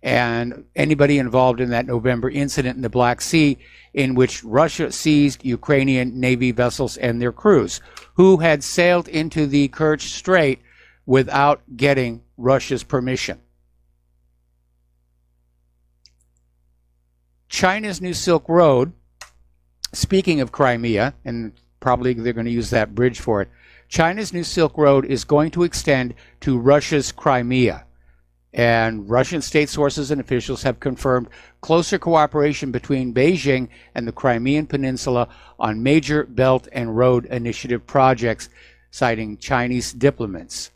and anybody involved in that November incident in the Black Sea in which Russia seized Ukrainian Navy vessels and their crews, who had sailed into the Kerch Strait without getting Russia's permission. China's new Silk Road, speaking of Crimea, and probably they're going to use that bridge for it, China's new Silk Road is going to extend to Russia's Crimea. And Russian state sources and officials have confirmed closer cooperation between Beijing and the Crimean Peninsula on major Belt and Road Initiative projects, citing Chinese diplomats.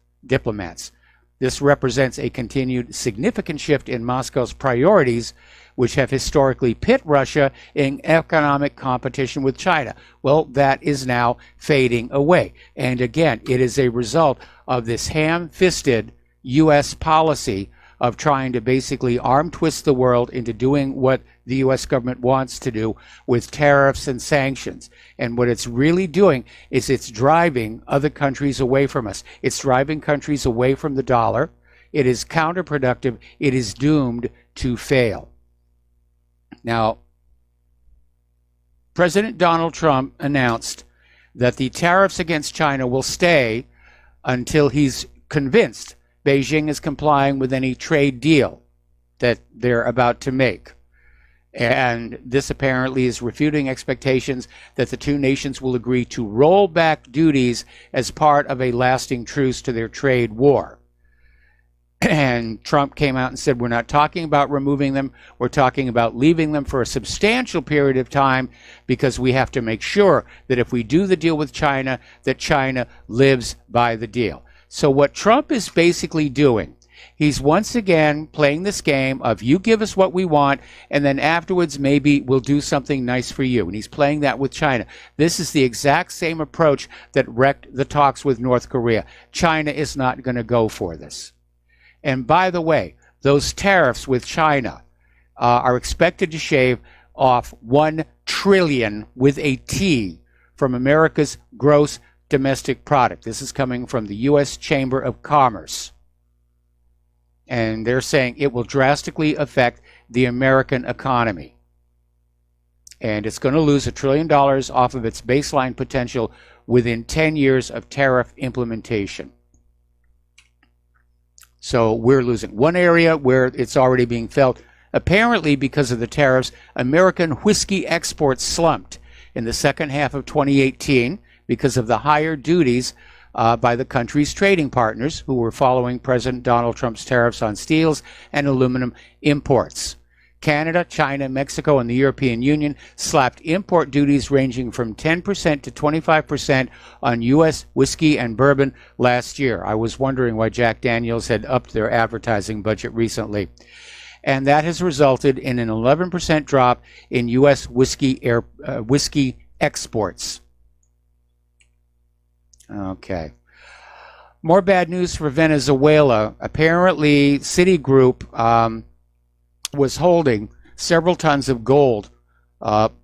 This represents a continued significant shift in Moscow's priorities, which have historically pit Russia in economic competition with China. Well, that is now fading away. And again, it is a result of this ham-fisted U.S. policy of trying to basically arm twist the world into doing what the U.S. government wants to do with tariffs and sanctions. And what it's really doing is it's driving other countries away from us. It's driving countries away from the dollar. It is counterproductive. It is doomed to fail. Now, President Donald Trump announced that the tariffs against China will stay until he's convinced Beijing is complying with any trade deal that they're about to make. And this apparently is refuting expectations that the two nations will agree to roll back duties as part of a lasting truce to their trade war. And Trump came out and said, we're not talking about removing them. We're talking about leaving them for a substantial period of time because we have to make sure that if we do the deal with China, that China lives by the deal. So what Trump is basically doing, he's once again playing this game of you give us what we want, and then afterwards maybe we'll do something nice for you. And he's playing that with China. This is the exact same approach that wrecked the talks with North Korea. China is not going to go for this. And by the way, those tariffs with China are expected to shave off 1 trillion with a T from America's gross domestic product. This is coming from the U.S. Chamber of Commerce. And they're saying it will drastically affect the American economy. And it's going to lose $1 trillion off of its baseline potential within 10 years of tariff implementation. So we're losing. One area where it's already being felt, apparently because of the tariffs, American whiskey exports slumped in the second half of 2018 because of the higher duties by the country's trading partners who were following President Donald Trump's tariffs on steels and aluminum imports. Canada, China, Mexico, and the European Union slapped import duties ranging from 10% to 25% on U.S. whiskey and bourbon last year. I was wondering why Jack Daniels had upped their advertising budget recently. And that has resulted in an 11% drop in U.S. whiskey exports. Okay. More bad news for Venezuela. Apparently, Citigroup was holding several tons of gold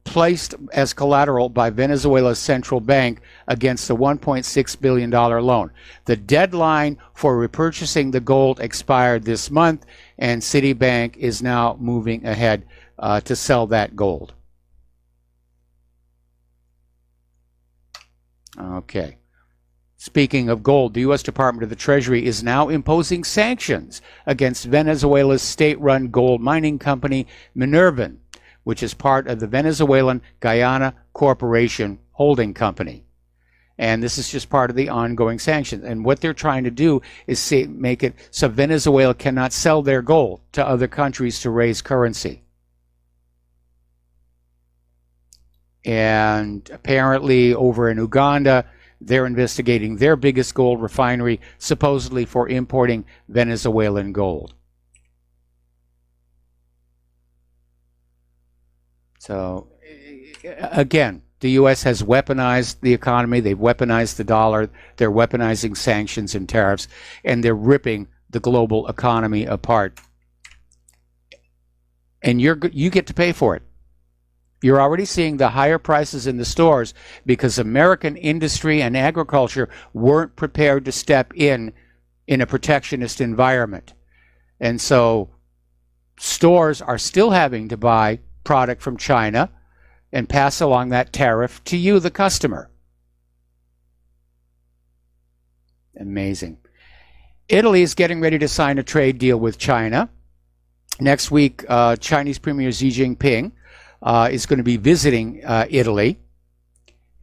placed as collateral by Venezuela's central bank against a $1.6 billion loan. The deadline for repurchasing the gold expired this month, and Citibank is now moving ahead to sell that gold. Okay. Speaking of gold, the U.S. Department of the Treasury is now imposing sanctions against Venezuela's state-run gold mining company, Minervan, which is part of the Venezuelan Guyana Corporation holding company. And this is just part of the ongoing sanctions. And what they're trying to do is make it so Venezuela cannot sell their gold to other countries to raise currency. And apparently over in Uganda, they're investigating their biggest gold refinery, supposedly for importing Venezuelan gold. So, again, the U.S. has weaponized the economy. They've weaponized the dollar. They're weaponizing sanctions and tariffs, and they're ripping the global economy apart. And you get to pay for it. You're already seeing the higher prices in the stores because American industry and agriculture weren't prepared to step in a protectionist environment. And so stores are still having to buy product from China and pass along that tariff to you, the customer. Amazing. Italy is getting ready to sign a trade deal with China. Next week, Chinese Premier Xi Jinping is going to be visiting Italy.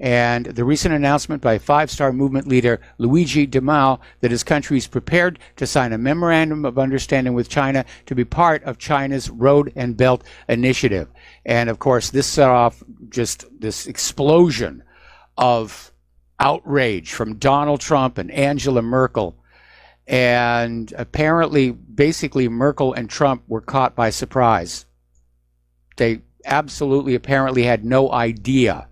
And the recent announcement by five-star movement leader Luigi Di Maio that his country is prepared to sign a memorandum of understanding with China to be part of China's Road and Belt Initiative. And of course, this set off just this explosion of outrage from Donald Trump and Angela Merkel. And apparently, basically, Merkel and Trump were caught by surprise. They absolutely, apparently had no idea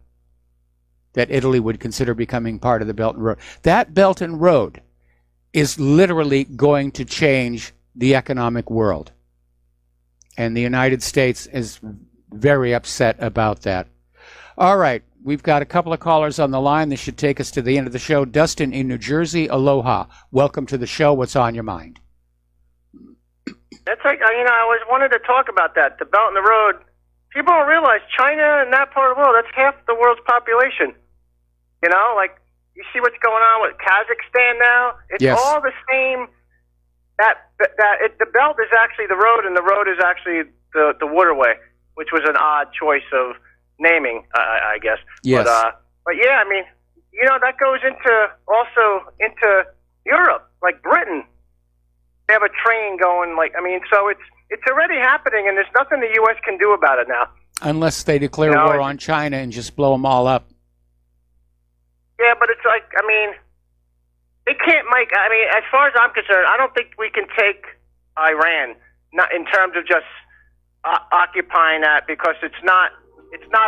that Italy would consider becoming part of the Belt and Road. That Belt and Road is literally going to change the economic world. And the United States is very upset about that. All right, we've got a couple of callers on the line. This should take us to the end of the show. Dustin in New Jersey, aloha. Welcome to the show. What's on your mind? That's like, I always wanted to talk about that, the Belt and the Road. People don't realize China and that part of the world, that's half the world's population. Like, you see what's going on with Kazakhstan now? It's all the same. The belt is actually the road, and the road is actually the waterway, which was an odd choice of naming, I guess. Yes. But yeah, that goes also into Europe, like Britain. They have a train going, so it's already happening, and there's nothing the U.S. can do about it now. Unless they declare war on China and just blow them all up. Yeah, but it's like, they can't make, as far as I'm concerned, I don't think we can take Iran, not in terms of just occupying that, because it's not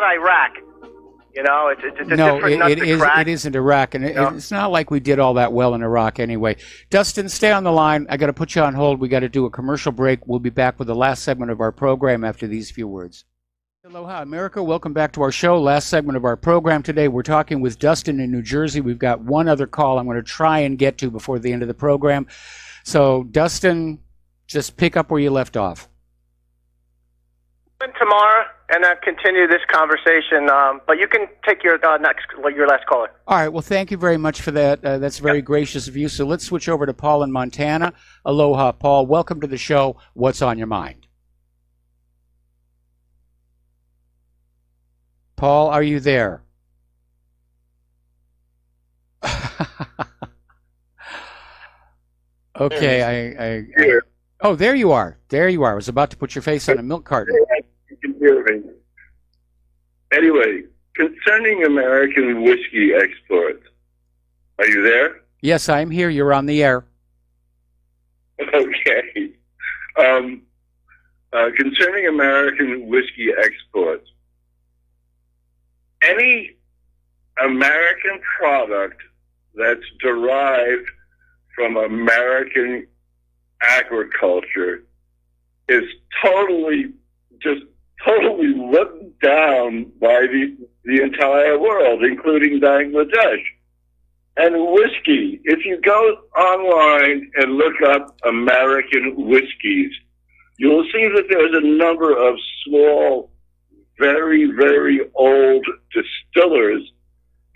Iraq. It's a different nut to crack. It isn't Iraq, and it's not like we did all that well in Iraq anyway. Dustin, stay on the line. I got to put you on hold. We got to do a commercial break. We'll be back with the last segment of our program after these few words. Aloha, America. Welcome back to our show. Last segment of our program today. We're talking with Dustin in New Jersey. We've got one other call I'm going to try and get to before the end of the program. So, Dustin, just pick up where you left off. Tomorrow, and continue this conversation. But you can take your last caller. All right. Well, thank you very much for that. That's very gracious of you. So let's switch over to Paul in Montana. Aloha, Paul. Welcome to the show. What's on your mind? Paul, are you there? Okay, oh, there you are. There you are. I was about to put your face on a milk carton. You can hear me. Anyway, concerning American whiskey exports, are you there? Yes, I'm here. You're on the air. Okay. Concerning American whiskey exports, any American product that's derived from American agriculture is totally looked down by the entire world, including Bangladesh. And whiskey, if you go online and look up American whiskeys, you'll see that there's a number of small, very, very old distillers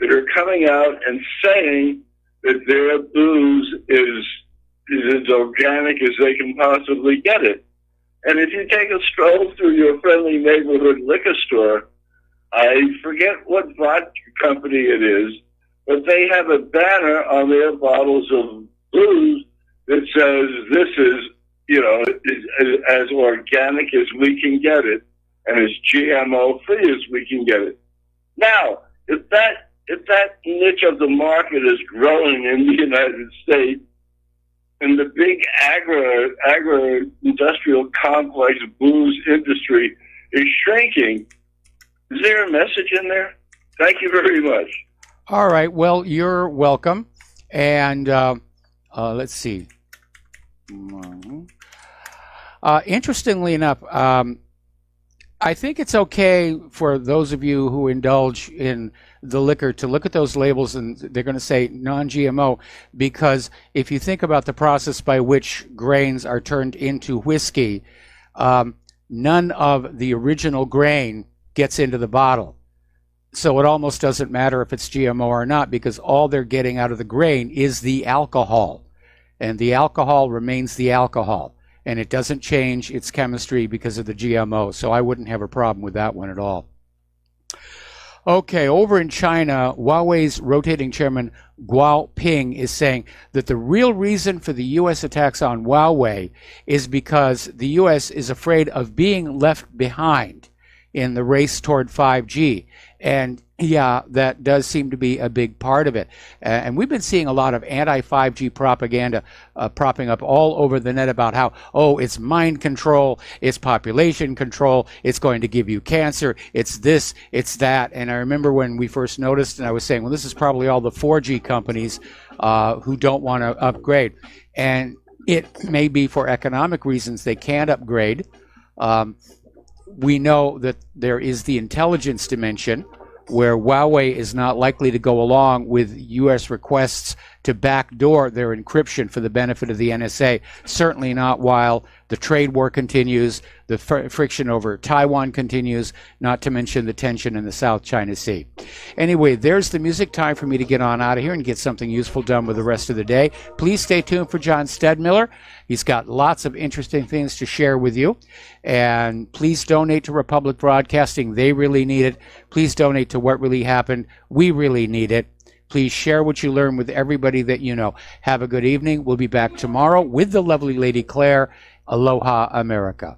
that are coming out and saying that their booze is as organic as they can possibly get it. And if you take a stroll through your friendly neighborhood liquor store, I forget what vodka company it is, but they have a banner on their bottles of booze that says this is as organic as we can get it and as GMO free as we can get it. Now, if that niche of the market is growing in the United States and the big agro-industrial complex booze industry is shrinking, is there a message in there? Thank you very much. All right. Well, you're welcome. And let's see. Interestingly enough, I think it's okay for those of you who indulge in the liquor to look at those labels and they're going to say non-GMO, because if you think about the process by which grains are turned into whiskey, none of the original grain gets into the bottle. So it almost doesn't matter if it's GMO or not, because all they're getting out of the grain is the alcohol. And the alcohol remains the alcohol. And it doesn't change its chemistry because of the GMO. So I wouldn't have a problem with that one at all. Okay, over in China, Huawei's rotating chairman Guo Ping is saying that the real reason for the U.S. attacks on Huawei is because the U.S. is afraid of being left behind in the race toward 5G. And yeah, that does seem to be a big part of it. And we've been seeing a lot of anti-5G propaganda propping up all over the net about how, oh, it's mind control, it's population control, it's going to give you cancer, it's this, it's that. And I remember when we first noticed, and I was saying, well, this is probably all the 4G companies who don't want to upgrade. And It may be for economic reasons they can't upgrade. We know that there is the intelligence dimension, where Huawei is not likely to go along with U.S. requests to backdoor their encryption for the benefit of the NSA. Certainly not while the trade war continues, the friction over Taiwan continues, not to mention the tension in the South China Sea. Anyway, there's the music. Time for me to get on out of here and get something useful done with the rest of the day. Please stay tuned for John Stedmiller. He's got lots of interesting things to share with you. And please donate to Republic Broadcasting. They really need it. Please donate to What Really Happened. We really need it. Please share what you learn with everybody that you know. Have a good evening. We'll be back tomorrow with the lovely Lady Claire. Aloha, America.